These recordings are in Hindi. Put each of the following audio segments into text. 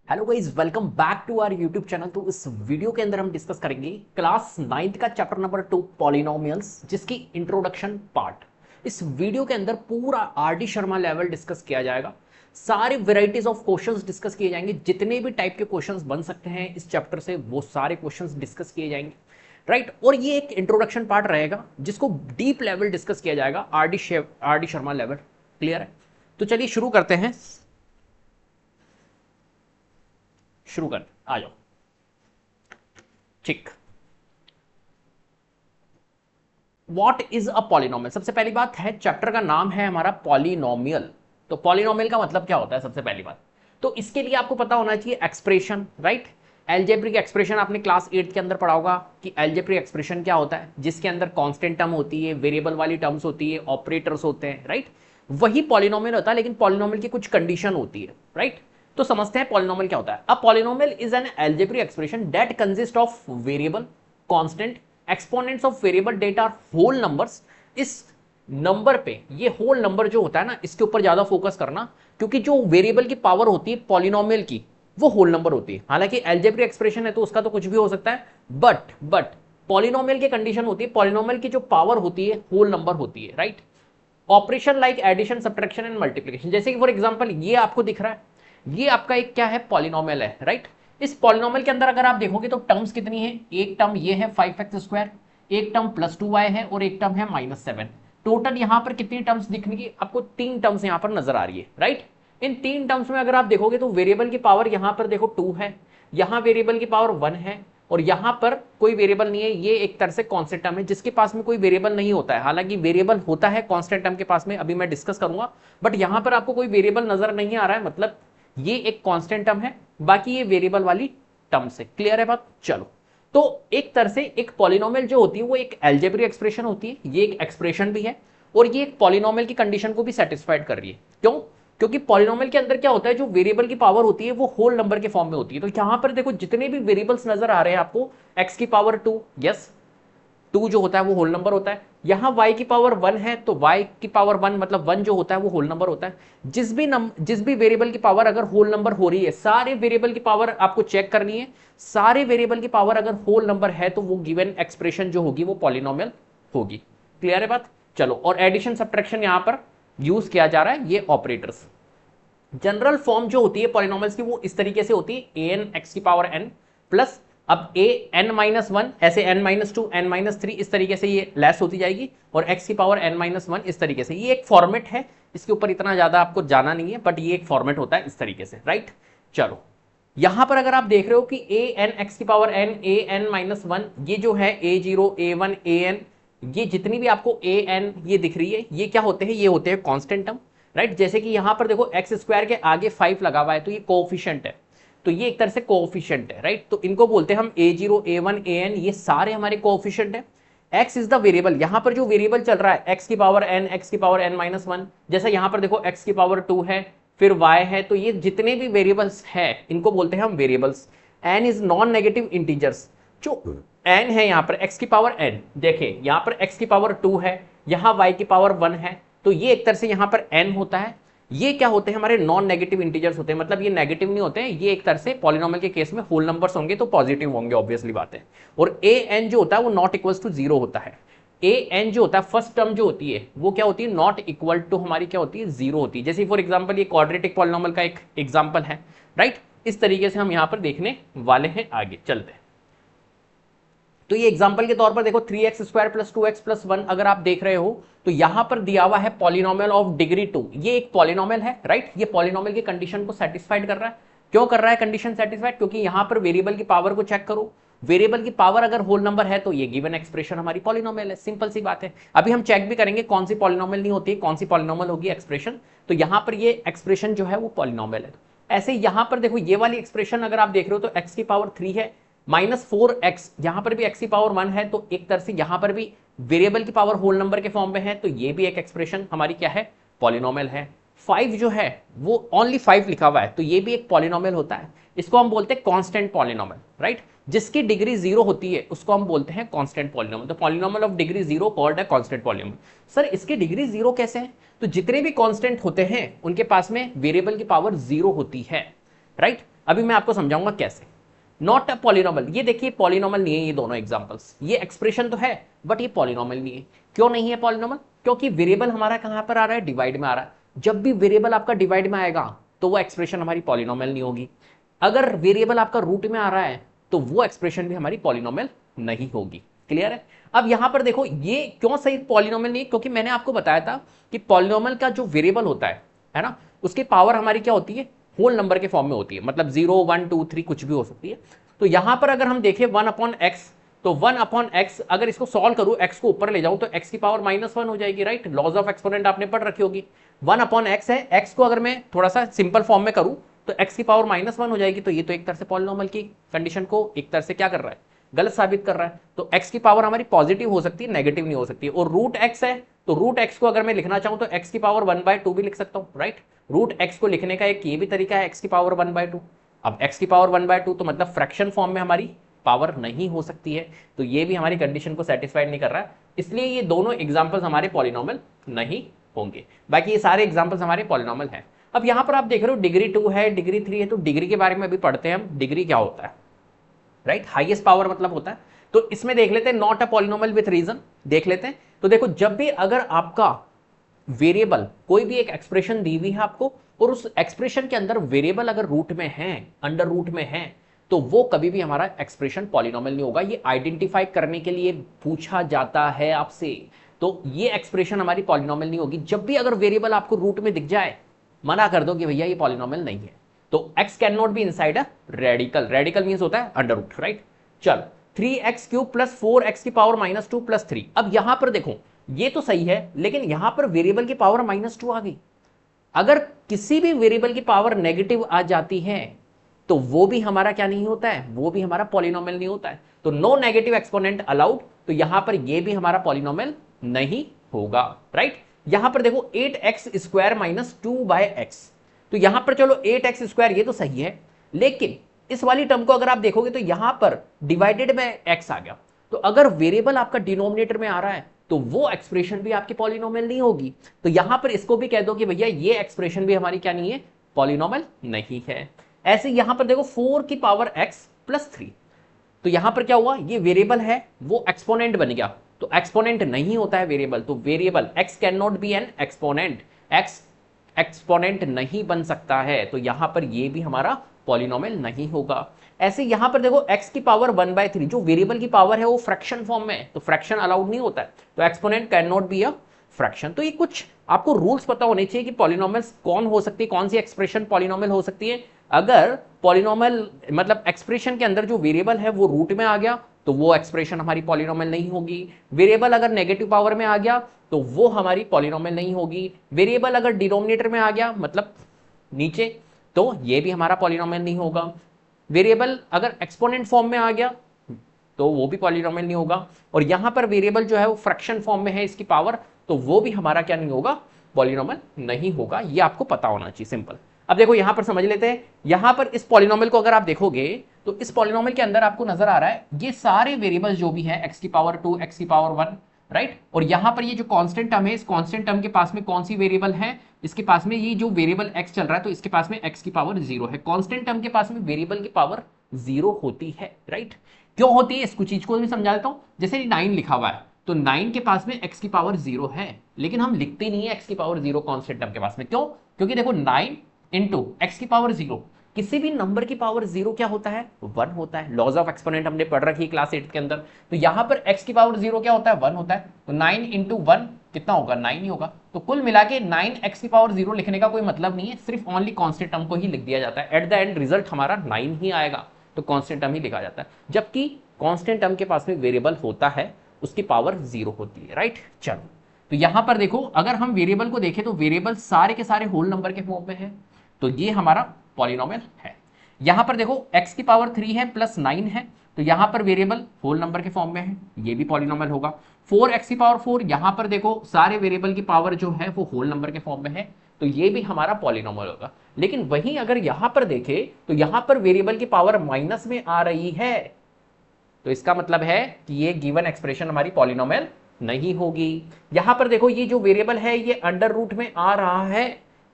Hello guys, welcome back to our YouTube channel. तो इस वीडियो के अंदर हम डिस्कस करेंगे क्लास 9th का चैप्टर नंबर 2 पॉलिनोमियल्स, जिसकी इंट्रोडक्शन पार्ट। इस वीडियो के अंदर पूरा R D Sharma level discuss किया जाएगा। सारे वेराइटीज ऑफ क्वेश्चंस डिस्कस किए जाएंगे। जितने भी टाइप के क्वेश्चंस बन सकते हैं इस चैप्टर से वो सारे क्वेश्चंस डिस्कस किए जाएंगे, राइट। और ये एक इंट्रोडक्शन पार्ट रहेगा जिसको डीप लेवल डिस्कस किया जाएगा, R D Sharma level. Clear है? तो चलिए शुरू करते हैं। शुरू कर, आ जाओ। ठीक। What is a polynomial? सबसे पहली बात है, चैप्टर का नाम है हमारा पॉलिनोमियल। तो पॉलिनोमियल का मतलब क्या होता है? सबसे पहली बात तो इसके लिए आपको पता होना चाहिए एक्सप्रेशन, राइट। एल्जेब्रिक एक्सप्रेशन आपने क्लास 8 के अंदर पढ़ा होगा कि एल्जेब्रिक एक्सप्रेशन क्या होता है, जिसके अंदर कांस्टेंट टर्म होती है, वेरिएबल वाली टर्म्स होती है, ऑपरेटर्स होते हैं, राइट। वही पॉलिनोमियल होता है, लेकिन पॉलिनोमियल की कुछ कंडीशन होती है, राइट। तो समझते हैं पॉलिनोमियल क्या होता है। A polynomial is an algebraic expression that consist of variable, constant, exponents of variable that are whole numbers. इस नंबर पे, ये होल नंबर जो होता है ना, इसके ऊपर ज्यादा फोकस करना, क्योंकि जो वेरिएबल की पावर होती है पॉलिनोमियल की, वो होल नंबर होती है। हालांकि एल्जेब्रिक एक्सप्रेशन है तो उसका तो कुछ भी हो सकता है, बट पॉलिनोमियल की कंडीशन होती है, पॉलिनोमियल की जो पावर होती है होल नंबर होती है, right. Operation like addition, subtraction and multiplication, जैसे कि फॉर एग्जांपल ये आपको दिख रहा है, ये आपका एक क्या है, पॉलिनोमियल है, राइट। इस पॉलिनोमियल के अंदर अगर आप देखोगे तो टर्म्स कितनी है? एक टर्म ये है 5x², एक टर्म +2y है और एक टर्म है -7। टोटल यहां पर कितनी टर्म्स दिखने की? आपको 3 टर्म्स यहां पर नजर आ रही है, राइट। इन 3 टर्म्स में अगर आप देखोगे तो वेरिएबल की पावर यहां पर देखो 2 है, यहां वेरिएबल की पावर 1 है, और यहां पर कोई वेरिएबल नहीं है। ये एक तरह से कांस्टेंट टर्म है जिसके पास में कोई वेरिएबल नहीं होता है। हालांकि वेरिएबल होता है कांस्टेंट टर्म के पास में, अभी मैं डिस्कस करूंगा, बट यहां पर आपको कोई वेरिएबल नजर नहीं आ रहा है, मतलब ये एक कांस्टेंट टर्म है, बाकी ये वेरिएबल वाली टर्म से। क्लियर है बात? चलो। तो एक तरह से एक पॉलिनोमियल जो होती है वो एक एल्जेब्रिक एक्सप्रेशन होती है, ये एक एक्सप्रेशन भी है, और ये एक पॉलिनोमियल की कंडीशन को भी सेटिस्फाइड कर रही है। क्यों? क्योंकि पॉलिनोमियल के अंदर क्या होता है, जो वेरिएबल की पावर होती है वो होल नंबर के फॉर्म में होती है। तो यहां पर देखो जितने भी वेरिएबल्स नजर आ रहे हैं आपको, x की पावर 2, यस, 2 जो होता है वो होल नंबर होता है। यहां y की पावर 1 है तो y की पावर 1 मतलब 1 जो होता है वो होल नंबर होता है। जिस भी वेरिएबल की पावर अगर होल नंबर हो रही है, सारे वेरिएबल की पावर आपको चेक करनी है, सारे वेरिएबल की पावर अगर होल नंबर है तो वो गिवन एक्सप्रेशन जो होगी वो पॉलिनोमियल होगी। क्लियर है बात? चलो, और एडिशन सब्ट्रैक्शन यहां पर यूज किया जा रहा है, ये ऑपरेटर्स। जनरल फॉर्म जो होती है पॉलिनोमियल्स की वो इस तरीके से होती है, an x की पावर n प्लस, अब a n-1, ऐसे n-2, n-3, इस तरीके से ये लेस होती जाएगी, और x की पावर n-1 इस तरीके से। ये एक फॉर्मेट है, इसके ऊपर इतना ज्यादा आपको जाना नहीं है, बट ये एक फॉर्मेट होता है इस तरीके से, राइट। चलो, यहां पर अगर आप देख रहे हो कि a n x की पावर n, a n-1, ये जो है a0, a1, an, ये जितनी भी आपको a n ये दिख रही है, ये क्या होते हैं? ये होते हैं कांस्टेंट टर्म, राइट। जैसे कि यहां पर देखो x² के आगे 5 लगा हुआ है तो ये कोएफिशिएंट है, तो ये एक तरह से कोएफिशिएंट है, राइट। तो इनको बोलते हैं हम a0, a1, an, ये सारे हमारे कोएफिशिएंट है। x इज द वेरिएबल, यहां पर जो वेरिएबल चल रहा है x की पावर n, x की पावर n-1, जैसा यहां पर देखो x की पावर 2 है, फिर y है, तो ये जितने भी वेरिएबल्स है इनको बोलते हैं हम variables. n is non negative integers, जो n है यहाँ पर x की पावर n, देखें यहाँ पर x की पावर 2 है, यहाँ y की पावर 1 है, तो ये एक तरह से यहाँ पर n होता है। ये क्या होते हैं? हमारे नॉन नेगेटिव इंटीजर्स होते हैं, मतलब ये नेगेटिव नहीं होते हैं, ये एक तरह से पॉलिनोमियल के केस में होल नंबर्स होंगे तो पॉजिटिव होंगे, ऑब्वियसली बात है। और a n जो होता है वो नॉट इक्वल टू 0 होता है। a n जो होता है फर्स्ट टर्म जो होती है वो क्या होती है? नॉट इक्वल टू हमारी क्या होती है? 0 होती है। जैसे फॉर एग्जाम्पल ये क्वाड्रेटिक पॉलिनोमियल का एक एग्जाम्पल है, राइट। इस तरीके से हम यहाँ पर देखने वाले हैं, आगे चलते हैं। तो ये एग्जांपल के तौर पर देखो, 3x² + 2x + 1 अगर आप देख रहे हो तो यहां पर दिया हुआ है पॉलिनोमियल ऑफ डिग्री 2, ये एक पॉलिनोमियल है, राइट। ये पॉलिनोमियल की कंडीशन को सेटिस्फाइड कर रहा है। क्यों कर रहा है कंडीशन सेटिस्फाइड? क्योंकि यहां पर वेरिएबल की पावर को चेक करो, वेरिएबल की पावर अगर होल नंबर है तो ये गिवन एक्सप्रेशन हमारी पॉलिनोमियल है। सिंपल सी बात है। अभी हम चेक भी करेंगे कौन सी पॉलिनोमियल नहीं होती है, कौन सी पॉलिनोमियल होगी एक्सप्रेशन। तो यहां पर ये एक्सप्रेशन जो है वो पॉलिनोमियल है। ऐसे यहां पर देखो, ये वाली एक्सप्रेशन अगर आप देख रहे हो तो x की पावर 3 है, -4x, यहां पर भी x की पावर 1 है, तो एक तरह से यहां पर भी वेरिएबल की पावर होल नंबर के फॉर्म में है, तो ये भी एक एक्सप्रेशन हमारी क्या है? पॉलिनोमियल है। 5 जो है वो ओनली 5 लिखा हुआ है, तो ये भी एक पॉलिनोमियल होता है। इसको हम बोलते हैं कांस्टेंट पॉलिनोमियल, राइट। जिसकी डिग्री 0 होती है उसको हम बोलते हैं कांस्टेंट पॉलिनोमियल। तो पॉलिनोमियल ऑफ डिग्री 0 कॉल्ड है कांस्टेंट पॉलिनोमियल। सर इसकी डिग्री 0 कैसे है? तो जितने भी कांस्टेंट होते हैं उनके पास में वेरिएबल की पावर 0 होती है। राइट। अभी मैं आपको समझाऊंगा कैसे। नॉट अ पॉलिनोमियल, ये देखिए पॉलिनोमियल नहीं है ये दोनों एग्जांपल्स, ये एक्सप्रेशन तो है बट ये पॉलिनोमियल नहीं है। क्यों नहीं है पॉलिनोमियल? क्योंकि वेरिएबल हमारा कहां पर आ रहा है, डिवाइड में आ रहा है। जब भी वेरिएबल आपका डिवाइड में आएगा तो वो एक्सप्रेशन हमारी पॉलिनोमियल नहीं होगी। अगर वेरिएबल आपका रूट में आ रहा है तो वो एक्सप्रेशन भी हमारी पॉलिनोमियल नहीं होगी। क्लियर है? अब यहां पर देखो ये क्यों सही पॉलिनोमियल नहीं है, क्योंकि मैंने आपको बताया था कि पॉलिनोमियल का जो वेरिएबल होता है ना, उसकी पावर हमारी क्या होती है, होल नंबर के फॉर्म में होती है, मतलब 0 1 2 3 कुछ भी हो सकती है। तो यहां पर अगर हम देखें 1/x, तो 1/x अगर इसको सॉल्व करूं, x को ऊपर ले जाऊं तो x की पावर -1 हो जाएगी, राइट। लॉज ऑफ एक्सपोनेंट आपने पढ़ रखी होगी। 1/x है, x को अगर मैं थोड़ा सा सिंपल फॉर्म में करूं तो x की पावर -1 हो जाएगी। तो ये तो एक तरह से पॉलिनोमियल की कंडीशन को एक तरह से क्या कर रहा है, गलत साबित कर रहा है। तो x की पावर हमारी पॉजिटिव हो सकती है, नेगेटिव नहीं हो सकती। और रूट x है, तो रूट x को अगर मैं लिखना चाहूं तो x की पावर 1/2 भी लिख सकता हूं, राइट। रूट x को लिखने का एक ये भी तरीका है, x की पावर 1/2। अब x की पावर 1/2 तो मतलब फ्रैक्शन फॉर्म में हमारी पावर नहीं हो सकती है, तो ये भी हमारी कंडीशन को सेटिस्फाइड नहीं कर रहा है, इसलिए ये दोनों एग्जांपल्स हमारे पॉलिनोमियल नहीं होंगे। बाकी ये सारे एग्जांपल्स हमारे पॉलिनोमियल हैं। अब यहां पर आप देख रहे हो डिग्री 2 है, डिग्री 3 है, तो डिग्री के बारे में अभी पढ़ते हैं हम, डिग्री क्या होता है, राइट। हाईएस्ट पावर मतलब होता है। तो इसमें देख लेते हैं not a polynomial with reason, देख लेते हैं। तो देखो जब भी अगर आपका वेरिएबल कोई भी एक एक्सप्रेशन दी हुई है आपको, और उस एक्सप्रेशन के अंदर वेरिएबल अगर रूट में है, अंडर रूट में है, तो वो कभी भी हमारा एक्सप्रेशन पॉलिनोमियल नहीं होगा। ये आइडेंटिफाई करने के लिए पूछा जाता है आपसे। तो ये एक्सप्रेशन हमारी पॉलिनोमियल नहीं होगी। जब भी अगर वेरिएबल आपको रूट में दिख जाए, मना कर दो कि भैया ये पॉलिनोमियल नहीं है। तो x can not be inside a radical, radical means होता है अंडर रूट, राइट। चल 3x³ + 4x की पावर -2 + 3। अब यहां पर देखो ये तो सही है, लेकिन यहां पर वेरिएबल की पावर -2 आ गई। अगर किसी भी वेरिएबल की पावर नेगेटिव आ जाती है तो वो भी हमारा क्या नहीं होता है, वो भी हमारा पॉलिनोमियल नहीं होता है। तो नो नेगेटिव एक्सपोनेंट अलाउड, तो यहां पर ये भी हमारा पॉलिनोमियल नहीं होगा, राइट। यहां पर देखो 8x² - 2/x, तो यहां पर चलो 8x² ये तो सही है, लेकिन इस वाली टर्म को अगर आप देखोगे तो यहां पर डिवाइडेड में x आ गया। तो अगर वेरिएबल आपका डिनोमिनेटर में आ रहा है तो वो एक्सप्रेशन भी आपकी पॉलिनोमियल नहीं होगी। तो यहां पर इसको भी कह दो कि भैया ये एक्सप्रेशन भी हमारी क्या नहीं है, पॉलिनोमियल नहीं है। ऐसे यहां पर देखो 4 की पावर x + 3, तो यहां पर क्या हुआ, ये वेरिएबल है वो एक्सपोनेंट बन गया। तो एक्सपोनेंट नहीं होता है वेरिएबल, तो variable x can not be N exponent, x exponent नहीं बन सकता है, तो यहां पर ये भी हमारा पॉलिनोमियल नहीं होगा। ऐसे यहां पर देखो x की पावर 1/3, जो वेरिएबल की पावर है वो फ्रैक्शन फॉर्म में है, तो फ्रैक्शन अलाउड नहीं होता है, तो exponent can not be a fraction. तो ये कुछ आपको रूल्स पता होने चाहिए कि पॉलिनोमियल्स कौन हो सकती है, कौन सी एक्सप्रेशन पॉलिनोमियल हो सकती है। अगर पॉलिनोमियल मतलब एक्सप्रेशन के अंदर जो वेरिएबल है वो रूट में आ गया तो वो एक्सप्रेशन हमारी पॉलिनोमियल नहीं होगी। वेरिएबल अगर नेगेटिव पावर में आ गया तो वो हमारी पॉलिनोमियल नहीं होगी। वेरिएबल अगर डिनोमिनेटर में आ गया मतलब नीचे, तो ये भी हमारा पॉलिनोमियल नहीं होगा। वेरिएबल अगर एक्सपोनेंट फॉर्म में आ गया तो वो भी पॉलिनोमियल नहीं होगा। और यहां पर वेरिएबल जो है वो फ्रैक्शन फॉर्म में है इसकी पावर, तो वो भी हमारा क्या नहीं होगा, पॉलिनोमियल नहीं होगा। ये आपको पता होना चाहिए, सिंपल। अब देखो यहां पर समझ लेते हैं, यहां पर इस पॉलिनोमियल को अगर आप देखोगे तो इस पॉलिनोमियल के अंदर आपको नजर आ रहा है ये सारे वेरिएबल्स जो भी है x की पावर 2, x की पावर 1, राइट। और यहां पर ये जो कांस्टेंट टर्म है, इस कांस्टेंट टर्म के पास में कौन सी वेरिएबल है, इसके पास में ये जो वेरिएबल x चल रहा है तो इसके पास में x की पावर 0 है। कांस्टेंट टर्म के पास में वेरिएबल की पावर 0 होती है, राइट। क्यों होती है इसको चीज को भी समझा देता हूं। जैसे 9 लिखा हुआ है तो 9 के पास में x की पावर 0 है, लेकिन हम लिखते नहीं है x की पावर 0 कांस्टेंट टर्म के पास में। क्यों? क्योंकि देखो 9 इंटू x की पावर 0, किसी भी नंबर की पावर 0 क्या होता है, 1 होता है। लॉज ऑफ एक्सपोनेंट हमने पढ़ रखी है क्लास 8 के अंदर। तो यहां पर x की पावर 0 क्या होता है, 1 होता है। तो 9 इंटू 1 कितना होगा, 9 ही होगा। तो कुल मिला के 9x की पावर 0 लिखने का कोई मतलब नहीं है, सिर्फ ओनली कांस्टेंट टर्म को ही लिख दिया जाता है। एट द एंड रिजल्ट हमारा 9 ही आएगा, तो कांस्टेंट टर्म ही लिखा जाता है। जबकि कांस्टेंट टर्म के पास में वेरिएबल होता है उसकी पावर 0 होती है, राइट। चलो तो यहां पर देखो अगर हम वेरिएबल को देखें तो वेरिएबल सारे के सारे होल नंबर के फॉर्म में है, तो ये हमारा पॉलिनोमियल है। यहां पर देखो x की पावर 3 है प्लस 9 है, तो यहां पर वेरिएबल होल नंबर के फॉर्म में है, ये भी पॉलिनोमियल होगा। 4x की पावर 4, यहां पर देखो सारे वेरिएबल की पावर जो है वो होल नंबर के फॉर्म में है, तो ये भी हमारा पॉलिनोमियल होगा। लेकिन वहीं अगर यहां पर देखें तो यहां पर वेरिएबल की पावर माइनस में आ रही है, तो इसका मतलब है कि ये गिवन एक्सप्रेशन हमारी पॉलिनोमियल नहीं होगी। यहां पर देखो ये जो वेरिएबल है ये अंडर रूट में आ रहा है,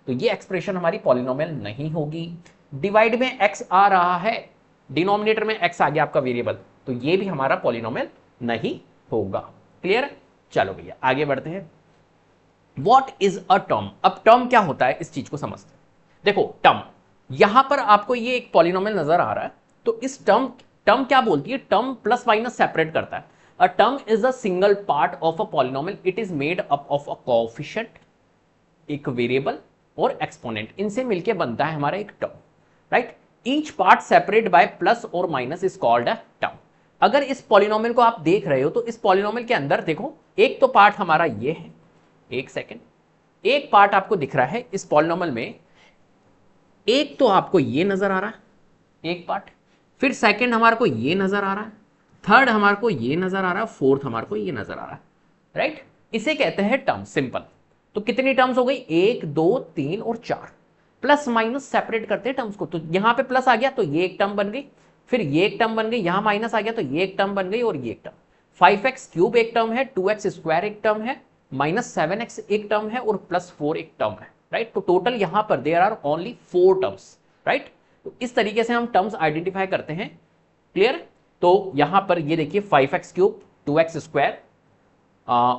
तो ये एक्सप्रेशन हमारी पॉलिनोमियल नहीं होगी। डिवाइड में x आ रहा है, डिनोमिनेटर में x आ गया आपका वेरिएबल, तो ये भी हमारा पॉलिनोमियल नहीं होगा। क्लियर? चलो भैया आगे बढ़ते हैं। What is a term? अब टर्म क्या होता है इस चीज को समझते हैं। देखो टर्म, यहां पर आपको ये एक पॉलिनोमियल नजर आ रहा है, तो इस टर्म टर्म क्या बोलती है? टर्म प्लस माइनस सेपरेट करता है। A term is a single part of a polynomial, it is made up of a coefficient, एक वेरिएबल और एक्सपोनेंट, इनसे मिलकर बनता है हमारा एक term, right? Each part separate by plus और minus is called a term. अगर इस पॉलिनोमियल को आप देख रहे हो तो इस पॉलिनोमियल के अंदर देखो, एक तो पार्ट हमारा ये है, एक सेकेंड, एक पार्ट आपको दिख रहा है इस पॉलिनोमियल में, एक तो आपको ये नजर आ रहा है एक पार्ट, फिर सेकंड हमारे को ये नजर आ रहा है, थर्ड हमारे को ये नजर आ रहा है, फोर्थ हमारे को ये नजर आ रहा है, राइट? इसे कहते हैं टर्म, सिंपल। तो कितनी टर्म्स हो गई? 1 2 3 और 4। प्लस माइनस सेपरेट करते हैं टर्म्स को, तो यहां पे प्लस आ गया तो ये एक टर्म बन गई, फिर ये एक टर्म बन गई, यहां माइनस आ गया तो ये एक टर्म बन गई और ये एक टर्म। 5x क्यूब एक टर्म है, 2x स्क्वायर एक टर्म है, माइनस 7x एक टर्म है और प्लस 4 एक टर्म है, राइट? तो टोटल यहां पर there are only 4 terms, right? तो इस तरीके से हम टर्म्स आइडेंटिफाई करते हैं। क्लियर? तो यहां पर ये देखिए 5x cube, 2x square,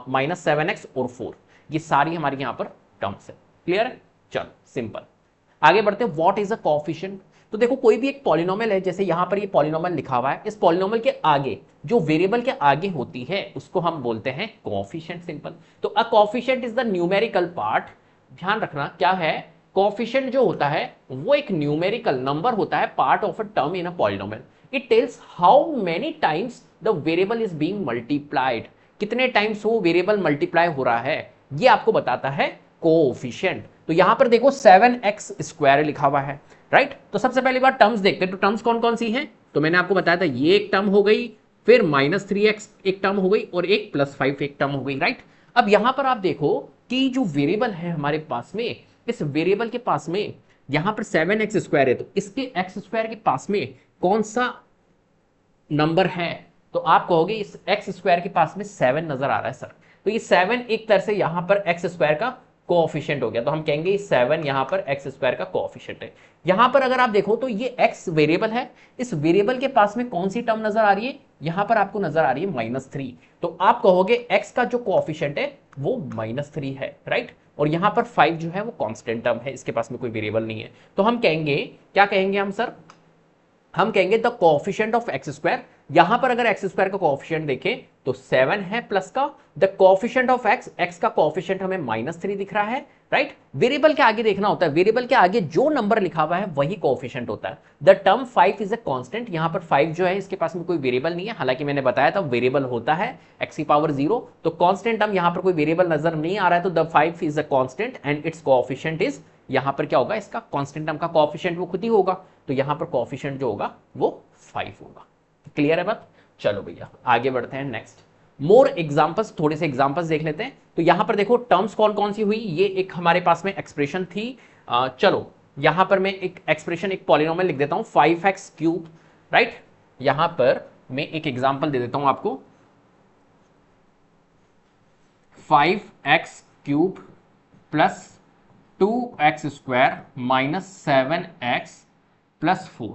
minus 7x और 4, ये सारी हमारी यहां पर टर्म्स है। क्लियर है? चलो सिंपल, आगे बढ़ते हैं। What is a coefficient? तो देखो कोई भी एक पॉलिनोमियल है, जैसे यहां पर ये पॉलिनोमियल लिखा हुआ है, इस पॉलिनोमियल के आगे जो वेरिएबल के आगे होती है उसको हम बोलते हैं कोएफिशिएंट, सिंपल। तो a coefficient is the numerical part, ध्यान रखना क्या है, कोएफिशिएंट जो होता है वो एक न्यूमेरिकल नंबर होता है, part of a term in a polynomial. It tells how many times the variable is being multiplied, कितने टाइम्स वो वेरिएबल मल्टीप्लाई हो रहा है, ये आपको बताता है कोएफिशिएंट। तो यहां पर देखो 7x स्क्वायर लिखा हुआ है, राइट? तो सबसे पहली बार टर्म्स देखते हैं, तो टर्म्स कौन कौन सी हैं? तो मैंने आपको बताया था ये एक टर्म हो गई, फिर माइनस 3x एक टर्म हो गई और एक प्लस 5 एक टर्म हो गई, राइट? अब यहां पर आप देखो कि जो वेरिएबल है हमारे पास में, इस वेरिएबल के पास में यहां पर 7x स्क्वायर है, तो इसके x स्क्वायर के पास में कौन सा नंबर है? तो आप कहोगे इस x स्क्वायर के पास में 7 नजर आ रहा है सर, तो ये 7 एक तरह से यहां पर x स्क्वायर का कोएफिशिएंट हो गया, तो हम कहेंगे 7 यहां पर x स्क्वायर का कोएफिशिएंट है। यहां पर अगर आप देखो तो ये x वेरिएबल है, इस वेरिएबल के पास में कौन सी टर्म नजर आ रही है? यहां पर आपको नजर आ रही है -3, तो आप कहोगे x का जो कोएफिशिएंट है वो -3 है, राइट? और यहां पर 5 जो है वो कांस्टेंट टर्म है, इसके पास में कोई वेरिएबल नहीं है, तो हम कहेंगे, क्या कहेंगे हम सर? हम कहेंगे the coefficient of x square. यहां पर अगर एक्स स्क्वायर का कोएफिशिएंट देखें तो 7 है प्लस का, the coefficient of x, x का कोएफिशिएंट हमें -3 दिख रहा है, राइट? वेरिएबल के आगे देखना होता है, वेरिएबल के आगे जो नंबर लिखा हुआ है वही कोएफिशिएंट होता है। The term 5 is a constant, यहां पर 5 जो है इसके पास में कोई वेरिएबल नहीं है, हालांकि मैंने बताया था वेरिएबल होता है x की पावर 0, तो कांस्टेंट टर्म यहां पर कोई वेरिएबल नजर नहीं आ रहा है, तो the 5 is a constant and it's coefficient is, यहां पर क्या होगा, इसका कांस्टेंट टर्म का कोएफिशिएंट वो खुद ही होगा, तो यहां पर कोएफिशिएंट जो होगा वो 5 होगा। क्लियर है बात? चलो भैया आगे बढ़ते हैं नेक्स्ट। मोर एग्जांपल्स, थोड़े से एग्जांपल्स देख लेते हैं। तो यहां पर देखो टर्म्स कौन कौन सी हुई, ये एक हमारे पास में एक्सप्रेशन थी, चलो यहां पर मैं एक एक्सप्रेशन, एक पॉलिनोमियल लिख देता हूं 5x क्यूब, राइट? यहां पर मैं एक एग्जांपल दे देता हूं आपको, 5x cube plus 2x square minus 7x plus 4,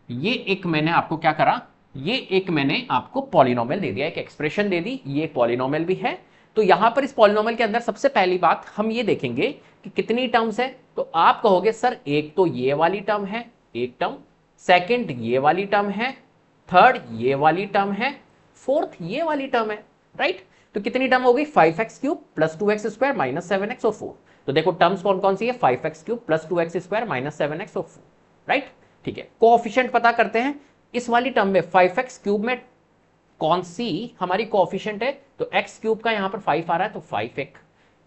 ये एक मैंने आपको क्या करा, ये एक मैंने आपको पॉलिनोमियल दे दिया, एक एक्सप्रेशन दे दी, ये पॉलिनोमियल भी है। तो यहां पर इस पॉलिनोमियल के अंदर सबसे पहली बात हम ये देखेंगे कि कितनी टर्म्स है, तो आप कहोगे सर एक तो ये वाली टर्म है, एक टर्म, सेकंड ये वाली टर्म है, थर्ड ये वाली टर्म है, फोर्थ ये वाली टर्म है, राइट? तो कितनी टर्म हो गई? 5x cube plus 2x square minus 7x और 4। तो देखो टर्म्स कौन कौन सी है, 5x cube plus 2x square minus 7x और 4, राइट? ठीक है, कोएफिशिएंट पता करते हैं। इस वाली टर्म में 5x क्यूब में कौन सी हमारी कोएफिशिएंट है, तो x क्यूब का यहां पर 5 आ रहा है तो 5x,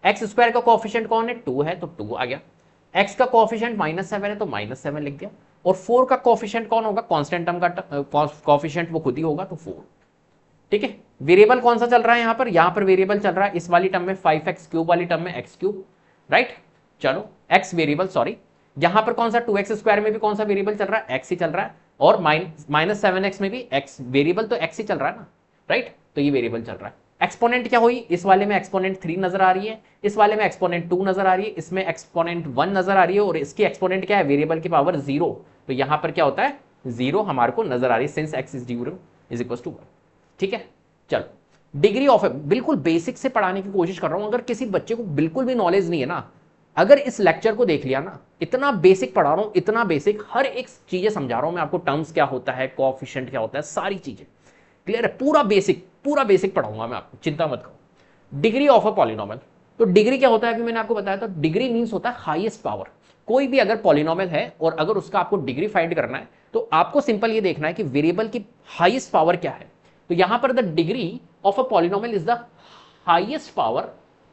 x स्क्वायर का कोएफिशिएंट कौन है, 2 है तो 2 आ गया, x का कोएफिशिएंट -7 है तो -7 लिख दिया, और 4 का कोएफिशिएंट कौन होगा, कांस्टेंट टर्म का कोएफिशिएंट वो खुद ही होगा तो 4। ठीक है, वेरिएबल कौन सा चल रहा है यहां पर वेरिएबल चल रहा है इस वाली टर्म में 5x क्यूब वाली टर्म में x क्यूब, राइट? चलो x वेरिएबल, सॉरी, यहां पर कौन सा 2x स्क्वायर में भी कौन सा वेरिएबल चल रहा है, x ही चल रहा है, और -7x में भी x वेरिएबल तो x ही चल रहा है ना, राइट? तो ये वेरिएबल चल रहा है। एक्सपोनेंट क्या हुई, इस वाले में एक्सपोनेंट 3 नजर आ रही है, इस वाले में एक्सपोनेंट 2 नजर आ रही है, इसमें एक्सपोनेंट 1 नजर आ रही है, और इसकी एक्सपोनेंट क्या है, वेरिएबल की पावर 0, तो यहां पर क्या होता है, 0 हमारे को नजर आ रही है since x is 0 is equal to 1। ठीक है, चलो डिग्री ऑफ बिल्कुल बेसिक से पढ़ाने की कोशिश कर रहा हूं। अगर किसी बच्चे को बिल्कुल भी नॉलेज नहीं है ना, अगर इस लेक्चर को देख लिया ना, इतना बेसिक पढ़ा रहा हूं, इतना बेसिक, हर एक चीजें समझा रहा हूं मैं आपको, टर्म्स क्या होता है, कोएफिशिएंट क्या होता है, सारी चीजें क्लियर है, पूरा बेसिक पढ़ाऊंगा मैं आपको, चिंता मत करो। डिग्री ऑफ अ पॉलिनोमियल, तो डिग्री क्या होता है अभी मैंने आपको बताया था, डिग्री मींस होता है हाईएस्ट पावर। कोई भी अगर पॉलिनोमियल है और अगर उसका आपको डिग्री फाइंड करना है तो आपको सिंपल ये देखना है कि वेरिएबल की हाईएस्ट पावर क्या है। तो यहां पर the degree of a polynomial is the highest power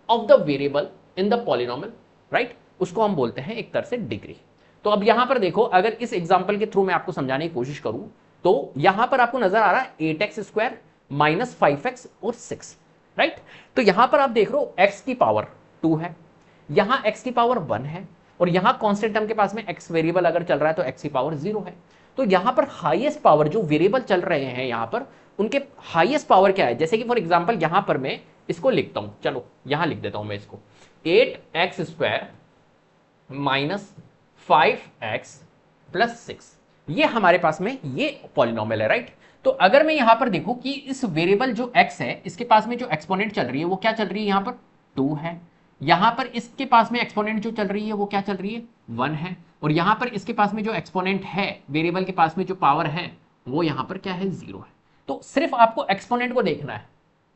of the variable in the polynomial, right, उसको हम बोलते हैं एक तरह से डिग्री। तो अब यहां पर देखो, अगर इस एग्जांपल के थ्रू मैं आपको समझाने की कोशिश करूं तो यहां पर आपको नजर आ रहा है 8x² माइनस 5x और 6, राइट। तो यहां पर आप देख रहे हो x की पावर 2 है, यहां x की पावर 1 है, और यहां कांस्टेंट टर्म के पास में x वेरिएबल अगर चल रहा है तो x की पावर 0 है। तो यहां पर हाईएस्ट पावर जो वेरिएबल चल रहे हैं यहां पर, उनके हाईएस्ट पावर क्या है, जैसे कि फॉर एग्जांपल यहां पर मैं इसको लिखता हूं, चलो यहां लिख देता हूं मैं इसको, 8x² माइनस 5x प्लस 6, ये हमारे पास में ये पॉलिनोमियल है, राइट। तो अगर मैं यहां पर देखूं कि इस वेरिएबल जो x है इसके पास में जो एक्सपोनेंट चल रही है वो क्या चल रही है, यहां पर 2 है, यहां पर इसके पास में एक्सपोनेंट जो चल रही है वो क्या चल रही है, 1 है, और यहां पर इसके पास में जो एक्सपोनेंट है, वेरिएबल के पास में जो पावर है वो यहां पर क्या है, 0 है। तो सिर्फ आपको एक्सपोनेंट को देखना है,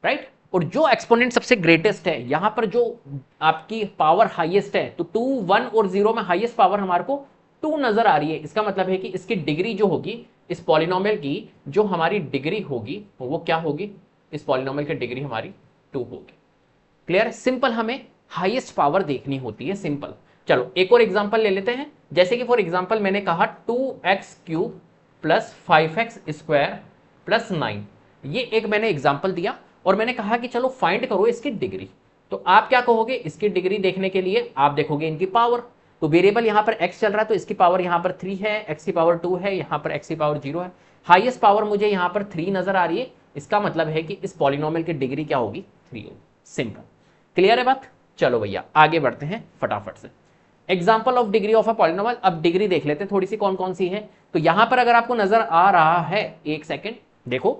राइट, और जो एक्सपोनेंट सबसे ग्रेटेस्ट है, यहां पर जो आपकी पावर हाईएस्ट है, तो 2, 1 और 0 में हाईएस्ट पावर हमारे को 2 नजर आ रही है। इसका मतलब है कि इसकी डिग्री जो होगी इस पॉलिनोमियल की, जो हमारी डिग्री होगी वो क्या होगी, इस पॉलिनोमियल की डिग्री हमारी 2 होगी। क्लियर है, सिंपल हमें हाईएस्ट पावर देखनी होती है, सिंपल। चलो एक और एग्जांपल ले लेते हैं, जैसे कि फॉर एग्जांपल मैंने कहा 2x³ प्लस 5x² प्लस 9, ये एक मैंने एग्जांपल दिया और मैंने कहा कि चलो फाइंड करो इसकी डिग्री। तो आप क्या कहोगे, इसकी डिग्री देखने के लिए आप देखोगे इनकी पावर। तो वेरिएबल यहां पर x चल रहा है तो इसकी पावर यहां पर 3 है, x की पावर 2 है, यहां पर x की पावर 0 है, हाईएस्ट पावर मुझे यहां पर 3 नजर आ रही है। इसका मतलब है कि इस पॉलिनोमियल की डिग्री क्या होगी, 3 होगी, सिंपल। क्लियर है बात, चलो भैया आगे बढ़ते हैं फटाफट से। Example of degree of a polynomial, अब डिग्री देख लेते हैं थोड़ी सी कौन कौन सी है। तो यहां पर अगर आपको नजर आ रहा है, एक सेकेंड देखो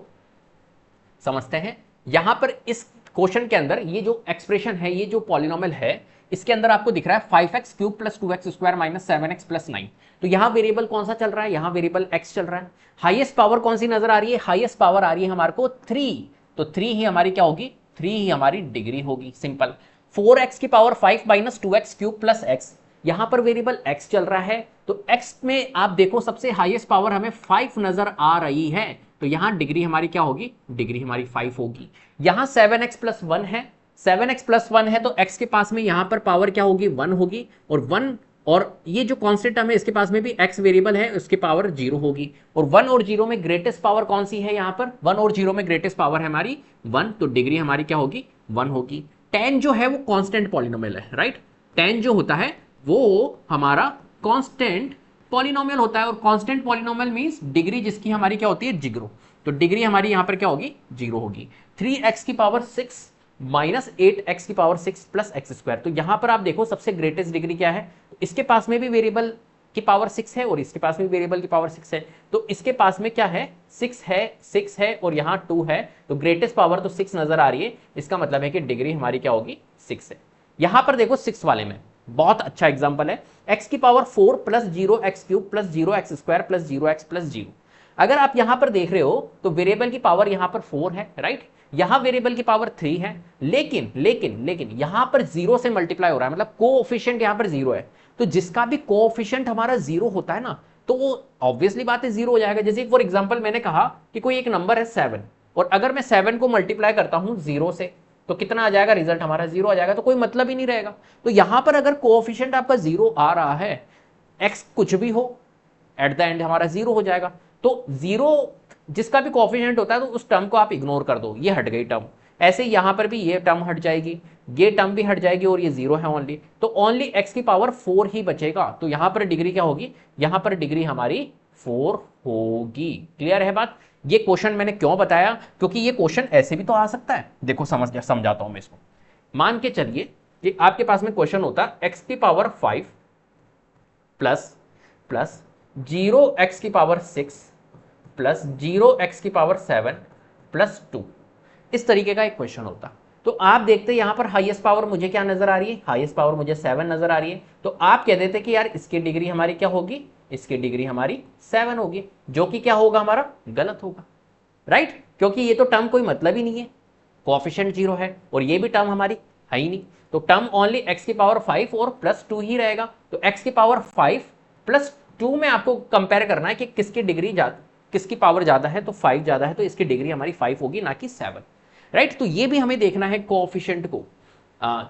समझते हैं, यहां पर इस क्वेश्चन के अंदर ये जो एक्सप्रेशन है, ये जो पॉलिनोमियल है, इसके अंदर आपको दिख रहा है 5x³ plus 2x² minus 7x plus 9। तो यहां वेरिएबल कौन सा चल रहा है, यहां वेरिएबल x चल रहा है। हाईएस्ट पावर कौन सी नजर आ रही है, हाईएस्ट पावर आ रही है हमारे को 3, तो 3 ही हमारी क्या होगी, 3 ही हमारी डिग्री होगी, सिंपल। 4x की power 5 minus 2x³ plus x, यहां पर वेरिएबल x चल रहा है, तो x में आप देखो सबसे हाईएस्ट पावर हमें 5 नजर आ रही है, तो यहां डिग्री हमारी क्या होगी, डिग्री हमारी 5 होगी। यहां 7x प्लस 1 है, 7x प्लस 1 है तो x के पास में यहां पर पावर क्या होगी, 1 होगी, और 1 और ये जो कांस्टेंट टर्म है इसके पास में भी x वेरिएबल है, उसकी पावर 0 होगी। और 1 और 0 में ग्रेटेस्ट पावर कौन सी है, यहां पर 1 और 0 में ग्रेटेस्ट पावर है हमारी 1, तो डिग्री हमारी क्या होगी, 1 होगी। 10 जो है वो कांस्टेंट पॉलिनोमियल है, राइट, 10 जो होता है वो हमारा कांस्टेंट पॉलिनोमियल होता है, और कांस्टेंट पॉलिनोमियल मींस डिग्री जिसकी हमारी क्या होती है, 0, तो डिग्री हमारी यहां पर क्या होगी, 0 होगी। 3x की पावर 6 माइनस 8x की पावर 6 प्लस x², तो यहां पर आप देखो सबसे ग्रेटेस्ट डिग्री क्या है, इसके पास में भी वेरिएबल की पावर 6 है और इसके पास में वेरिएबल की पावर 6 है, तो इसके पास में क्या है, 6 है और यहां 2 है, तो ग्रेटेस्ट पावर तो 6 नजर आ रही है, इसका मतलब है कि डिग्री हमारी क्या होगी, 6 है। यहां पर देखो 6 वाले में बहुत अच्छा एग्जांपल है, x की power 4 plus 0x³ plus 0x² plus 0x plus 0। अगर आप यहां पर देख रहे हो तो वेरिएबल की पावर यहां पर 4 है, राइट, यहां वेरिएबल की पावर 3 है, लेकिन यहां पर 0 से मल्टीप्लाई हो रहा है, मतलब कोएफिशिएंट यहां पर 0 है, तो जिसका भी कोएफिशिएंट हमारा 0 होता है ना, तो वो ऑब्वियसली बात है 0 हो जाएगा। जैसे फॉर एग्जांपल मैंने कहा कि कोई एक नंबर है 7, और अगर मैं 7 को मल्टीप्लाई करता हूं 0 से, तो कितना आ जाएगा, रिजल्ट हमारा 0 आ जाएगा, तो कोई मतलब ही नहीं रहेगा। तो यहां पर अगर कोएफिशिएंट आपका 0 आ रहा है, x कुछ भी हो, एट द एंड हमारा 0 हो जाएगा। तो 0 जिसका भी कोएफिशिएंट होता है तो उस टर्म को आप इग्नोर कर दो, ये हट गई टर्म। ऐसे ही यहां पर भी ये टर्म हट जाएगी, ये टर्म भी हट जाएगी, और ये 0 है ओनली, तो ओनली x की पावर 4 ही बचेगा। तो यहां पर डिग्री क्या होगी, यहां पर डिग्री हमारी 4 होगी। क्लियर है बात। ये क्वेश्चन मैंने क्यों बताया, क्योंकि ये क्वेश्चन ऐसे भी तो आ सकता है। देखो समझाता हूं मैं इसको। मान के चलिए कि आपके पास में क्वेश्चन होता है x की पावर 5 प्लस 0x की पावर 6 प्लस 0x की पावर 7 प्लस 2, इस तरीके का एक क्वेश्चन होता। तो आप देखते हैं यहां पर हाईएस्ट पावर मुझे क्या नजर आ रही है, हाईएस्ट पावर मुझे 7 नजर आ रही है। तो आप कह देते कि यार इसकी डिग्री हमारी क्या होगी, इसकी डिग्री हमारी 7 होगी, जो कि क्या होगा हमारा, गलत होगा, राइट, क्योंकि ये तो टर्म कोई मतलब ही नहीं है, कोएफिशिएंट 0 है और ये भी टर्म हमारी है ही नहीं। तो टर्म ओनली x की पावर 5 और प्लस 2 ही रहेगा। तो x की पावर 5 प्लस 2 में आपको कंपेयर करना है कि किसकी डिग्री किसकी पावर ज्यादा है, तो 5 ज्यादा है, तो इसकी डिग्री हमारी 5 होगी ना कि 7, राइट। तो ये भी हमें देखना है कोएफिशिएंट को।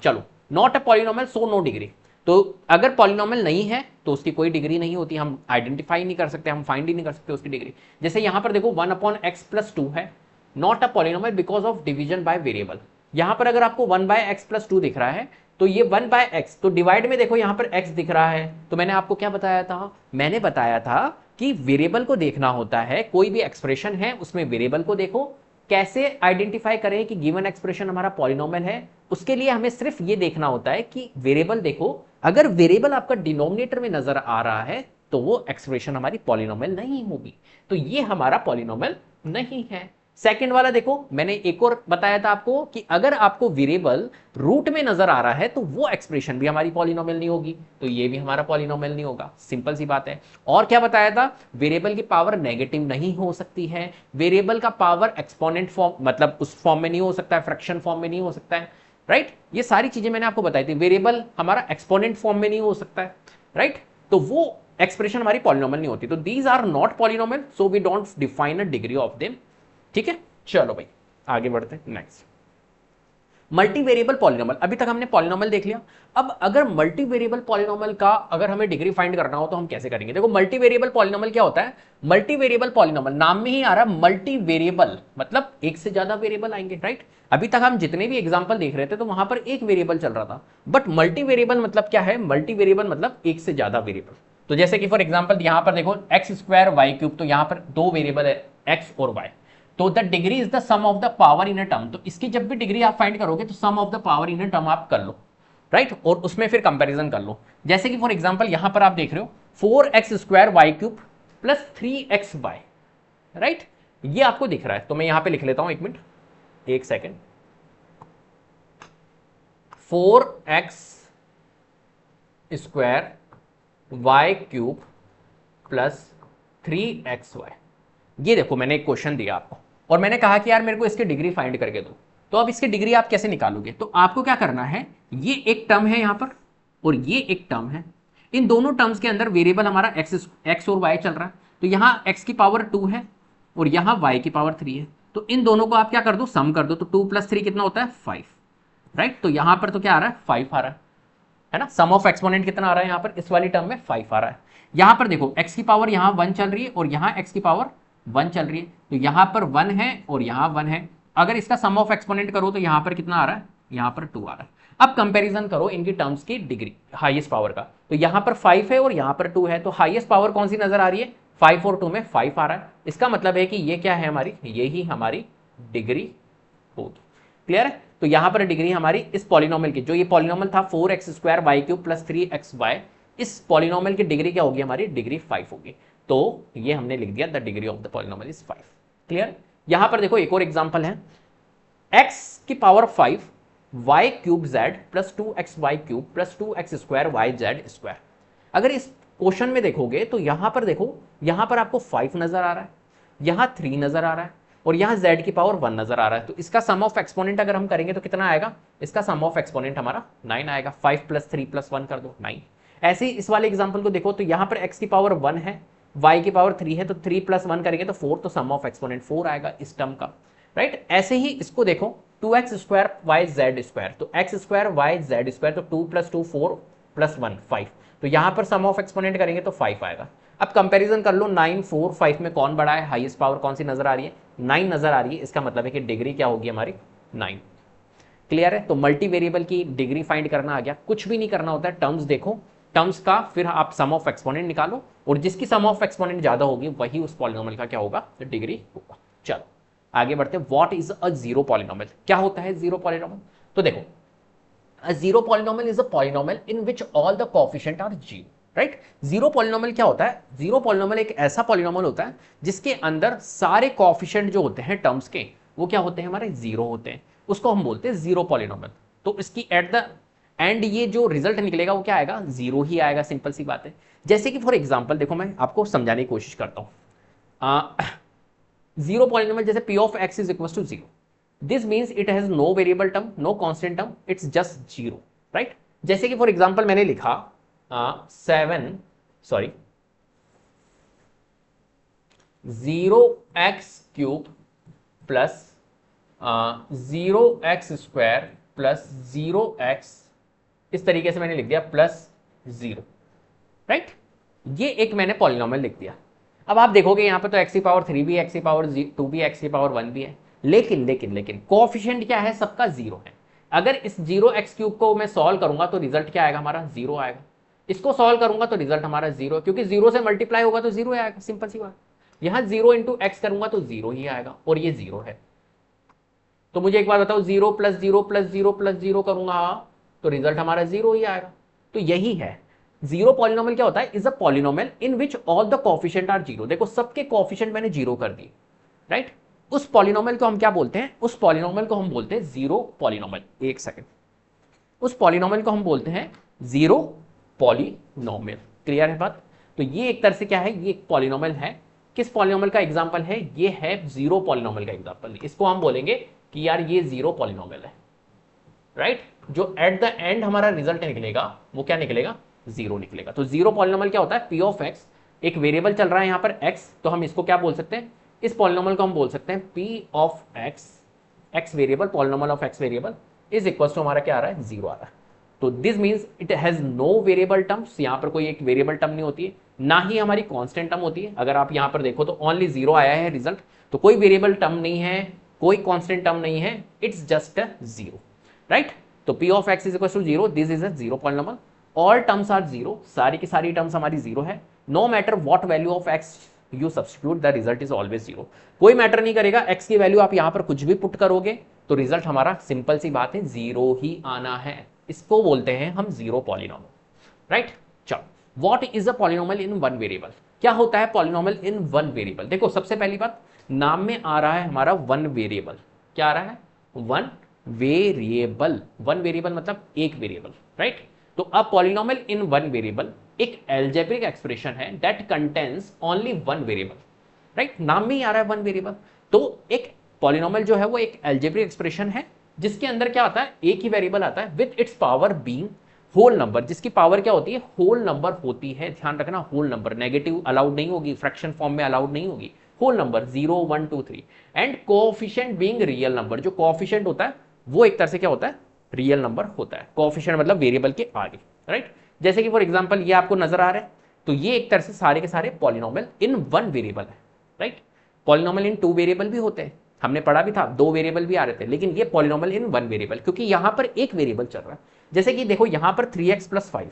चलो, not a polynomial so no degree. तो अगर पॉलिनोमियल नहीं है तो उसकी कोई डिग्री नहीं होती, हम आइडेंटिफाई नहीं कर सकते, हम फाइंड ही नहीं कर सकते उसकी डिग्री। जैसे यहां पर देखो 1/x प्लस 2 है, not a polynomial because of division by variable. यहां पर अगर आपको 1/x प्लस 2 दिख रहा है तो ये 1/x, तो डिवाइड में देखो यहां पर x दिख रहा है। तो मैंने आपको क्या बताया था, मैंने बताया था कि वेरिएबल को देखना होता है, कोई भी एक्सप्रेशन है उसमें वेरिएबल को देखो। कैसे आइडेंटिफाई करें कि गिवन एक्सप्रेशन हमारा पॉलिनोमियल है, उसके लिए हमें सिर्फ ये देखना होता है कि वेरिएबल देखो, अगर वेरिएबल आपका डिनोमिनेटर में नजर आ रहा है तो वो एक्सप्रेशन हमारी पॉलिनोमियल नहीं होगी, तो ये हमारा पॉलिनोमियल नहीं है। सेकंड वाला देखो, मैंने एक और बताया था आपको कि अगर आपको वेरिएबल रूट में नजर आ रहा है तो वो एक्सप्रेशन भी हमारी पॉलिनोमियल नहीं होगी, तो ये भी हमारा पॉलिनोमियल नहीं होगा, सिंपल सी बात है। और क्या बताया था, वेरिएबल की पावर नेगेटिव नहीं हो सकती है, वेरिएबल का पावर एक्सपोनेंट फॉर्म मतलब उस फॉर्म में नहीं हो सकता है, फ्रैक्शन फॉर्म में नहीं हो सकता है, राइट। ये सारी चीजें मैंने आपको बताई थी, वेरिएबल हमारा एक्सपोनेंट फॉर्म में नहीं हो सकता है, राइट। तो वो एक्सप्रेशन हमारी पॉलिनोमियल नहीं होती। तो these are not polynomial, so we don't define a degree of them, ठीक है। चलो भाई आगे बढ़ते हैं, नेक्स्ट मल्टी वेरिएबल पॉलिनोमियल। अभी तक हमने पॉलिनोमियल देख लिया। अब अगर मल्टी वेरिएबल पॉलिनोमियल का अगर हमें डिग्री फाइंड करना हो तो हम कैसे करेंगे। देखो मल्टी वेरिएबल पॉलिनोमियल क्या होता है, मल्टी वेरिएबल पॉलिनोमियल नाम में ही आ रहा है मल्टी वेरिएबल, मतलब एक से ज्यादा वेरिएबल आएंगे, राइट। अभी तक हम जितने भी एग्जांपल देख रहे थे तो वहां पर एक वेरिएबल चल रहा था, बट मल्टी वेरिएबल मतलब क्या है, मल्टी वेरिएबल मतलब एक से ज्यादा वेरिएबल। तो जैसे कि फॉर एग्जांपल यहां पर देखो एक्स स्क्वायर वाई क्यूब, तो यहां पर दो वेरिएबल है एक्स और वाई, तो the degree is the sum of the power in a term. तो इसकी जब भी डिग्री आप फाइंड करोगे तो sum of the power in a term आप कर लो, राइट, और उसमें फिर कंपैरिजन कर लो। जैसे कि फॉर एग्जांपल यहां पर आप देख रहे हो 4x square y cube plus 3x y, right, ये आपको दिख रहा है। तो मैं यहां पे लिख लेता हूं, एक मिनट, एक second, 4x square y cube plus 3x y, ये देखो मैंने एक क्वेश्चन दिया आपको और मैंने कहा कि यार मेरे को इसकी डिग्री फाइंड करके दो। तो अब इसकी डिग्री आप कैसे निकालोगे, तो आपको क्या करना है, ये एक टर्म है यहां पर और ये एक टर्म है, इन दोनों टर्म्स के अंदर वेरिएबल हमारा x और y चल रहा है। तो यहां x की पावर 2 है और यहां y की पावर 3 है, तो इन दोनों को आप क्या कर दो, सम कर दो। तो 2 + 3 कितना होता है, 5, राइट। तो यहां पर तो क्या आ रहा है, 5 आ रहा है ना। सम ऑफ एक्सपोनेंट कितना आ रहा है यहां पर, इस वाली टर्म में 5 आ रहा है। यहां पर देखो x की पावर यहां 1 चल रही है और यहां x की पावर 1 चल रही है, तो यहां पर 1 है और यहां 1 है। अगर इसका सम ऑफ एक्सपोनेंट करो तो यहां पर कितना आ रहा है, यहां पर 2 आ रहा है। अब कंपैरिजन करो इनकी टर्म्स की डिग्री हाईएस्ट पावर का, तो यहां पर 5 है और यहां पर 2 है, तो हाईएस्ट पावर कौन सी नजर आ रही है, 5 और 2 में 5 आ रहा है। इसका मतलब है कि ये क्या है हमारी, ये ही हमारी डिग्री होगी, क्लियर है। तो यहां पर डिग्री हमारी इस पॉलिनोमियल की, जो ये पॉलिनोमियल था 4x square y cube plus 3x y, इस पॉलिनोमियल की डिग्री क्या होगी हमारी, डिग्री 5 होगी। तो ये हमने लिख दिया, the degree of the polynomial is 5, clear. यहां पर देखो एक और एग्जांपल है, x की power 5 y cube z plus 2x y cube plus 2x square y z square. अगर इस क्वेश्चन में देखोगे तो यहां पर देखो, यहां पर आपको 5 नजर आ रहा है, यहां 3 नजर आ रहा है और यहां z की पावर 1 नजर आ रहा है। तो इसका सम ऑफ एक्सपोनेंट अगर हम करेंगे तो कितना आएगा, इसका सम ऑफ एक्सपोनेंट हमारा 9 आएगा। 5 + 3 + 1 कर दो 9। ऐसे ही इस वाले एग्जांपल को देखो तो यहां पर x की पावर 1 है, y की पावर 3 है, तो 3 + 1 करेंगे तो 4, तो सम ऑफ एक्सपोनेंट 4 आएगा इस टर्म का, राइट। ऐसे ही इसको देखो 2x square y z square, तो x square y z square, तो 2 + 2 4 + 1 5, तो यहां पर सम ऑफ एक्सपोनेंट करेंगे तो 5 आएगा। अब कंपैरिजन कर लो 9 4 5 में कौन बड़ा है, हाईएस्ट पावर कौन सी नजर आ रही है, 9 नजर आ रही है। इसका मतलब है कि डिग्री क्या होगी हमारी, 9, क्लियर है। तो मल्टी वेरिएबल की डिग्री फाइंड करना आ गया, कुछ भी नहीं करना होता है, टर्म्स देखो, टर्म्स का फिर आप सम ऑफ एक्सपोनेंट निकालो और जिसकी सम ऑफ एक्सपोनेंट ज्यादा होगी वही उस पॉलिनोमियल का क्या होगा, तो डिग्री होगा। चलो आगे बढ़ते हैं, what is a zero polynomial, क्या होता है जीरो पॉलिनोमियल। तो देखो, a zero polynomial is a polynomial in which all the coefficient are zero, right. Zero polynomial क्या होता है? जीरो पॉलिनोमियल एक ऐसा पॉलिनोमियल होता है जिसके अंदर सारे कोएफिशिएंट जो होते हैं टर्म्स के वो क्या होते हैं? हमारे जीरो होते हैं, उसको हम बोलते हैं जीरो पॉलिनोमियल। तो इसकी एट द एंड ये जो रिजल्ट निकलेगा वो क्या आएगा? जीरो ही आएगा, सिंपल सी बात है। जैसे कि फॉर एग्जांपल देखो, मैं आपको समझाने की कोशिश करता हूं। जीरो पॉलिनोमियल जैसे p of x is equal to zero, this means it has no variable term, no constant term, it's just zero, right. जैसे कि फॉर एग्जांपल मैंने लिखा 0x³ plus 0x² plus 0x, इस तरीके से मैंने लिख दिया प्लस 0, राइट। ये एक मैंने पॉलिनोमियल लिख दिया। अब आप देखोगे यहां पे तो x की पावर 3 भी, x की पावर 2 भी, x की पावर 1 भी है, लेकिन लेकिन लेकिन कोएफिशिएंट क्या है? सबका जीरो है। अगर इस 0x³ को मैं सॉल्व करूंगा तो रिजल्ट क्या आएगा? हमारा जीरो आएगा। इसको सॉल्व करूंगा तो रिजल्ट हमारा जीरो है, क्योंकि जीरो से मल्टीप्लाई होगा तो जीरो आएगा, सिंपल सी बात। यहां 0 इंटू एक्स करूंगा तो जीरो ही आएगा, और ये जीरो है। तो मुझे एक बात बताओ, 0 प्लस 0 प्लस 0 प्लस 0 करूंगा तो रिजल्ट हमारा जीरो ही आएगा। तो यही है जीरो पॉलिनोमियल क्या होता है? Is a polynomial in which all the coefficient are zero. देखो सबके कोएफिशिएंट मैंने जीरो कर दिए, राइट। उस पॉलिनोमियल को हम क्या बोलते हैं? उस पॉलिनोमियल को हम बोलते हैं जीरो पॉलिनोमियल। एक सेकंड, उस पॉलिनोमियल को हम बोलते हैं जीरो पॉलिनोमियल। क्लियर है बात? तो ये एक तरह से क्या है? ये एक पॉलिनोमियल है। किस पॉलिनोमियल का एग्जांपल है? ये है जीरो पॉलिनोमियल का एग्जांपल। इसको हम बोलेंगे कि यार ये जीरो पॉलिनोमियल है, राइट। जो एट द एंड हमारा रिजल्ट निकलेगा वो क्या निकलेगा? जीरो निकलेगा। तो जीरो पॉलिनोमियल क्या होता है? p ऑफ x, एक वेरिएबल चल रहा है यहां पर x, तो हम इसको क्या बोल सकते हैं? इस पॉलिनोमियल को हम बोल सकते हैं p of x variable, polynomial of x variable is equal to हमारा क्या आ रहा है? जीरो आ रहा है। तो this means it has no variable terms. यहां पर कोई एक वेरिएबल टर्म नहीं होती है, ना ही हमारी कांस्टेंट टर्म होती है। अगर आप यहां पर देखो तो ओनली जीरो आया है रिजल्ट, तो कोई वेरिएबल टर्म नहीं है, कोई कांस्टेंट टर्म नहीं है, इट्स जस्ट जीरो, राइट। तो p of x is equal to zero, this is a zero polynomial. All terms are zero, सारी की सारी टर्म्स हमारी जीरो है। No matter what value of x you substitute, the result is always zero. कोई मैटर नहीं करेगा, x की वैल्यू आप यहां पर कुछ भी पुट करोगे तो रिजल्ट हमारा सिंपल सी बात है जीरो ही आना है। इसको बोलते हैं हम जीरो पॉलिनोमियल, राइट। चलो, what is a polynomial in one variable? क्या होता है पॉलिनोमियल इन वन वेरिएबल? देखो सबसे पहली बात, नाम में आ रहा है हमारा वन वेरिएबल। क्या आ रहा है? One variable. वन वेरिएबल मतलब एक वेरिएबल, राइट। तो अ पॉलिनोमियल इन वन वेरिएबल एक अलजेब्रिक एक्सप्रेशन है that contains only one variable, right. नाम में ही आ रहा है वन वेरिएबल। तो एक पॉलिनोमियल जो है वो एक अलजेब्रिक एक्सप्रेशन है जिसके अंदर क्या आता है? एक ही वेरिएबल आता है with its power being whole number, जिसकी पावर क्या होती है? होल नंबर होती है। ध्यान रखना, होल नंबर, नेगेटिव अलाउड नहीं होगी, फ्रैक्शन फॉर्म में अलाउड नहीं होगी। Whole number 0 1 2 3 and coefficient being real number. जो कोएफिशिएंट होता है वो एक तरह से क्या होता है? रियल नंबर होता है। कोएफिशिएंट मतलब वेरिएबल के आगे, राइट। जैसे कि फॉर एग्जांपल ये आपको नजर आ रहा है, तो ये एक तरह से सारे के सारे पॉलिनोमियल इन वन वेरिएबल है, राइट। पॉलिनोमियल इन टू वेरिएबल भी होते हैं, हमने पढ़ा भी था, दो वेरिएबल भी आ रहे थे, लेकिन ये पॉलिनोमियल इन वन वेरिएबल, क्योंकि यहां पर एक वेरिएबल चल रहा है। जैसे कि देखो यहां पर 3x प्लस 5,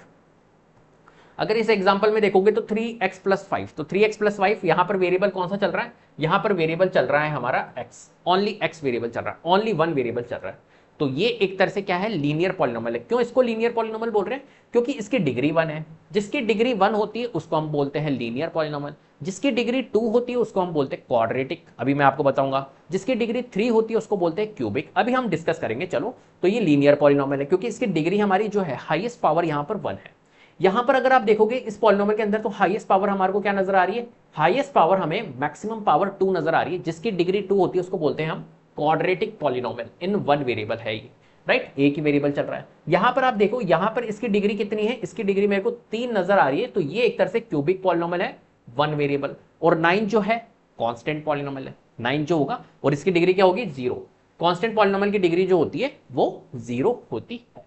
अगर इस एग्जांपल में देखोगे तो 3x प्लस 5, तो 3x प्लस 5 यहां पर वेरिएबल कौन सा चल रहा है? यहां पर वेरिएबल चल रहा है हमारा x, ओनली x वेरिएबल चल रहा है, ओनली वन वेरिएबल चल रहा है। तो ये एक तरह से क्या है? लीनियर पॉलिनोमियल है। क्यों इसको लीनियर पॉलिनोमियल बोल रहे हैं? क्योंकि इसकी डिग्री 1 है। जिसकी डिग्री 1 होती है उसको हम बोलते हैं लीनियर पॉलिनोमियल, जिसकी डिग्री 2 होती है उसको हम बोलते हैं क्वाड्रेटिक, अभी मैं आपको बताऊंगा। जिसकी डिग्री 3 होती है उसको बोलते हैं क्यूबिक, अभी हम डिस्कस करेंगे। चलो, तो ये लीनियर पॉलिनोमियल है क्योंकि इसकी डिग्री हमारी जो है हाईएस्ट पावर यहां पर 1 है। यहां पर अगर आप देखोगे इस पॉलिनोमियल के अंदर, तो हाईएस्ट पावर हमारे को क्या नजर आ रही है? हाईएस्ट पावर हमें मैक्सिमम पावर 2 नजर आ रही है। जिसकी डिग्री 2 होती है उसको बोलते हैं हम quadratic polynomial in one variable है ये, राइट। एक ही वेरिएबल चल रहा है। यहां पर आप देखो, यहां पर इसकी डिग्री कितनी है? इसकी डिग्री मेरे को 3 नजर आ रही है, तो ये एक तरह से क्यूबिक पॉलिनोमियल है वन वेरिएबल। और 9 जो है कांस्टेंट पॉलिनोमियल है, 9 जो होगा, और इसकी डिग्री क्या होगी? 0। कांस्टेंट पॉलिनोमियल की डिग्री जो होती है वो 0 होती है।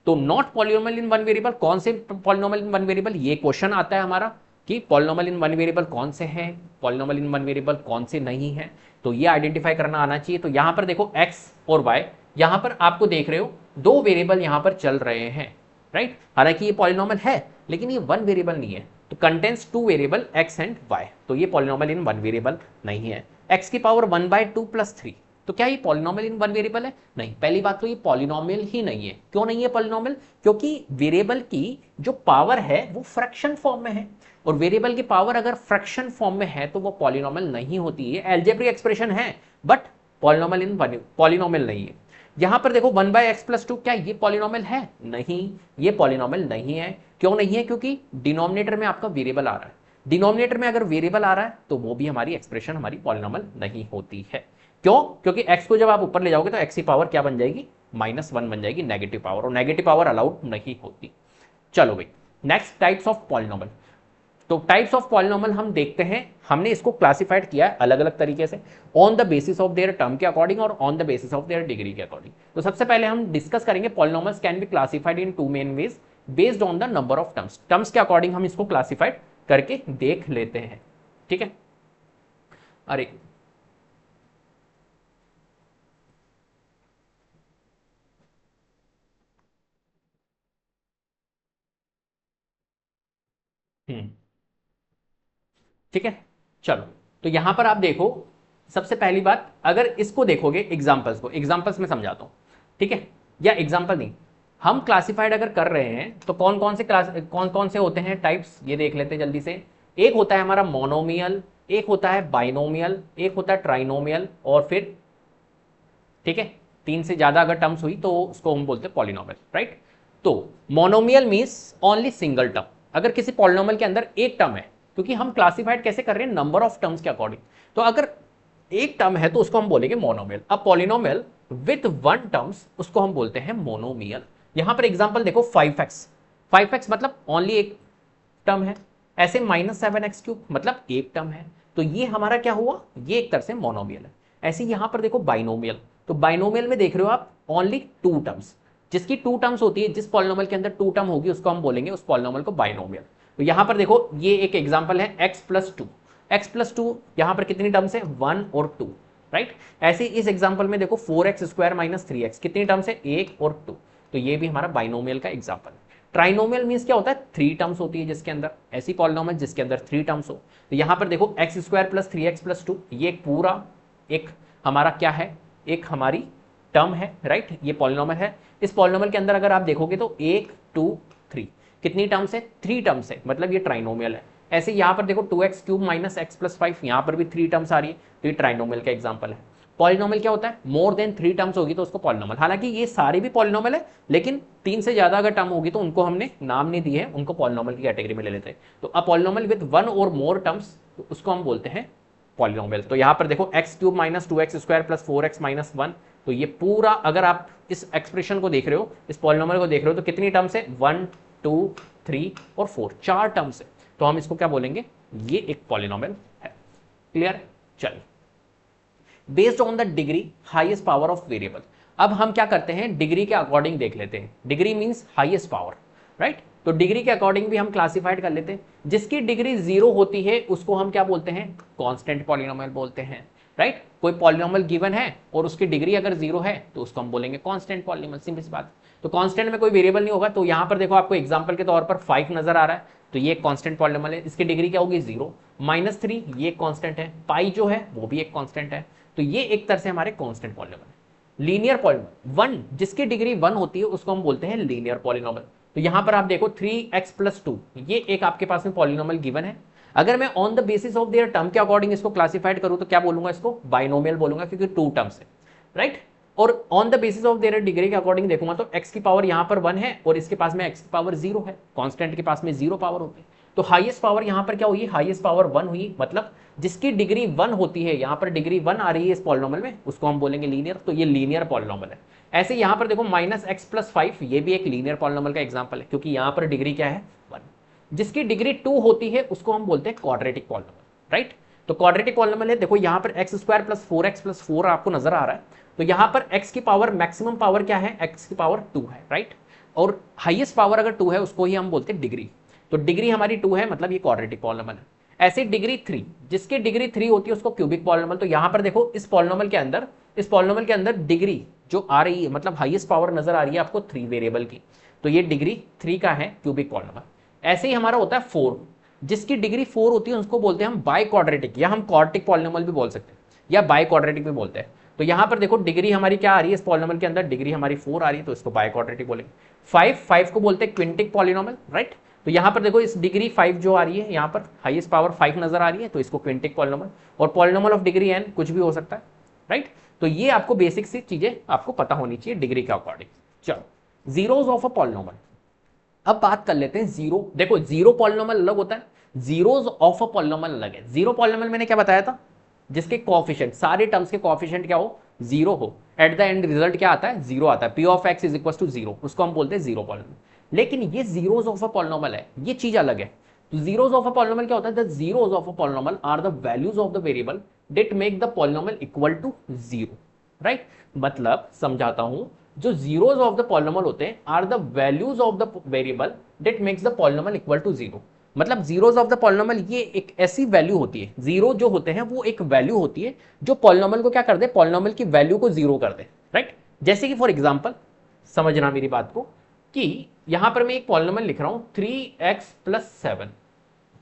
तो not polynomial in one variable, कौन से पॉलिनोमियल इन वन वेरिएबल? ये क्वेश्चन आता है हमारा कि पॉलिनोमियल इन वन वेरिएबल कौन से हैं, पॉलिनोमियल इन वन वेरिएबल कौन से नहीं है। तो ये आइडेंटिफाई करना आना चाहिए। तो यहां पर देखो x और y, यहां पर आपको देख रहे हो दो वेरिएबल यहां पर चल रहे हैं, राइट। हालांकि ये पॉलिनोमियल है लेकिन ये वन वेरिएबल नहीं है, तो contains two variable x and y, तो ये पॉलिनोमियल इन वन वेरिएबल नहीं है। x की पावर 1/2 प्लस 3, तो क्या ये पॉलिनोमियल इन वन वेरिएबल है? नहीं, पहली बात तो ये पॉलिनोमियल ही नहीं है। क्यों नहीं है पॉलिनोमियल? क्योंकि वेरिएबल की जो पावर है वो फ्रैक्शन फॉर्म में है, और वेरिएबल की पावर अगर फ्रैक्शन फॉर्म में है तो वो पॉलिनोमियल नहीं होती है। एल्जेब्रिक एक्सप्रेशन है बट पॉलिनोमियल इन पॉलिनोमियल नहीं है। यहां पर देखो 1/x+2, क्या ये पॉलिनोमियल है? नहीं, ये पॉलिनोमियल नहीं है। क्यों नहीं है? क्योंकि डिनोमिनेटर में आपका वेरिएबल आ रहा है। डिनोमिनेटर में अगर वेरिएबल आ रहा है तो वो भी हमारी एक्सप्रेशन हमारी पॉलिनोमियल नहीं होती है। क्यों? क्योंकि x को जब आप ऊपर ले जाओगे तो x की पावर क्या बन जाएगी? -1 बन जाएगी, नेगेटिव पावर, और नेगेटिव पावर अलाउड नहीं होती। चलो भाई, नेक्स्ट टाइप्स ऑफ पॉलिनोमियल। तो टाइप्स ऑफ पॉलिनोमियल हम देखते हैं, हमने इसको क्लासिफाइड किया है अलग अलग तरीके से, on the basis of their term के अकॉर्डिंग और on the basis of their degree के अकॉर्डिंग। तो सबसे पहले हम डिस्कस करेंगे polynomials can be classified in two main ways based on the number of terms. Terms के अकॉर्डिंग हम इसको क्लासिफाइड करके देख लेते हैं, ठीक है। अरे ठीक है, चलो। तो यहां पर आप देखो, सबसे पहली बात, अगर इसको देखोगे एग्जांपल्स को, एग्जांपल्स में समझाता हूं, ठीक है, या एग्जांपल नहीं, हम क्लासिफाइड अगर कर रहे हैं तो कौन कौन से क्लास, कौन कौन से होते हैं टाइप्स, ये देख लेते हैं जल्दी से। एक होता है हमारा मोनोमियल, एक होता है बाइनोमियल, एक होता है ट्राइनोमियल, और फिर, ठीक है, तीन से ज्यादा अगर टर्म्स हुई तो उसको हम बोलते हैं पॉलिनोमियल, राइट। तो monomial means only single term, अगर किसी पॉलिनोमियल के अंदर एक टर्म है, क्योंकि हम क्लासिफाइड कैसे कर रहे हैं? नंबर ऑफ टर्म्स के अकॉर्डिंग। तो अगर एक टर्म है तो उसको हम बोलेंगे मोनोमियल। अब पॉलिनोमियल विथ वन टर्म्स उसको हम बोलते हैं मोनोमियल। यहां पर एग्जांपल देखो, 5x, 5x मतलब ओनली एक टर्म है। ऐसे -7x³ मतलब एक टर्म है। तो ये हमारा क्या हुआ? ये एक तरह से मोनोमियल है। ऐसे यहां पर देखो बाइनोमियल, तो बाइनोमियल में देख रहे हो आप ओनली टू टर्म्स, जिसकी टू टर्म्स होती है, जिस पॉलिनोमियल के अंदर टू टर्म होगी उसको हम बोलेंगे उस पॉलिनोमियल को बाइनोमियल। तो यहां पर देखो, ये एक एग्जांपल है x+2, x+2 यहां पर कितनी टर्म्स है? 1 और 2, राइट। ऐसे इस एग्जांपल में देखो 4x² - 3x, कितनी टर्म्स है? 1 और 2। तो ये भी हमारा बाइनोमियल का एग्जांपल है। ट्राइनोमियल मींस क्या होता है? थ्री टर्म्स होती है जिसके अंदर, ऐसी पॉलिनोमियल जिसके अंदर थ्री टर्म्स हो। तो यहां पर देखो x² + 3x+2, ये एक पूरा एक हमारा क्या है? एक हमारी टर्म है, राइट, ये पॉलिनोमियल है। इस पॉलिनोमियल के अंदर अगर आप देखोगे तो 1 2 3 कितनी टर्म्स है? थ्री टर्म्स है, मतलब ये ट्राइनोमियल है। ऐसे यहां पर देखो 2x³ - x+5, यहां पर भी थ्री टर्म्स आ रही है, तो ये ट्राइनोमियल का एग्जांपल है। पॉलिनोमियल क्या होता है? मोर देन थ्री टर्म्स होगी तो उसको पॉलिनोमियल। हालांकि ये सारे भी पॉलिनोमियल है, लेकिन तीन से ज्यादा अगर टर्म होगी तो उनको हमने नाम नहीं दिए हैं, उनको पॉलिनोमियल की कैटेगरी में ले लेते हैं। तो अ पॉलिनोमियल विद वन और मोर टर्म्स, तो उसको हम बोलते हैं पॉलिनोमियल। तो यहां पर देखो x³ - 2x² + 4x - 1, तो ये पूरा अगर आप इस एक्सप्रेशन को देख रहे हो, इस पॉलिनोमियल को देख रहे हो, तो कितनी टर्म्स है? 1 2 3 और 4, चार टर्म्स है। तो हम इसको क्या बोलेंगे? ये एक पॉलिनोमियल है। क्लियर? चलिए, based on the degree highest power of variable. अब हम क्या करते हैं? डिग्री के अकॉर्डिंग देख लेते हैं। Degree means highest power, right. तो डिग्री के अकॉर्डिंग भी हम क्लासिफाइड कर लेते हैं। जिसकी डिग्री 0 होती है उसको हम क्या बोलते हैं? कांस्टेंट पॉलिनोमियल बोलते हैं, राइट। कोई पॉलिनोमियल गिवन है और उसकी डिग्री अगर 0 है तो उसको हम बोलेंगे कांस्टेंट पॉलिनोमियल, सिंपल सी बात। तो कांस्टेंट में कोई वेरिएबल नहीं होगा। तो यहां पर देखो आपको एग्जांपल के तौर पर 5 नजर आ रहा है, तो ये कांस्टेंट पॉलिनोमियल है। इसकी डिग्री क्या होगी? 0। -3 ये कांस्टेंट है, पाई जो है वो भी एक कांस्टेंट है। तो ये एक तरह से हमारे कांस्टेंट पॉलिनोमियल है। लीनियर पॉलिनोमियल 1, जिसकी डिग्री 1 होती है उसको हम बोलते हैं लीनियर पॉलिनोमियल। तो यहां पर आप देखो 3x + 2, ये एक आपके पास में पॉलिनोमियल गिवन है। अगर मैं on the basis of their term के अकॉर्डिंग इसको क्लासिफाइड करूं तो क्या बोलूंगा? इसको बाइनोमियल बोलूंगा, क्योंकि टू टर्म्स है, राइट। और on the basis of their degree के अकॉर्डिंग देखूंगा तो x की पावर यहां पर 1 है और इसके पास में x की पावर 0 है। कांस्टेंट के पास में 0 पावर होती है। तो हाईएस्ट पावर यहां पर क्या हुई? हाईएस्ट पावर 1 हुई, मतलब जिसकी डिग्री 1 होती है, यहां पर डिग्री 1 आ रही है इस पॉलिनोमियल में, उसको हम बोलेंगे लीनियर। तो ये लीनियर पॉलिनोमियल है। ऐसे यहां पर देखो -x + 5, ये भी एक लीनियर पॉलिनोमियल का एग्जांपल है, क्योंकि यहां पर डिग्री क्या है? 1। जिसकी डिग्री 2 होती है उसको हम बोलते हैं क्वाड्रेटिक पॉलिनोमियल, राइट। तो क्वाड्रेटिक पॉलिनोमियल है, देखो यहां पर x² + 4x + 4 आपको नजर आ रहा है। तो यहां पर x की पावर, मैक्सिमम पावर क्या है? x की पावर 2 है, राइट। और हाईएस्ट पावर अगर 2 है उसको ही हम बोलते हैं डिग्री। तो डिग्री हमारी 2 है, मतलब ये क्वाड्रेटिक पॉलिनोमियल है। ऐसे डिग्री 3, जिसकी डिग्री 3 होती है उसको क्यूबिक पॉलिनोमियल। तो यहां पर देखो इस पॉलिनोमियल के अंदर डिग्री जो आ रही है, मतलब हाईएस्ट पावर नजर आ रही है आपको 3 वेरिएबल की, तो ये डिग्री 3 का है क्यूबिक पॉलिनोमियल। ऐसे ही हमारा होता है 4, जिसकी डिग्री 4 होती है उसको बोलते हैं हम बाई क्वाड्रेटिक, या हम क्वाड्रेटिक पॉलिनोमियल भी बोल सकते हैं, या बाई क्वाड्रेटिक भी बोलते हैं। तो तो यहां पर देखो डिग्री हमारी क्या आ रही है, इस पॉलिनॉमियल के अंदर डिग्री हमारी 4 आ रही है, तो इसको बायक्वाड्रेटिक बोलेंगे। 5 को बोलते हैं क्विंटिक पॉलिनॉमियल, राइट। तो यहां पर देखो इस डिग्री 5 जो आ रही है, यहां पर हाईएस्ट पावर 5 नजर आ रही है, तो इसको क्विंटिक पॉलिनॉमियल, और पॉलिनॉमियल ऑफ डिग्री n कुछ भी हो सकता है, राइट। तो ये आपको बेसिक सी चीजें आपको पता होनी चाहिए डिग्री के अकॉर्डिंग। चलो, जीरोस ऑफ अ पॉलिनॉमियल, अब बात कर लेते हैं जीरो। देखो जीरो पॉलिनॉमियल अलग होता है, जीरोस ऑफ अ पॉलिनॉमियल अलग है। जीरो पॉलिनॉमियल मैंने क्या बताया था, जिसके कोएफिशिएंट, सारे टर्म्स के कोएफिशिएंट क्या हो, जीरो हो, एट द एंड रिजल्ट क्या आता है, जीरो आता है। P of x is equal to zero, उसको हम बोलते हैं जीरो पॉलिनॉमियल। लेकिन ये जीरोस ऑफ अ पॉलिनॉमियल है, ये चीज अलग है। तो जीरोस ऑफ अ पॉलिनॉमियल क्या होता है, the zeros of a polynomial are the values of the variable that make the polynomial equal to zero, right. मतलब समझाता हूं, जो जीरोस ऑफ द पॉलिनॉमियल होते हैं are the values of the variable that makes the polynomial equal to zero. मतलब जीरोस ऑफ द पॉलिनॉमियल ये एक ऐसी वैल्यू होती है, जीरो जो होते हैं वो एक वैल्यू होती है जो पॉलिनॉमियल को क्या कर दे, पॉलिनॉमियल की वैल्यू को जीरो कर दे, राइट। जैसे कि फॉर एग्जांपल समझना मेरी बात को, कि यहां पर मैं एक पॉलिनॉमियल लिख रहा हूं 3x + 7,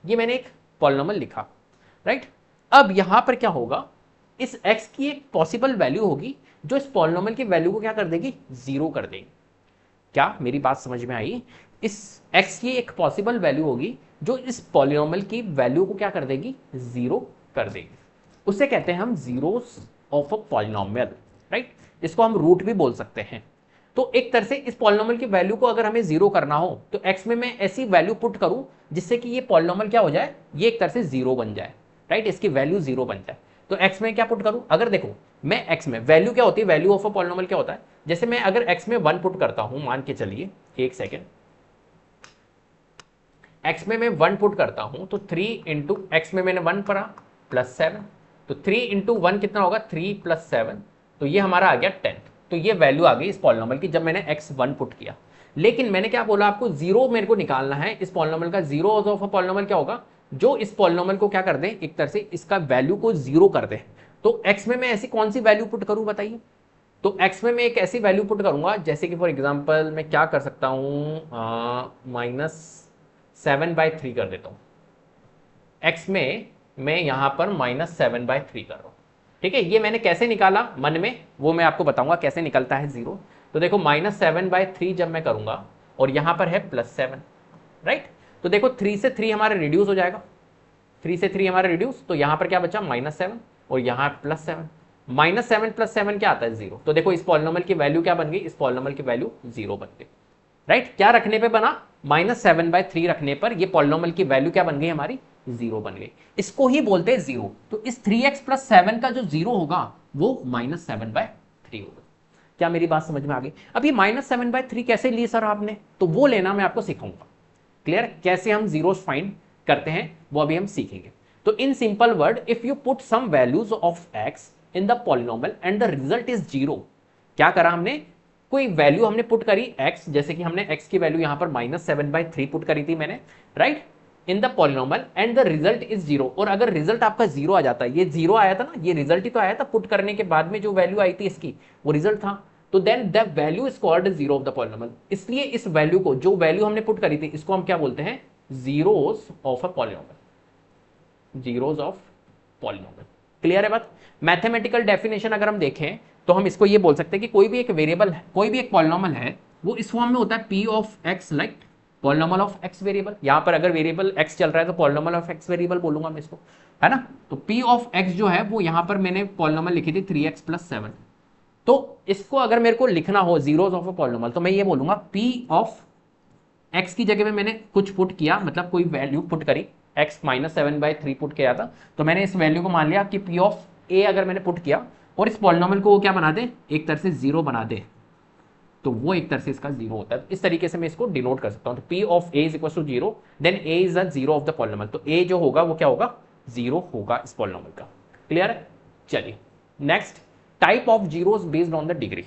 ये मैंने एक पॉलिनॉमियल लिखा, राइट। अब यहां पर क्या होगा, इस x की एक पॉसिबल वैल्यू होगी जो इस पॉलिनॉमियल की वैल्यू को क्या कर देगी, जीरो कर देगी। क्या मेरी बात समझ में आई, इस x की एक पॉसिबल वैल्यू होगी जो इस पॉलिनॉमियल की वैल्यू को क्या कर देगी, जीरो कर देगी। उसे कहते हैं हम zeros of a polynomial, right. इसको हम रूट भी बोल सकते हैं। तो एक तरह से इस पॉलिनॉमियल की वैल्यू को अगर हमें जीरो करना हो तो x में मैं ऐसी वैल्यू पुट करूं जिससे कि ये पॉलिनॉमियल क्या हो जाए, ये एक तरह से जीरो बन जाए, राइट, इसकी वैल्यू जीरो बन जाए। तो x में क्या पुट करूं, अगर देखो मैं x में वैल्यू क्या होती है, वैल्यू ऑफ अ पॉलिनॉमियल क्या होता है, जैसे मैं अगर x में 1 पुट करता हूं, मान के चलिए, एक सेकेंड, x में मैं 1 पुट करता हूं, तो 3 इंटू एक्स में मैंने 1 पढ़ा प्लस 7, तो 3 इंटू 1 कितना होगा, 3 + 7, तो ये हमारा आ गया 10। तो ये वैल्यू आ गई इस पॉलिनॉमियल की जब मैंने x 1 पुट किया। लेकिन मैंने क्या बोला आपको, जीरो मेरे को निकालना है इस पॉलिनॉमियल का। जीरो ऑफ अ पॉलिनॉमियल क्या होगा, जो इस पॉलिनॉमियल को क्या कर दे, एक तरह से इसका वैल्यू को जीरो कर दे। तो x में मैं ऐसी कौन सी वैल्यू पुट करूं बताइए। तो x में मैं एक ऐसी वैल्यू पुट करूंगा, जैसे कि फॉर एग्जांपल मैं क्या कर सकता हूं, -7/3 कर देता हूं। x में मैं यहां पर -7/3 कर रहा हूं, ठीक है। ये मैंने कैसे निकाला मन में, वो मैं आपको बताऊंगा कैसे निकलता है जीरो। तो देखो -7/3 जब मैं करूंगा और यहां पर है +7, राइट। तो देखो 3 से 3 हमारा रिड्यूस हो जाएगा, 3 से 3 हमारा रिड्यूस, तो यहां पर क्या बचा, -7 और यहां +7। -7 + 7 क्या आता है, जीरो। तो देखो इस पॉलिनॉमियल की वैल्यू क्या बन गई, इस पॉलिनॉमियल की वैल्यू जीरो बन गई, राइट। क्या रखने पे बना, -7/3 रखने पर ये पॉलिनॉमियल की वैल्यू क्या बन गई हमारी, जीरो बन गई। इसको ही बोलते हैं जीरो। तो इस 3x + 7 का जो जीरो होगा वो -7/3 होगा। क्या मेरी बात समझ में आ गई। अब ये -7/3 कैसे ली सर आपने, तो वो लेना मैं आपको सिखाऊंगा। क्लियर, कैसे हम जीरोस फाइंड करते हैं वो अभी हम सीखेंगे। तो in simple word, if you put some values of x in the polynomial and the result is zero, क्या करा हमने, कोई वैल्यू हमने पुट करी x, जैसे कि हमने x की वैल्यू यहां पर -7/3 पुट करी थी मैंने, right, in the polynomial and the result is zero. और अगर रिजल्ट आपका जीरो आ जाता है, ये जीरो आया था ना, ये रिजल्ट ही तो आया था, पुट करने के बाद में जो वैल्यू आई थी इसकी वो रिजल्ट था, तो then the value is called zero of the polynomial. इसलिए इस वैल्यू को, जो वैल्यू हमने पुट करी थी, इसको हम क्या बोलते हैं, zeros of a polynomial, zeros of polynomial. Clear है बात। मैथमेटिकल डेफिनेशन अगर हम देखें तो हम इसको ये बोल सकते हैं कि कोई भी एक वेरिएबल है, कोई भी एक पॉलिनॉमियल है, वो इस फॉर्म में होता है p of x, like polynomial of x variable. यहां पर अगर वेरिएबल x चल रहा है तो पॉलिनॉमियल ऑफ x वेरिएबल बोलूंगा मैं इसको, है ना। तो p ऑफ x जो है वो यहां पर मैंने पॉलिनॉमियल लिखी थी 3x + 7। तो इसको अगर मेरे को लिखना हो जीरोस ऑफ अ पॉलिनॉमियल, तो मैं ये बोलूंगा p ऑफ x की जगह में मैंने कुछ पुट किया, मतलब कोई वैल्यू पुट करी, x -7/3 पुट किया था, तो मैंने इस वैल्यू को मान लिया कि p ऑफ a अगर मैंने पुट किया और इस पॉलिनॉमियल को वो क्या बना दे, एक तरह से जीरो बना दे, तो वो एक तरह से इसका जीरो होता है। इस तरीके से मैं इसको डिनोट कर सकता हूं। तो p of a is equal to zero, then a is the zero of the polynomial. तो a जो होगा वो क्या होगा, जीरो होगा इस पॉलिनॉमियल का। क्लियर है। चलिए next, type of zeros based on the degree.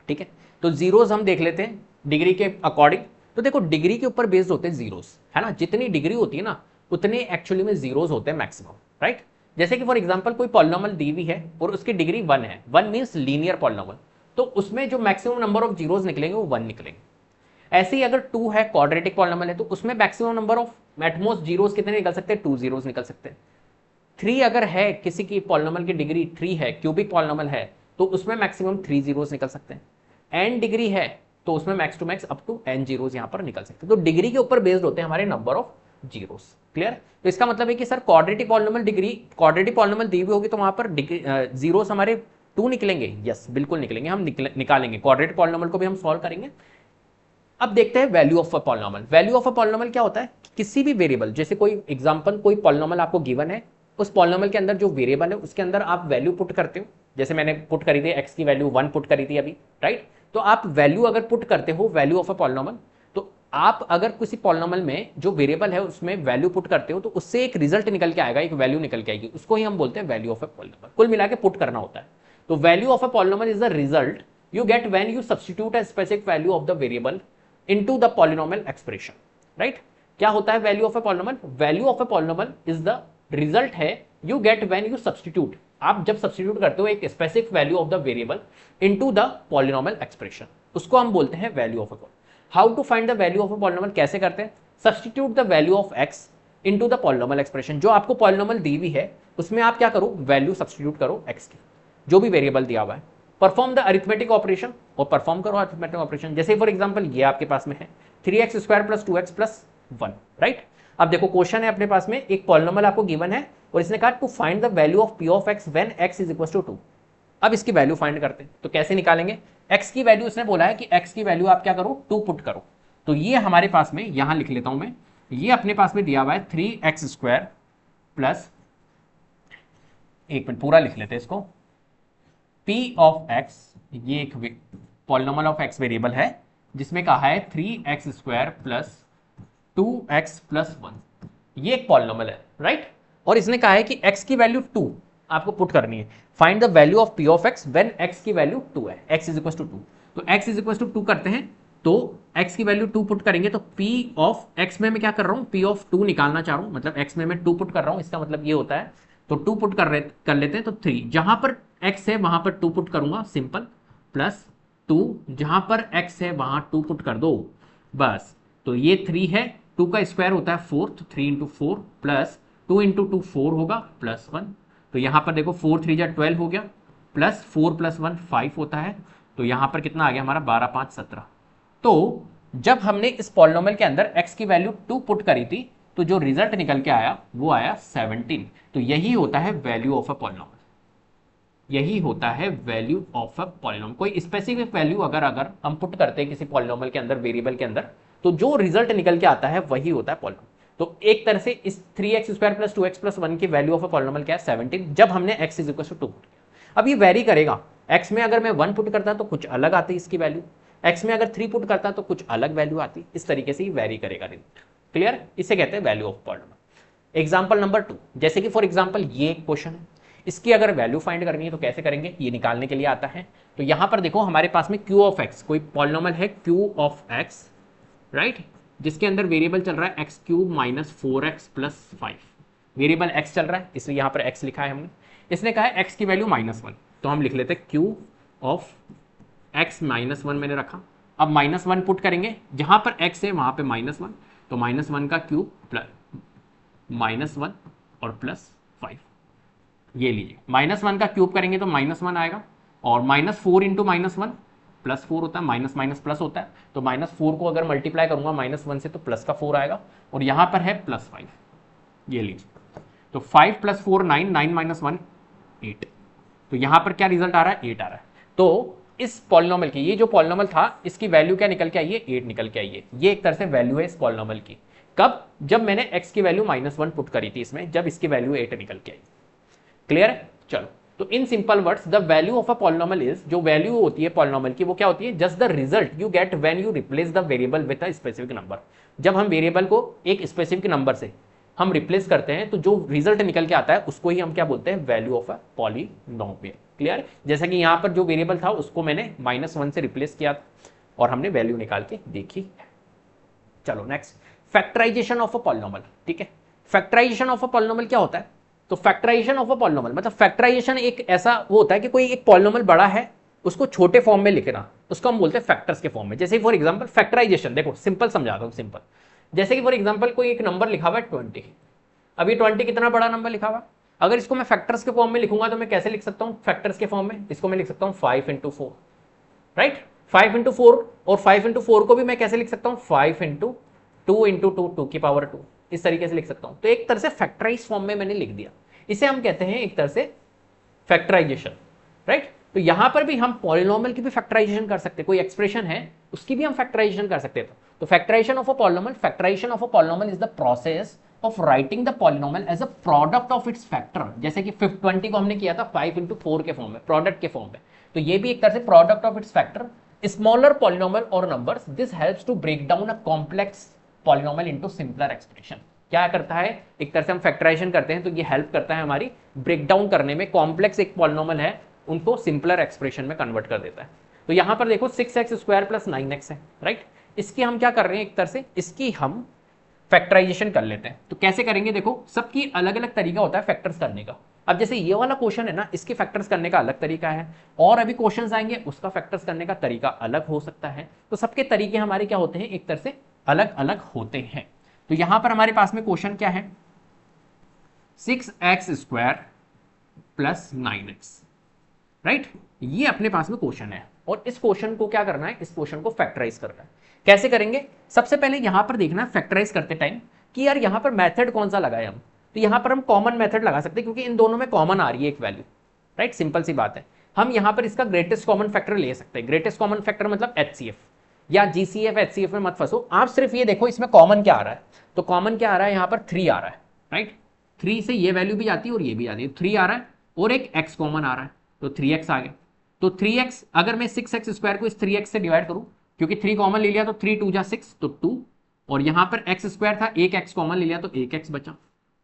ठीक है, तो जीरोस हम देख लेते हैं डिग्री के अकॉर्डिंग। तो देखो डिग्री के ऊपर बेस्ड होते हैं जीरोस, है ना। जितनी डिग्री होती है ना उतने एक्चुअली में जीरोस होते हैं मैक्सिमम, राइट। जैसे कि फॉर एग्जांपल कोई पॉलिनॉमियल दी हुई है और उसकी डिग्री 1 है, 1 मींस लीनियर पॉलिनॉमियल, तो उसमें जो मैक्सिमम नंबर ऑफ जीरोस निकलेंगे वो 1 निकलेंगे। ऐसे ही अगर 2 है, क्वाड्रेटिक पॉलिनॉमियल है, तो उसमें maximum number of at most zeros कितने निकल सकते हैं, 2 जीरोस निकल सकते हैं। 3 अगर है, किसी की पॉलिनॉमियल की डिग्री 3 है, क्यूबिक पॉलिनॉमियल है, तो उसमें मैक्सिमम 3 जीरोस निकल सकते हैं। n डिग्री है तो उसमें max to max up to n zeros यहां पर निकल सकते हैं। तो डिग्री के ऊपर बेस्ड होते हैं हमारे नंबर ऑफ जीरोस। क्लियर? तो इसका मतलब है कि sir quadratic polynomial degree, quadratic polynomial दी हुई होगी तो वहां पर जीरोस हमारे 2 निकलेंगे। यस, बिल्कुल निकलेंगे, हम निकालेंगे क्वाड्रेटिक पॉलिनॉमियल को भी हम सॉल्व करेंगे। अब देखते हैं value of a polynomial. Value of a polynomial क्या होता है? किसी भी वेरिएबल, जैसे कोई एग्जांपल, कोई पॉलिनॉमियल आपको गिवन है, उस पॉलिनॉमियल के अंदर जो वेरिएबल है उसके अंदर आप वैल्यू पुट करते हो। जैसे मैंने पुट करी थी x की वैल्यू 1 पुट करी थी अभी, राइट? तो आप वैल्यू अगर पुट करते हो, वैल्यू ऑफ अ पॉलिनॉमियल, तो आप अगर किसी पॉलिनॉमियल में जो वेरिएबल है उसमें वैल्यू पुट करते हो तो उससे एक रिजल्ट निकल के आएगा, एक वैल्यू निकल के आएगी, उसको ही हम बोलते हैं वैल्यू ऑफ अ पॉलिनॉमियल। कुल मिला के पुट करना होता है। तो value of a polynomial is the result you get when you substitute a specific value of the variable into the polynomial expression, right? क्या होता है value of a polynomial? Value of a polynomial is the result है you get when you substitute, आप जब सब्सटीट्यूट करते हो एक specific value of the variable into the polynomial expression, उसको हम बोलते हैं value of a polynomial. How to find the value of a polynomial? कैसे करते हैं? Substitute the value of x into the polynomial expression. जो आपको पॉलिनॉमियल दी हुई है उसमें आप क्या करो? वैल्यू सब्सटीट्यूट करो x की, जो भी वेरिएबल दिया हुआ है। परफॉर्म द अरिथमेटिक ऑपरेशन, और परफॉर्म करो अरिथमेटिक ऑपरेशन। जैसे फॉर एग्जांपल ये आपके पास में है 3x square plus 2x plus 1, right? अब देखो क्वेश्चन है अपने पास में, एक पॉलिनॉमियल आपको गिवन है और इसने कहा to find the value of p of x when x is equal to 2। अब इसकी वैल्यू फाइंड करते हैं, तो कैसे निकालेंगे? x की वैल्यू इसने बोला है कि x की वैल्यू आप क्या करो? 2 पुट करो। तो ये हमारे पास में, यहां लिख लेता हूं मैं, ये अपने पास में दिया हुआ है 3x स्क्वायर प्लस, एक मिनट पूरा लिख लेते हैं इसको, p ऑफ x, ये एक पॉलिनॉमियल ऑफ x वेरिएबल है जिसमें कहा है 3x square plus 2x plus 1, ये एक पॉलिनॉमियल है, राइट? और इसने कहा है कि x की वैल्यू 2 आपको पुट करनी है। Find the value of p of x when x की वैल्यू 2 है, x इज इक्वल टू 2। तो x इज इक्वल टू 2 करते हैं, तो x की वैल्यू 2 पुट करेंगे तो p ऑफ x में मैं क्या कर रहा हूं? p ऑफ 2 निकालना चाह रहा हूं, मतलब x में मैं 2 पुट कर रहा हूं, इसका मतलब ये होता है। तो 2 पुट कर लेते हैं, तो 3 जहां पर x है वहां पर 2 पुट करूंगा, सिंपल, प्लस 2 जहां पर x है वहां 2 पुट कर दो, बस। तो ये 3 है, 2 का स्क्वायर होता है 4, तो 3 इंटू 4 प्लस 2 इंटू 2 4 होगा प्लस 1। तो यहां पर देखो 4 3 जा 12 हो गया, प्लस 4 प्लस 1 5 होता है। तो यहां पर कितना आ गया हमारा? 12 5 17। तो जब हमने इस पॉलिनॉमियल के अंदर x की वैल्यू 2 पुट करी थी तो जो रिजल्ट निकल के आया वो आया 17। तो यही होता है वैल्यू ऑफ अ पॉलिनॉमियल, यही होता है वैल्यू ऑफ अ पॉलिनॉमियल। कोई स्पेसिफिक वैल्यू अगर हम पुट करते हैं किसी पॉलिनॉमियल के अंदर, वेरिएबल के अंदर, तो जो रिजल्ट निकल के आता है वही होता है पॉलिनॉमियल। तो एक तरह से इस 3x square plus 2x plus 1 की वैल्यू ऑफ अ पॉलिनॉमियल क्या है? 17, जब हमने x is equal to 2 put किया। अब ये वेरी करेगा, x में अगर मैं 1 पुट करता तो कुछ अलग आती इसकी वैल्यू, x में अगर 3 पुट करता तो कुछ अलग वैल्यू आती, इस तरीके से ही वेरी करेगा रिजल्ट। क्लियर? इसे कहते हैं value of polynomial. Example number 2, जैसे कि फॉर एग्जांपल ये एक क्वेश्चन है, इसकी अगर वैल्यू फाइंड करनी है तो कैसे करेंगे? ये निकालने के लिए आता है। तो यहां पर देखो हमारे पास में q ऑफ x, कोई पॉलिनॉमियल है q ऑफ x, राइट, जिसके अंदर वेरिएबल चल रहा है x cube minus 4x plus 5। Variable x चल रहा है इसलिए यहां पर x लिखा है हमने। इसने कहा है x की वैल्यू -1, तो हम लिख लेते हैं q ऑफ x -1 मैंने रखा। अब -1 पुट करेंगे, जहां पर x है वहां पे -1, तो -1 का क्यूब प्लस -1 और प्लस 5, ये लीजिए। -1 का क्यूब करेंगे तो -1 आएगा, और -4 इंटू -1 प्लस 4 होता है, माइनस माइनस प्लस होता है, तो -4 को अगर मल्टीप्लाई करूंगा -1 से तो प्लस का 4 आएगा, और यहां पर है प्लस 5, ये लीजिए। तो 5 प्लस 4 9, 9 माइनस 1 8, तो यहां पर क्या रिजल्ट आ रहा है? 8 आ रहा है। तो इस पॉलिनॉमियल की, ये जो पॉलिनॉमियल था इसकी वैल्यू क्या निकल के आई है? 8 निकल के आई है। ये एक तरह से वैल्यू है इस पॉलिनॉमियल की। कब? जब मैंने x की वैल्यू -1 पुट करी थी इसमें, जब इसकी वैल्यू 8 निकल के आई। क्लियर है? चलो, तो in simple words the value of a polynomial is, जो वैल्यू होती है पॉलिनॉमियल की वो क्या होती है? Just the result you get when you replace the variable with a specific number. जब हम वेरिएबल को एक स्पेसिफिक नंबर से हम रिप्लेस करते हैं तो जो रिजल्ट निकल के आता है उसको ही हम क्या बोलते हैं? Value of a polynomial. Clear? जैसा कि यहां पर जो वेरिएबल था उसको मैंने -1 से रिप्लेस किया था और हमने वैल्यू निकाल के देखी। चलो next, factorization of a polynomial. ठीक है, फैक्टराइजेशन ऑफ अ पॉलिनॉमियल क्या होता है? तो फैक्टराइजेशन ऑफ अ पॉलिनॉमियल मतलब फैक्टराइजेशन एक ऐसा वो होता है कि कोई एक पॉलिनॉमियल बड़ा है उसको छोटे फॉर्म में लिखना, उसको हम बोलते हैं फैक्टर्स के फॉर्म में। जैसे फॉर एग्जांपल फैक्टराइजेशन, देखो सिंपल समझाता हूं, सिंपल। जैसे कि फॉर एग्जांपल कोई एक नंबर लिखा हुआ है 20, अभी 20 कितना बड़ा नंबर लिखा हुआ, अगर इसको मैं फैक्टर्स के फॉर्म में लिखूंगा तो मैं कैसे लिख सकता हूं फैक्टर्स के फॉर्म में? इसको मैं लिख सकता हूं 5 इंटू 4, राइट? 5 इंटू 4, और 5 इंटू 4 को भी मैं कैसे लिख सकता हूं? 5 इंटू 2 इंटू 2, 2 की पावर 2, इस तरीके से लिख सकता हूं। तो एक तरह से फैक्टराइज फॉर्म में मैंने लिख दिया, इसे हम कहते हैं एक तरह से फैक्टराइजेशन, राइट? तो यहां पर भी हम पॉलिनोमियल की भी फैक्टराइजेशन कर सकते हैं, कोई एक्सप्रेशन है उसकी भी हम फैक्टराइजेशन कर सकते हैं। तो factorization of a polynomial, factorization of a polynomial is the process of writing the polynomial as a product of its factor. जैसे कि 20 को हमने किया था 5 इंटू 4 के फॉर्म में, प्रोडक्ट के फॉर्म में, तो ये भी एक तरह से product of its factor, smaller polynomial और numbers. This helps to break down a complex polynomial into simpler expression. क्या करता है, एक तरह से हम फैक्टराइजेशन करते हैं तो ये हेल्प करता है हमारी ब्रेक डाउन करने में, कॉम्प्लेक्स एक पॉलिनोमियल है उनको सिंपलर एक्सप्रेशन में कन्वर्ट कर देता है। तो यहां पर देखो 6x स्क्वायर प्लस 9x है, राइट? इसकी हम क्या कर रहे हैं, एक तरह से इसकी हम फैक्टराइजेशन कर लेते हैं। तो कैसे करेंगे, देखो सबकी अलग अलग तरीका होता है फैक्टर्स करने का। अब जैसे ये वाला क्वेश्चन है ना, इसके फैक्टर्स करने का अलग तरीका है, और अभी क्वेश्चंस आएंगे उसका फैक्टर्स करने का तरीका अलग हो सकता है। तो सबके तरीके हमारे क्या होते हैं, एक तरह से अलग अलग होते हैं। तो यहां पर हमारे पास में क्वेश्चन क्या है, 6x square plus 9x, right? ये अपने पास में क्वेश्चन है, और इस क्वेश्चन को क्या करना है, इस क्वेश्चन को फैक्टराइज करना है। कैसे करेंगे, सबसे पहले यहां पर देखना है फैक्टराइज करते टाइम कि यार यहां पर मेथड कौन सा लगाए हम। तो यहां पर हम कॉमन मेथड लगा सकते हैं क्योंकि इन दोनों में कॉमन आ रही है एक वैल्यू, राइट? सिंपल सी बात है। हम यहां पर इसका ग्रेटेस्ट कॉमन फैक्टर ले सकते हैं। ग्रेटेस्ट कॉमन फैक्टर मतलब HCF या GCF HCF में मत फंसो, आप सिर्फ ये देखो इसमें कॉमन क्या आ रहा है। तो कॉमन क्या आ रहा है, यहां पर 3 आ रहा है, राइट? 3 से ये वैल्यू भी जाती है और ये भी जाती है, 3 आ रहा है और एक x कॉमन आ रहा है, तो 3x आ गया। तो 3x, अगर मैं 6x स्क्वायर को इस 3x से डिवाइड करूं, क्योंकि 3 कॉमन ले लिया तो 3 2 जा 6 तो 2, और यहां पर x स्क्वायर था, एक x कॉमन ले लिया तो एक x बचा,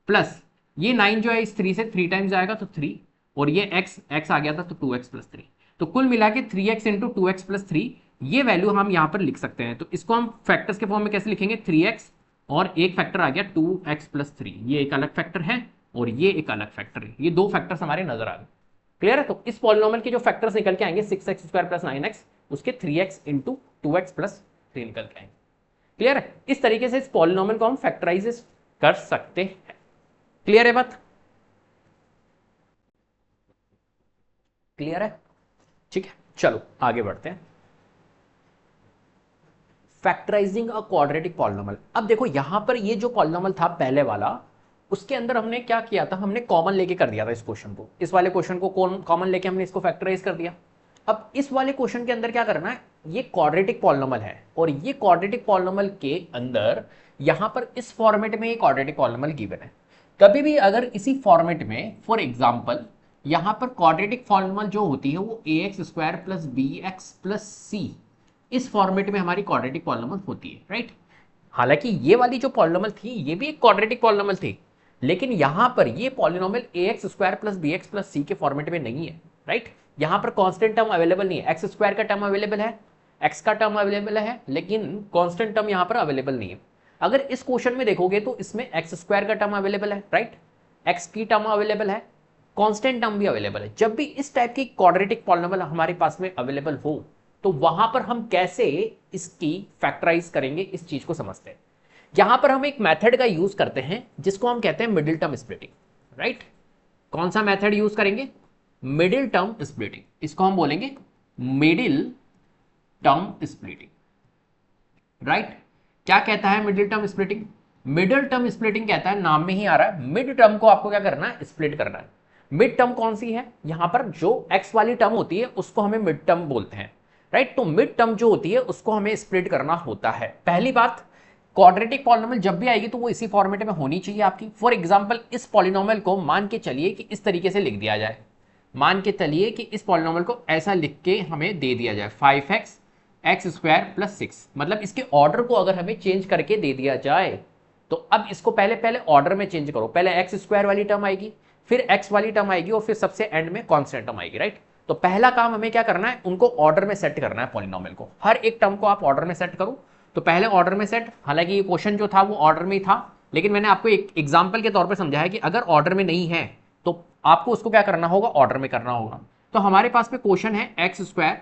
प्लस ये 9 जो है इस 3 से 3 टाइम्स जाएगा तो 3, और ये x आ गया था तो 2x प्लस 3। तो कुल मिला के 3x इंटू 2x प्लस 3, ये वैल्यू हम यहां पर लिख सकते हैं। तो इसको हम फैक्टर्स के फॉर्म में कैसे लिखेंगे, 3x और एक फैक्टर आ गया 2x प्लस 3, ये एक अलग फैक्टर है और ये एक अलग फैक्टर है, ये दो फैक्टर्स हमारे नजर आ गए। क्लियर है? तो इस पॉलिनोमियल के जो फैक्टर्स निकल के आएंगे 6x स्क्वायर प्लस 9x, उसके 3x इंटू 2x प्लस 3 निकल के आएंगे। क्लियर है? इस तरीके से इस पॉलिनोमियल को हम फैक्टराइज कर सकते हैं। क्लियर है बात? क्लियर है? ठीक है, चलो आगे बढ़ते हैं। Factorising a quadratic polynomial. अब देखो यहां पर ये जो पॉलिनोमियल था पहले वाला, उसके अंदर हमने क्या किया था, हमने कॉमन लेके कर दिया था इस क्वेश्चन को, इस वाले क्वेश्चन को कॉमन लेके हमने इसको फैक्टराइज कर दिया। अब इस वाले क्वेश्चन के अंदर क्या करना है, ये क्वाड्रेटिक पॉलिनोमियल है, और ये क्वाड्रेटिक पॉलिनोमियल के अंदर यहां पर इस फॉर्मेट में ये क्वाड्रेटिक पॉलिनोमियल गिवन है। कभी भी अगर इसी फॉर्मेट में, फॉर एग्जांपल यहां पर क्वाड्रेटिक पॉलिनोमियल जो होती है वो ax square plus bx plus c, इस फॉर्मेट में हमारी क्वाड्रेटिक पॉलिनोमियल होती है, राइट? हालांकि ये वाली जो पॉलिनोमियल थी ये भी एक क्वाड्रेटिक पॉलिनोमियल थी, लेकिन यहां पर ये polynomial ax square plus bx plus c के फॉर्मेट में नहीं है, राइट? यहां पर कांस्टेंट टर्म अवेलेबल नहीं है, x स्क्वायर का टर्म अवेलेबल है, x का टर्म अवेलेबल है, लेकिन कांस्टेंट टर्म यहां पर अवेलेबल नहीं है। अगर इस क्वेश्चन में देखोगे तो इसमें x स्क्वायर का टर्म अवेलेबल है, राइट? x की टर्म अवेलेबल है, कांस्टेंट टर्म भी अवेलेबल है। जब भी इस टाइप की क्वाड्रेटिक पॉलिनोमियल हमारे पास में अवेलेबल हो तो वहां पर हम कैसे इसकी फैक्टराइज करेंगे, इस चीज को समझते हैं। यहां पर हम एक मेथड का यूज करते हैं जिसको हम कहते हैं मिडिल टर्म स्प्लिटिंग, राइट? कौन सा मेथड यूज करेंगे, मिडिल टर्म स्प्लिटिंग, इसको हम बोलेंगे मिडिल टर्म स्प्लिटिंग, राइट? क्या कहता है middle term splitting? Middle term splitting कहता है, नाम में ही आ रहा है, मिड टर्म को आपको क्या करना है, स्प्लिट करना है। मिड टर्म कौन सी है, यहां पर जो x वाली टर्म होती है उसको हमें मिड टर्म बोलते हैं, राइट? तो मिड टर्म जो होती है उसको हमें स्प्लिट करना होता है। पहली बात, क्वाड्रेटिक पॉलिनोमियल जब भी आएगी तो वो इसी फॉर्मेट में होनी चाहिए आपकी। फॉर एग्जांपल इस पॉलिनोमियल को मान के चलिए कि इस तरीके से लिख दिया जाए, मान के चलिए कि इस पॉलिनोमियल को ऐसा लिख के हमें दे दिया जाए 5x x स्क्वायर प्लस 6, मतलब इसके ऑर्डर को अगर हमें चेंज करके दे दिया जाए तो अब इसको पहले ऑर्डर में चेंज करो, पहले x स्क्वायर वाली टर्म आएगी, फिर x वाली टर्म आएगी, और फिर सबसे एंड में कांस्टेंट टर्म आएगी, राइट? तो पहला काम हमें क्या करना है, उनको ऑर्डर में सेट करना है। पॉलिनोमियल को हर एक टर्म को आप ऑर्डर में सेट करो। तो पहले ऑर्डर में सेट, हालांकि ये क्वेश्चन जो था वो ऑर्डर में ही था, लेकिन मैंने आपको एक एग्जांपल के तौर पे समझाया कि अगर ऑर्डर में नहीं है तो आपको उसको क्या करना होगा, ऑर्डर में करना होगा। तो हमारे पास में क्वेश्चन है x square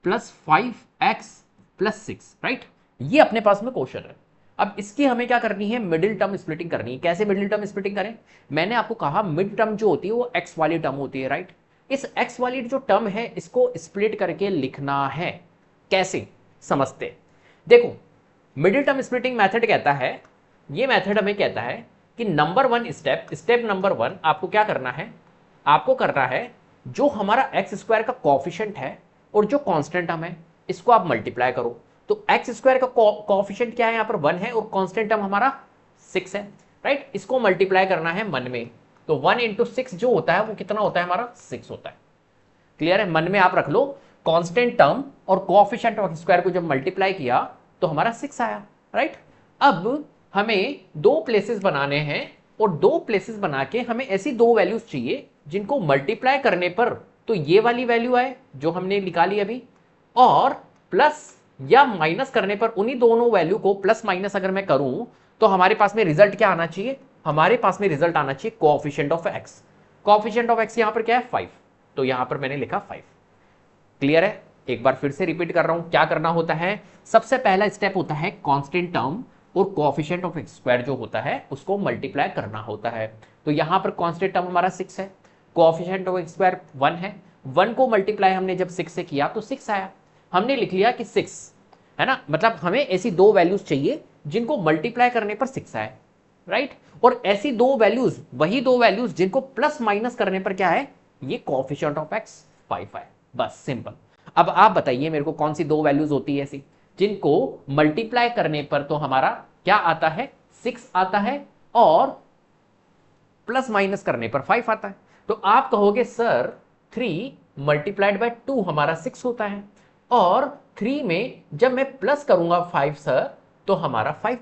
plus 5x plus 6, right? ये अपने पास में क्वेश्चन है। अब इसकी हमें क्या करनी है, मिडिल टर्म स्प्लिटिंग करनी है। कैसे मिडिल टर्म स्प्लिटिंग करें, मैंने आपको कहा मिड टर्म जो होती है वो एक्स वाली टर्म होती है, राइट। इस एक्स वाली जो टर्म है इसको स्प्लिट करके लिखना है। कैसे समझते हैं, देखो मिडिल टर्म स्प्लिटिंग मेथड कहता है, ये मेथड हमें कहता है कि number one step number one आपको क्या करना है, आपको करना है जो हमारा एक्स स्क्वायर का कोएफिशिएंट है और जो कांस्टेंट टर्म है इसको आप मल्टीप्लाई करो। तो एक्स स्क्वायर का कोएफिशिएंट क्या है, यहां पर 1 है और कांस्टेंट टर्म हमारा 6 है, राइट। इसको मल्टीप्लाई करना है मन में, तो 1 इंटू 6 जो होता है वो कितना होता है, हमारा 6 होता है। क्लियर है, मन में आप रख लो, कांस्टेंट टर्म और कोएफिशिएंट ऑफ स्क्वायर को जब मल्टीप्लाई किया तो हमारा 6 आया, राइट। अब हमें दो प्लेसेस बनाने हैं और दो प्लेसेस बना के हमें ऐसी दो वैल्यूज चाहिए जिनको मल्टीप्लाई करने पर तो ये वाली वैल्यू आए जो हमने निकाली अभी, और प्लस या माइनस करने पर उन्हीं दोनों वैल्यू को प्लस माइनस अगर मैं करूं तो हमारे पास में रिजल्ट क्या आना चाहिए, हमारे पास में रिजल्ट आना चाहिए coefficient of x. Coefficient of x यहां पर क्या है 5, तो यहां पर मैंने लिखा 5। क्लियर है, एक बार फिर से रिपीट कर रहा हूं, क्या करना होता है, सबसे पहला स्टेप होता है कांस्टेंट टर्म और कोएफिशिएंट ऑफ एक्स स्क्वायर जो होता है उसको मल्टीप्लाई करना होता है। तो यहां पर कांस्टेंट टर्म हमारा 6 है, कोएफिशिएंट ऑफ एक्स स्क्वायर 1 है, 1 को मल्टीप्लाई हमने जब 6 से किया तो 6 आया। हमने लिख लिया कि 6 है ना, मतलब हमें ऐसी दो वैल्यूज चाहिए जिनको मल्टीप्लाई करने पर 6 आए, राइट। और ऐसी दो वैल्यूज, वही दो वैल्यूज जिनको प्लस माइनस करने पर क्या है, ये कोएफिशिएंट ऑफ एक्स 5 आए, बस सिंपल। अब आप बताइए मेरे को कौन सी दो वैल्यूज होती है ऐसी जिनको मल्टीप्लाई करने पर तो हमारा क्या आता है, 6 आता है और प्लस माइनस करने पर 5 आता है। तो आप कहोगे सर 3 मल्टीप्लाइड बाय 2 हमारा 6 होता है, और 3 में जब मैं प्लस करूंगा 5 सर तो हमारा 5,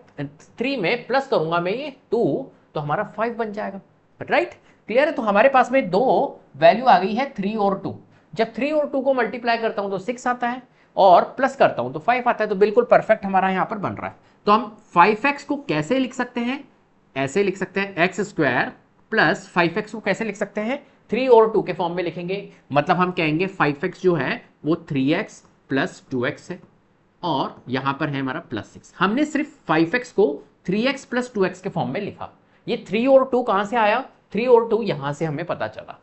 3 में प्लस करूंगा मैं ये 2 तो हमारा 5 बन जाएगा, राइट। क्लियर है, तो हमारे पास में दो वैल्यू आ गई है 3 और 2। जब 3 और 2 को मल्टीप्लाई करता हूं तो 6 आता है और प्लस करता हूं तो 5 आता है, तो बिल्कुल परफेक्ट हमारा यहां पर बन रहा है। तो हम 5x को कैसे लिख सकते हैं, ऐसे लिख सकते हैं एक्स स्क्वायर प्लस 5x को कैसे लिख सकते हैं, 3 और 2 के फॉर्म में लिखेंगे। मतलब हम कहेंगे 5x जो है वो 3x प्लस 2x है और यहां पर है हमारा प्लस 6। हमने सिर्फ 5x को 3x प्लस 2x के फॉर्म में लिखा। ये 3 और 2 कहां से आया, 3 और 2 यहां से हमें पता चला।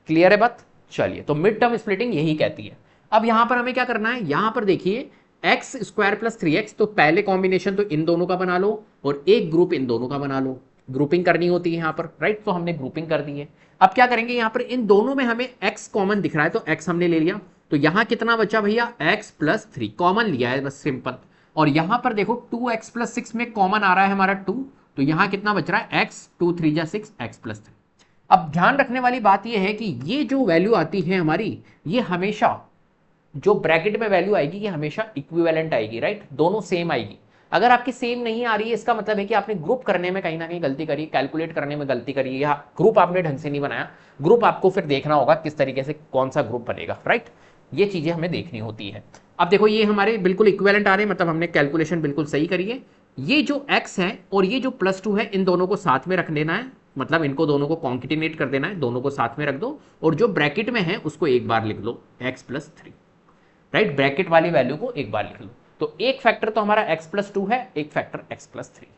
क्लियर है बात, चलिए। तो मिड टर्म स्प्लिटिंग यही कहती है। अब यहां पर हमें क्या करना है, यहां पर देखिए एक्स स्क्वायर प्लस 3x, तो पहले कॉम्बिनेशन तो इन दोनों का बना लो और एक ग्रुप इन दोनों का बना लो, ग्रुपिंग करनी होती है यहां पर, राइट। तो हमने ग्रुपिंग कर दी है। अब क्या करेंगे, यहां पर इन दोनों में हमें x कॉमन दिख रहा है तो x हमने ले लिया, तो यहां कितना बचा भैया, x प्लस 3 कॉमन लिया है, बस सिंपल। और यहां पर देखो 2x प्लस 6 में कॉमन आ रहा है हमारा 2, तो यहां कितना बच रहा है x, 2 3 जा 6, x प्लस 3। अब ध्यान रखने वाली बात यह है कि ये जो वैल्यू आती है हमारी, ये हमेशा जो ब्रैकेट में वैल्यू आएगी ये हमेशा इक्विवेलेंट आएगी, राइट, दोनों सेम आएगी। अगर आपकी सेम नहीं आ रही है इसका मतलब है कि आपने ग्रुप करने में कहीं ना कहीं गलती करी, कैलकुलेट करने में गलती करी, या ग्रुप आपने ढंग से नहीं बनाया। ग्रुप आपको फिर देखना होगा किस तरीके से कौन सा ग्रुप बनेगा, राइट। ये चीजें हमें देखनी होती है। अब देखो ये हमारे बिल्कुल इक्विवेलेंट आ रहे हैं, मतलब हमने कैलकुलेशन बिल्कुल सही करी है। ये जो x है और ये जो +2 है इन दोनों को साथ में रख देना है, मतलब इनको दोनों को कॉन्केटिनेट कर देना है, दोनों को साथ में रख दो और जो ब्रैकेट में है उसको एक बार लिख लो x प्लस 3, राइट। ब्रैकेट वाली वैल्यू को एक बार लिख लो। तो एक फैक्टर तो हमारा x प्लस 2 है, एक फैक्टर x प्लस 3,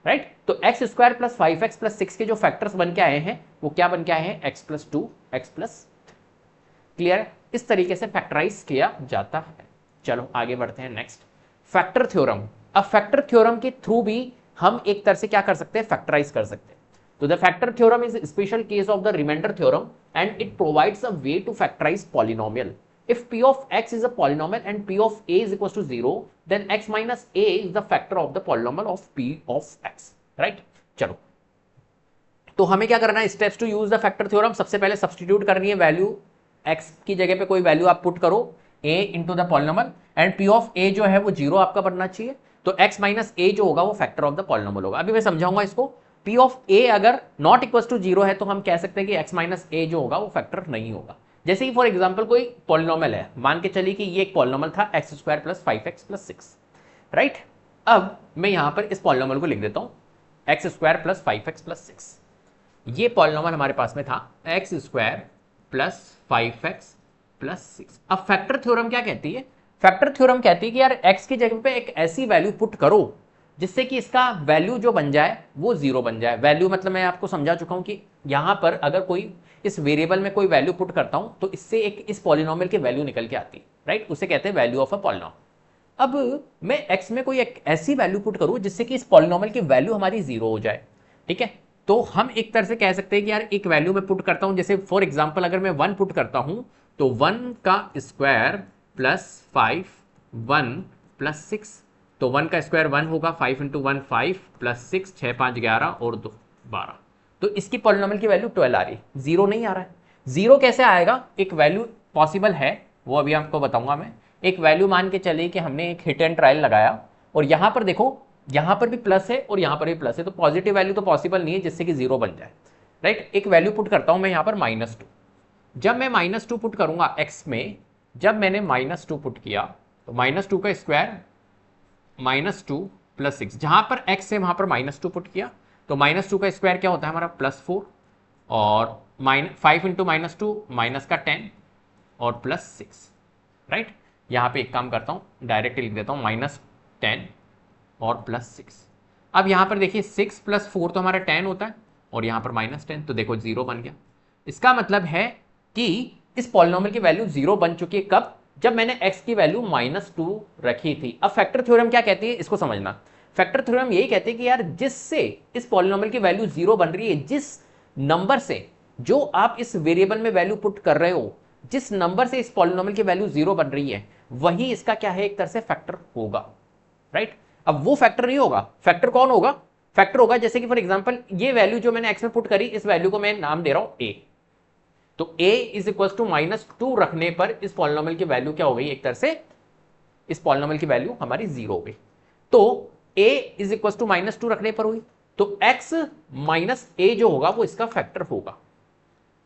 राइट। तो x square plus 5x plus 6 के जो फैक्टर्स बन के आए हैं वो क्या बन के आए हैं, x plus 2, x plus 3। Clear है, इस तरीके से फैक्टराइज किया जाता है। चलो आगे बढ़ते हैं नेक्स्ट, फैक्टर थ्योरम। अब फैक्टर थ्योरम के थ्रू भी हम एक तरह से क्या कर सकते हैं, फैक्टराइज कर सकते हैं। तो the factor theorem is special case of the remainder theorem and it provides a way to factorize polynomial. If p of x is a polynomial and p of a is equals to 0, then x minus a is the factor of the polynomial of p of x, right? चलो, तो हमें क्या करना है, steps to use the factor theorem. सबसे पहले सब्स्टिट्यूट करनी है वैल्यू, x की जगह पे कोई वैल्यू आप पुट करो, a into the polynomial, and p of a जो है वो 0 आपका बनना चाहिए। तो x माइनस a जो होगा वो फैक्टर ऑफ द पॉलिनोमियल होगा। अभी मैं समझाऊंगा इसको। p ऑफ a अगर नॉट इक्वल टू 0 है तो हम कह सकते हैं कि x माइनस a जो होगा वो फैक्टर नहीं होगा। जैसे कि फॉर एग्जांपल कोई पॉलिनोमियल है, मान के चलिए कि ये एक पॉलिनोमियल था x square plus 5x plus 6, right. अब मैं यहां पर इस पॉलिनोमियल को लिख देता हूं x square plus 5x plus 6। ये पॉलिनोमियल हमारे पास में था x square plus 5x plus 6। अब फैक्टर थ्योरम क्या कहती है, फैक्टर थ्योरम कहती है कि यार x की जगह पे एक ऐसी वैल्यू पुट करो जिससे कि इसका वैल्यू जो बन जाए वो जीरो बन जाए। वैल्यू मतलब मैं आपको समझा चुका हूं कि यहां पर अगर कोई इस वेरिएबल में कोई वैल्यू पुट करता हूं तो इससे एक इस पॉलिनोमियल की वैल्यू निकल के आती है, राइट, उसे कहते हैं वैल्यू ऑफ अ पॉलिनोमियल। अब मैं x में कोई एक ऐसी वैल्यू पुट करूं जिससे कि इस पॉलिनोमियल की वैल्यू हमारी जीरो हो जाए, ठीक है। तो हम एक तरह से कह सकते हैं कि यार एक वैल्यू में पुट करता हूं, जैसे फॉर एग्जांपल अगर मैं 1 पुट करता हूं तो 1 का स्क्वायर प्लस 5 1 प्लस 6, तो 1 का स्क्वायर 1 होगा, 5 इंटू 1 5 प्लस 6 6 5 11 और 2 12, तो इसकी पॉलिनोमियल की वैल्यू 12 आ रही है, जीरो नहीं आ रहा है। जीरो कैसे आएगा? एक वैल्यू पॉसिबल है, वो अभी आपको बताऊंगा मैं। एक वैल्यू मान के चलिए कि हमने एक हिट एंड ट्रायल लगाया और यहां पर देखो, यहां पर भी प्लस है और यहां पर भी प्लस है, तो पॉजिटिव वैल्यू तो पॉसिबल नहीं है जिससे कि जीरो बन जाए, राइट। एक वैल्यू पुट करता हूं मैं यहां पर -2। जब मैं -2 पुट करूंगा x में, जब मैंने -2 पुट किया तो -2 का स्क्वायर -2 प्लस 6, जहां पर x है वहां पर -2 पुट किया तो -2 का स्क्वायर क्या होता है हमारा +4 और 5 इंटू -2 माइनस का 10 और +6, राइट। यहां पे एक काम करता हूं, डायरेक्ट लिख देता हूं -10 और +6। अब यहां पर देखिए 6 + 4 तो हमारा 10 होता है और यहां पर -10, तो देखो जीरो बन गया। इसका मतलब है कि इस पॉलिनोमियल की वैल्यू जीरो बन चुकी है। कब? जब मैंने x की वैल्यू -2 रखी थी। अब फैक्टर थ्योरम क्या कहती है, इसको समझना। फैक्टर थ्योरम यही कहती है कि यार जिससे इस पॉलिनोमियल की वैल्यू जीरो बन रही है, जिस नंबर से जो आप इस वेरिएबल में वैल्यू पुट कर रहे हो, जिस नंबर से इस पॉलिनोमियल की वैल्यू जीरो बन रही है, वही इसका क्या है, एक तरह से फैक्टर होगा, राइट। अब वो फैक्टर नहीं होगा, फैक्टर कौन होगा? फैक्टर होगा जैसे कि फॉर एग्जांपल ये वैल्यू जो मैंने x में पुट करी, इस वैल्यू को मैं नाम दे रहा हूं a, तो a इज इक्वल टू -2 रखने पर इस पॉलिनोमियल की वैल्यू क्या हो गई, एक तरह से इस पॉलिनोमियल की वैल्यू हमारी जीरो हो गई। तो a इज इक्वल टू -2 रखने पर हुई, तो x माइनस a जो होगा वो इसका फैक्टर होगा,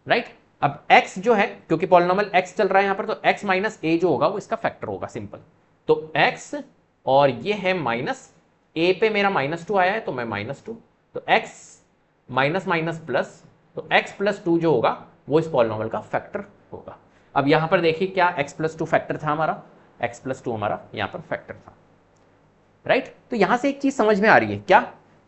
राइट। अब x जो है, क्योंकि पॉलिनोमियल x चल रहा है यहां पर, तो x माइनस a जो होगा वो इसका फैक्टर होगा, सिंपल। तो x और ये है माइनस, a पे मेरा -2 आया है तो मैं -2, तो x माइनस माइनस प्लस, तो x + 2 जो होगा वो इस पॉलिनोमियल का फैक्टर होगा। अब यहां पर देखिए क्या x + 2 फैक्टर था हमारा, x + 2 हमारा यहां पर फैक्टर था, राइट। तो यहां से एक चीज समझ में आ रही है क्या,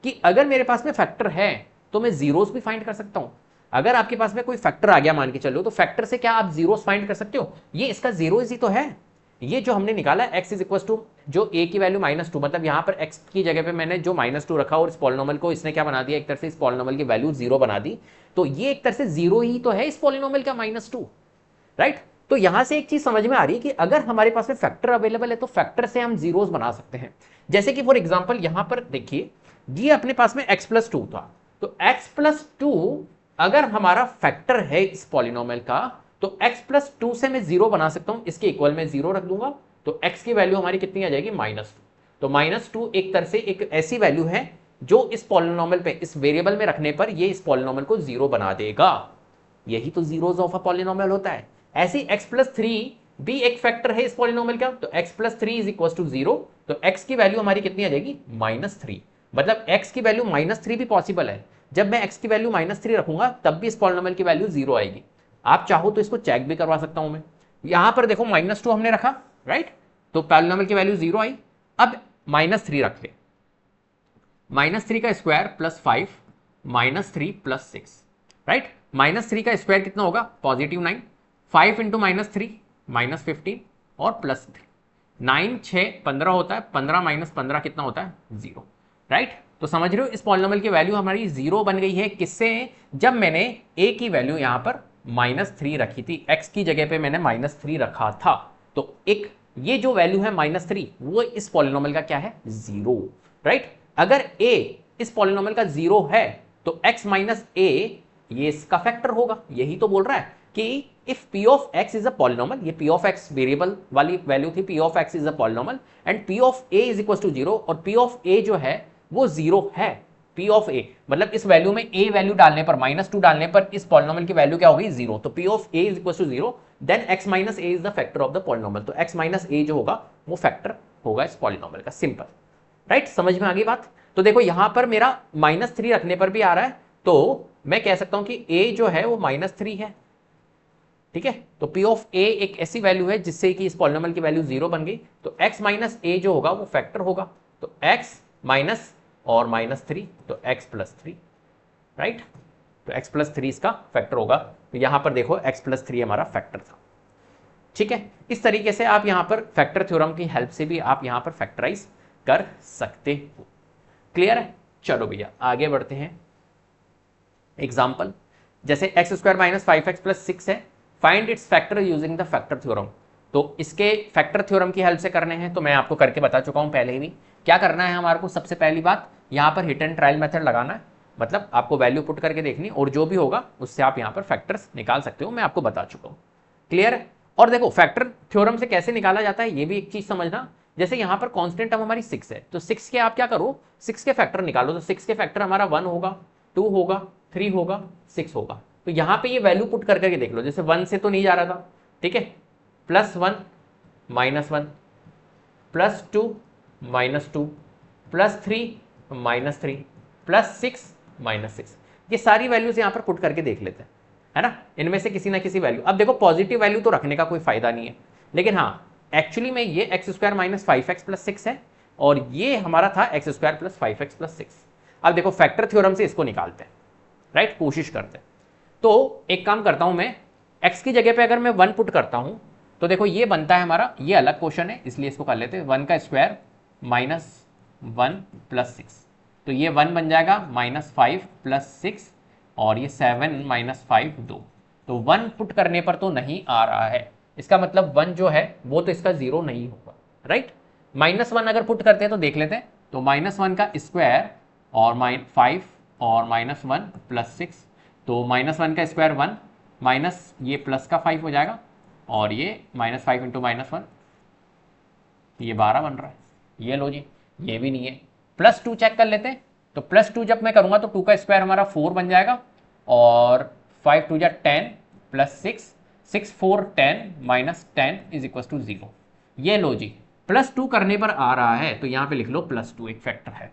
कि अगर मेरे पास में फैक्टर है तो मैं जीरोस भी फाइंड कर सकता हूं। अगर आपके पास में कोई फैक्टर आ गया मान के चलो, तो फैक्टर से क्या आप जीरोस फाइंड कर सकते हो? ये इसका जीरोस ही तो है। ये जो हमने निकाला x इज इक्वल टू जो a की वैल्यू -2, मतलब यहां पर x की जगह पे मैंने जो -2 रखा और इस पॉलिनोमियल को इसने क्या बना दिया, एक तरह से इस पॉलिनोमियल की वैल्यू जीरो बना दी, तो ये एक तरह से जीरो ही तो है इस पॉलिनोमियल का -2, राइट। तो यहां से एक चीज समझ में आ रही है कि अगर हमारे पास में फैक्टर अवेलेबल है तो फैक्टर से हम जीरोस बना सकते हैं। जैसे कि फॉर एग्जांपल यहां पर देखिए, ये अपने पास में x + 2 था, तो x + 2 अगर हमारा फैक्टर है इस पॉलिनोमियल का, तो x + 2 से मैं जीरो बना सकता हूं, इसके इक्वल में जीरो रख दूंगा, तो x की वैल्यू हमारी कितनी आ जाएगी, -2। तो -2 एक तरह से एक ऐसी वैल्यू है जो इस पॉलिनोमियल पे, इस वेरिएबल में रखने पर ये इस पॉलिनोमियल को जीरो बना देगा। यही तो जीरोस ऑफ अ पॉलिनोमियल होता है। ऐसे x + 3 भी एक फैक्टर है इस पॉलिनोमियल का, तो x + 3 इज इक्वल टू 0, तो x की वैल्यू हमारी कितनी आ जाएगी, -3। मतलब x की वैल्यू -3 भी पॉसिबल है। जब मैं x की वैल्यू -3 रखूंगा तब भी इस पॉलिनोमियल की वैल्यू जीरो आएगी। आप चाहो तो इसको चेक भी करवा सकता हूं मैं। यहां पर देखो -2 हमने रखा, राइट, तो पॉलिनोमियल की वैल्यू जीरो आई। अब -3 रख ले, -3 का स्क्वायर +5 -3 + 6, राइट। -3 का स्क्वायर कितना होगा, +9, 5 इंटू -3 -15 और +3, 9 6 15 होता है, 15 - 15 कितना होता है, 0, राइट। तो समझ रहे हो इस पॉलिनोमियल की वैल्यू हमारी जीरो बन गई है, किससे, जब मैंने a की वैल्यू यहां पर -3 रखी थी, x की जगह पे मैंने -3 रखा था, तो एक ये जो वैल्यू है -3 वो इस पॉलिनोमियल का क्या है, जीरो, राइट। अगर a इस पॉलिनोमियल का जीरो है तो x माइनस a ये इसका फैक्टर होगा। यही तो बोल रहा है कि if p of x is a polynomial, ये p ऑफ x वेरिएबल वाली वैल्यू थी, p of x is a polynomial and p of a is equal to 0, और p ऑफ a जो है वो 0 है। p ऑफ a मतलब इस वैल्यू में a वैल्यू डालने पर, -2 डालने पर इस पॉलिनोमियल की वैल्यू क्या हो गई, 0। तो p of a is equal to 0, then x minus a is the factor of the polynomial. तो x माइनस a जो होगा वो फैक्टर होगा इस पॉलिनोमियल का, सिंपल, राइट। समझ में आ गई बात। तो देखो यहां पर मेरा -3 रखने पर भी आ रहा है, तो मैं कह सकता हूं कि a जो है वो -3 है, ठीक है। तो p ऑफ a एक ऐसी वैल्यू है जिससे कि इस पॉलिनोमियल की वैल्यू 0 बन गई, तो x माइनस a जो होगा वो फैक्टर होगा। तो x माइनस और -3, तो x + 3, राइट। तो x + 3 इसका फैक्टर होगा। तो यहां पर देखो x + 3 हमारा फैक्टर था, ठीक है। इस तरीके से आप यहां पर फैक्टर थ्योरम की हेल्प से भी आप यहां पर फैक्टराइज कर सकते हो। क्लियर है? चलो भैया आगे बढ़ते हैं। एग्जाम्पल, जैसे x² - 5x + 6 है, find its factor using the factor theorem. तो इसके फैक्टर थ्योरम की हेल्प से करने हैं, तो मैं आपको करके बता चुका हूं पहले ही। क्या करना है हमारे को? सबसे पहली बात यहां पर हिट एंड ट्रायल मेथड लगाना है, मतलब आपको वैल्यू पुट करके देखनी और जो भी होगा उससे आप यहां पर फैक्टर्स निकाल सकते हो, मैं आपको बता चुका हूं। क्लियर है? और देखो फैक्टर थ्योरम से कैसे निकाला जाता है ये भी एक चीज समझना। जैसे यहां पर कांस्टेंट टर्म हमारी 6 है, तो 6 के आप क्या करो, 6 के फैक्टर निकालो। तो 6 के फैक्टर हमारा 1 होगा, 2 होगा, 3 होगा, 6 होगा। तो यहां पे ये वैल्यू पुट करके देख लो। जैसे 1 से तो नहीं जा रहा था, ठीक है, +1 -1 +2 -2 +3 -3 +6 -6, ये सारी वैल्यूज यहां पर पुट करके देख लेते हैं, है ना। इनमें से किसी ना किसी वैल्यू, अब देखो पॉजिटिव वैल्यू तो रखने का कोई फायदा नहीं है, लेकिन हाँ एक्चुअली में ये x² - 5x + 6 है और ये हमारा था x² + 5x + 6। अब देखो फैक्टर थ्योरम से इसको निकालते हैं, राइट, कोशिश करते हैं। तो एक काम करता हूं मैं, x की जगह पे अगर मैं 1 पुट करता हूं तो देखो ये बनता है हमारा, ये अलग क्वेश्चन है इसलिए इसको कर लेते हैं, 1 का स्क्वायर -1 + 6, तो ये 1 बन जाएगा -5 + 6 और ये 7 - 5 2। तो 1 पुट करने पर तो नहीं आ रहा है, इसका मतलब 1 जो है वो तो इसका 0 नहीं होगा, राइट। -1 अगर पुट करते हैं तो देख लेते हैं, तो -1 का स्क्वायर और 5 और -1 + 6, तो -1 का स्क्वायर 1 माइनस ये प्लस का 5 हो जाएगा और ये -5 × -1, ये 12 बन रहा है। ये लो जी, ये भी नहीं है। +2 चेक कर लेते हैं, तो +2 जब मैं करूंगा तो 2 का स्क्वायर हमारा 4 बन जाएगा और 5 2 10 +6 6 4 10 -10 = 0। ये लो जी, +2 करने पर आ रहा है तो यहां पे लिख लो +2 एक फैक्टर है,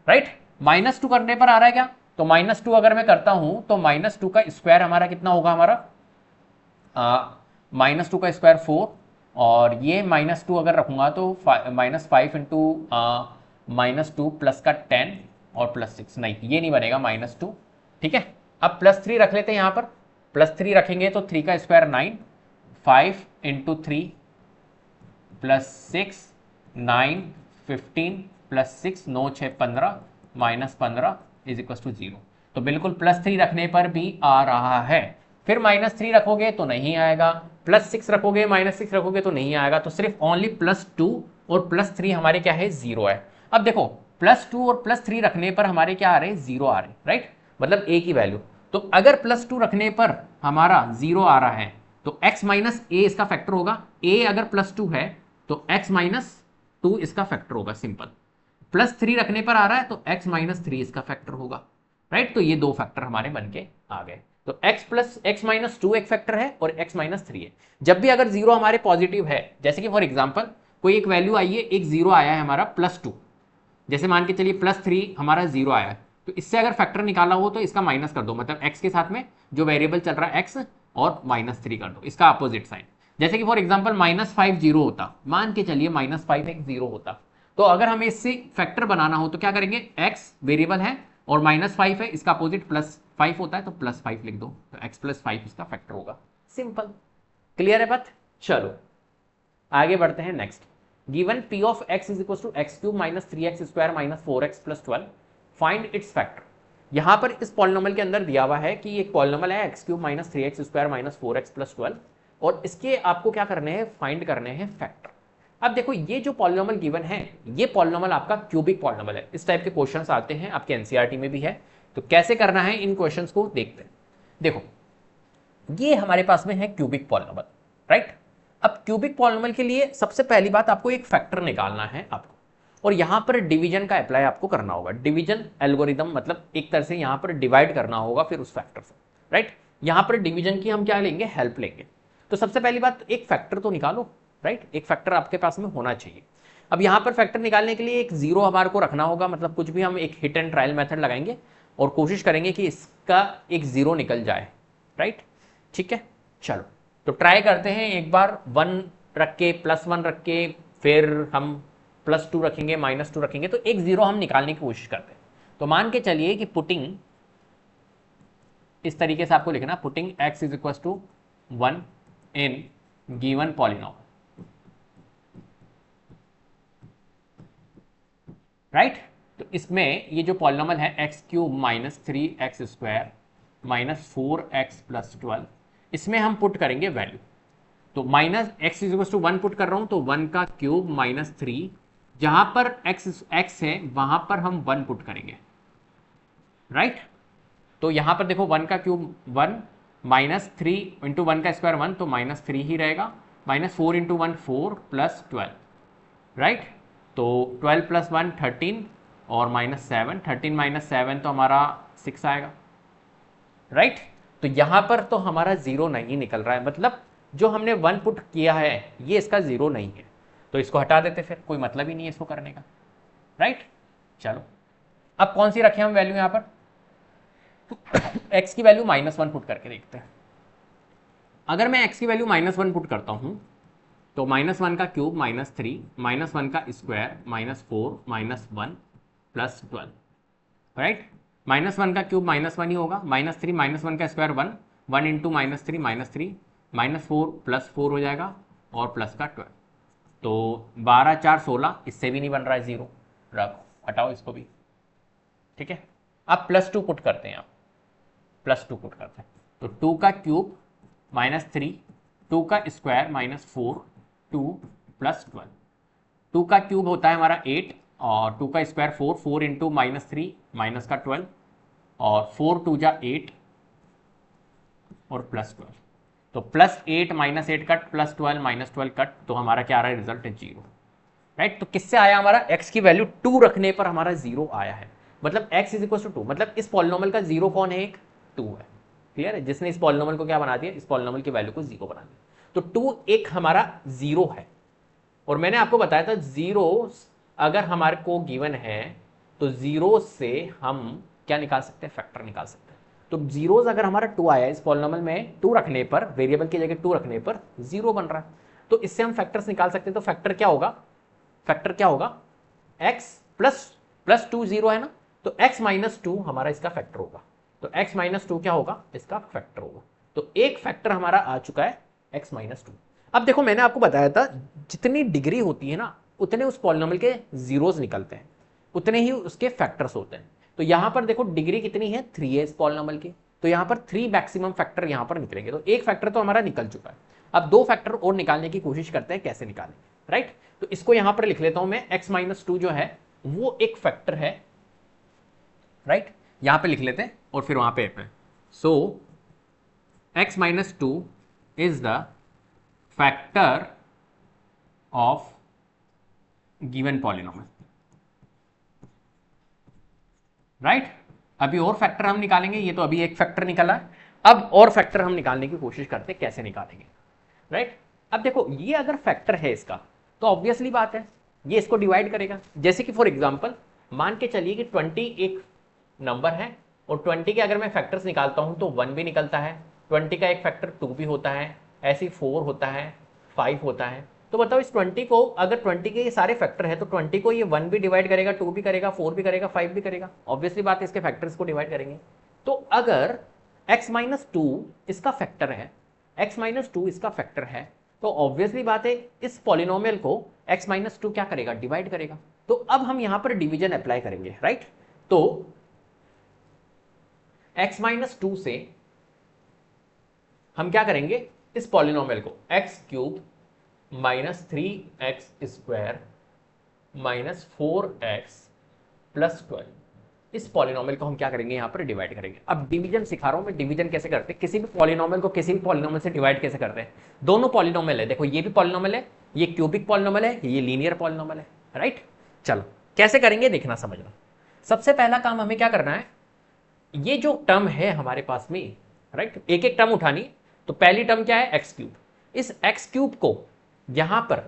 राइट। -2 करने पर आ रहा है क्या? तो -2 अगर मैं करता हूं तो -2 का स्क्वायर हमारा कितना होगा, हमारा -2 का स्क्वायर 4 और ये -2 अगर रखूंगा तो -5 × -2 प्लस का 10 और +6, नहीं ये नहीं बनेगा -2, ठीक है। अब +3 रख लेते हैं यहां पर, +3 रखेंगे तो 3 का स्क्वायर 9, 5 × 3 +6 9 15 +6 9 6 15 -15 = 0। तो बिल्कुल +3 रखने पर भी आ रहा है। फिर -3 रखोगे तो नहीं आएगा, +6 रखोगे -6 रखोगे तो नहीं आएगा, तो सिर्फ ओनली +2 और +3 हमारे क्या है, 0 है। अब देखो +2 और +3 रखने पर हमारे क्या आ रहे हैं, 0 आ रहे हैं, राइट, मतलब ए की वैल्यू। तो अगर +2 रखने पर हमारा 0 आ रहा है तो x - a इसका फैक्टर होगा। a अगर +2 है तो x - 2 इसका फैक्टर होगा, सिंपल। +3 रखने पर आ रहा है तो x - 3 इसका फैक्टर होगा, राइट। तो ये दो फैक्टर हमारे बन के आ गए। तो x - 2 एक फैक्टर है और x - 3 है। जब भी अगर 0 हमारे पॉजिटिव है, जैसे कि फॉर एग्जांपल कोई एक वैल्यू आई है, एक 0 आया है हमारा +2, जैसे मान के चलिए +3 हमारा 0 आया है, तो इससे अगर फैक्टर निकाला हो तो इसका माइनस कर दो, मतलब x के साथ में जो वेरिएबल चल रहा है x और -3 कर दो, इसका अपोजिट साइन। जैसे कि फॉर एग्जांपल -5 0 होता, मान के चलिए -5 एक 0 होता, तो अगर हमें इससे फैक्टर बनाना हो तो क्या करेंगे, x वेरिएबल है और -5 है, इसका अपोजिट +5 होता है तो +5 लिख दो, तो x + 5 इसका फैक्टर होगा, सिंपल। क्लियर है बात? चलो आगे बढ़ते हैं। Next, given p of x is equals to x³ - 3x² - 4x + 12, find its factor. यहां पर इस पॉलिनोमियल के अंदर दिया हुआ है कि एक पॉलिनोमियल है x³ - 3x² - 4x + 12 और इसके आपको क्या करने हैं, फाइंड करने हैं फैक्टर। अब देखो ये जो पॉलिनोमियल गिवन है, ये पॉलिनोमियल आपका क्यूबिक पॉलिनोमियल है। इस टाइप के क्वेश्चंस आते हैं आपके एनसीईआरटी में भी है, तो कैसे करना है इन क्वेश्चंस को देखते हैं। देखो ये हमारे पास में है क्यूबिक पॉलिनोमियल, राइट। अब क्यूबिक पॉलिनोमियल के लिए सबसे पहली बात आपको एक फैक्टर निकालना है आपको, और यहां पर डिवीजन का अप्लाई आपको करना होगा, डिवीजन एल्गोरिदम, मतलब एक तरह से यहां पर डिवाइड करना होगा फिर उस फैक्टर से, राइट। यहां पर डिवीजन की हम क्या लेंगे, हेल्प लेंगे। तो सबसे पहली बात एक फैक्टर तो निकालो, राइट, एक फैक्टर आपके पास में होना चाहिए। अब यहां पर फैक्टर निकालने के लिए एक 0 हमारे को रखना होगा, मतलब कुछ भी हम एक हिट एंड ट्रायल मेथड लगाएंगे और कोशिश करेंगे कि इसका एक 0 निकल जाए, राइट, ठीक है। चलो तो ट्राई करते हैं एक बार, 1 रख के +1 रख के फिर हम +2 रखेंगे, -2 रखेंगे, तो एक जीरो हम निकालने की कोशिश करते हैं। तो मान के चलिए कि पुटिंग इस तरीके से आपको लिखना, putting x is equal to 1 in given polynomial, right. तो इसमें ये जो पॉलिनॉमियल है x³ -3x² -4x+12, इसमें हम पुट करेंगे वैल्यू। तो -x is equal to 1 put कर रहा हूं, तो 1 का क्यूब -3, जहां पर x है वहां पर हम 1 पुट करेंगे, राइट। तो यहां पर देखो 1 का क्यूब 1, -3 इंटू 1 का स्क्वायर 1, तो -3 ही रहेगा, -4 इंटू 1 4 +12, राइट। तो 12 + 1 13 और -7, 13 - 7 तो हमारा 6 आएगा, राइट। तो यहां पर तो हमारा जीरो नहीं निकल रहा है, मतलब जो हमने 1 पुट किया है ये इसका जीरो नहीं है, तो इसको हटा देते, फिर कोई मतलब ही नहीं है इसको करने का, राइट। चलो अब कौन सी रखें हम वैल्यू यहां पर, x की वैल्यू -1 पुट करके देखते हैं। अगर मैं x की वैल्यू -1 पुट करता हूं तो -1 का क्यूब -3, -1 का स्क्वायर -4 -1 +12, राइट। -1 का क्यूब -1 ही होगा, -3 -1 का स्क्वायर 1, 1 इंटू -3 -3, -4 +4 हो जाएगा और प्लस का 12, तो 12 4 16, इससे भी नहीं बन रहा है जीरो, रखो हटाओ इसको भी, ठीक है। अब +2 पुट करते हैं, आप +2 पुट करते हैं, तो 2 का क्यूब -3, 2 का स्क्वायर -4, 2 +12, 2 का क्यूब होता है हमारा 8 और 2 का स्क्वायर 4, 4 इंटू -3 माइनस का 12 और 4 2 जा 8 और +12, तो +8 -8 कट, +12 -12 कट, तो हमारा क्या आ रहा है, रिजल्ट है 0, राइट। तो किससे आया हमारा, x की वैल्यू 2 रखने पर हमारा 0 आया है, मतलब x इज इक्वल टू 2, मतलब इस पॉलिनॉमियल का 0 कौन है, एक 2 है, क्लियर है, जिसने इस पॉलिनॉमियल को क्या बना दिया, इस पॉलिनॉमियल की वैल्यू को 0 बना दिया। तो 2 एक हमारा 0 है, और मैंने आपको बताया था 0 अगर हमारे को गिवन है तो 0 से हम क्या निकाल सकते हैं, फैक्टर निकाल सकते हैं। तो जीरोस अगर हमारा 2 आया इस पॉलिनॉमियल में, 2 रखने पर, वेरिएबल की जगह 2 रखने पर 0 बन रहा है, तो इससे हम फैक्टर्स निकाल सकते हैं। तो फैक्टर क्या होगा, फैक्टर क्या होगा, x प्लस 2 0 है ना, तो x -2 हमारा इसका फैक्टर होगा, तो x -2 क्या होगा, इसका फैक्टर होगा। तो एक फैक्टर हमारा आ चुका है x -2। अब देखो मैंने आपको बताया था जितनी डिग्री होती है ना उतने उस पॉलिनॉमियल के जीरोस निकलते हैं, उतने ही उसके फैक्टर्स होते हैं। तो यहां पर देखो डिग्री कितनी है, 3 है इस पॉलिनॉमियल की, तो यहां पर 3 मैक्सिमम फैक्टर यहां पर निकलेंगे, तो एक फैक्टर तो हमारा निकल चुका है। अब 2 फैक्टर और निकालने की कोशिश करते हैं, कैसे निकालें, राइट। तो इसको यहां पर लिख लेता हूं मैं, x -2 जो है वो एक फैक्टर है, राइट, यहां पे लिख लेते हैं और फिर वहां पे सो x -2 is the factor of given polynomial, right. अभी और फैक्टर हम निकालेंगे, ये तो अभी एक फैक्टर निकला है, अब और फैक्टर हम निकालने की कोशिश करते हैं, कैसे निकालेंगे, राइट। अब देखो ये अगर फैक्टर है इसका तो ऑब्वियसली बात है ये इसको डिवाइड करेगा, जैसे कि फॉर एग्जांपल मान के चलिए कि 20 एक नंबर है और 20 के अगर मैं फैक्टर्स निकालता हूं तो 1 भी निकलता है, 20 का एक फैक्टर 2 भी होता है, ऐसे 4 होता है, 5 होता है। तो बताओ इस 20 को, अगर 20 के ये सारे फैक्टर है तो 20 को ये 1 भी डिवाइड करेगा, 2 भी करेगा, 4 भी करेगा, 5 भी करेगा, ऑब्वियसली बात है इसके फैक्टर्स को डिवाइड करेंगे। तो अगर x -2 इसका फैक्टर है, x -2 इसका फैक्टर है, तो ऑब्वियसली बात है इस पॉलिनोमियल को x -2 क्या करेगा, डिवाइड करेगा। तो अब हम यहां पर डिवीजन अप्लाई करेंगे, राइट। तो x -2 से हम क्या करेंगे, इस पॉलिनोमियल को x³ -3x² -4x +12, इस पॉलिनोमियल को हम क्या करेंगे, यहां पर डिवाइड करेंगे। अब डिवीजन सिखा रहा हूं मैं, डिवीजन कैसे करते हैं, किसी भी पॉलिनोमियल को किसी भी पॉलिनोमियल से डिवाइड कैसे करते हैं। दोनों पॉलिनोमियल है, देखो ये भी पॉलिनोमियल है, ये क्यूबिक पॉलिनोमियल है, ये लीनियर पॉलिनोमियल है, राइट। चलो कैसे करेंगे देखना, समझना। सबसे पहला काम हमें क्या करना है, ये जो टर्म है हमारे पास में, राइट, एक एक टर्म उठानी। तो पहली टर्म क्या है, x³, इस x³ को यहां पर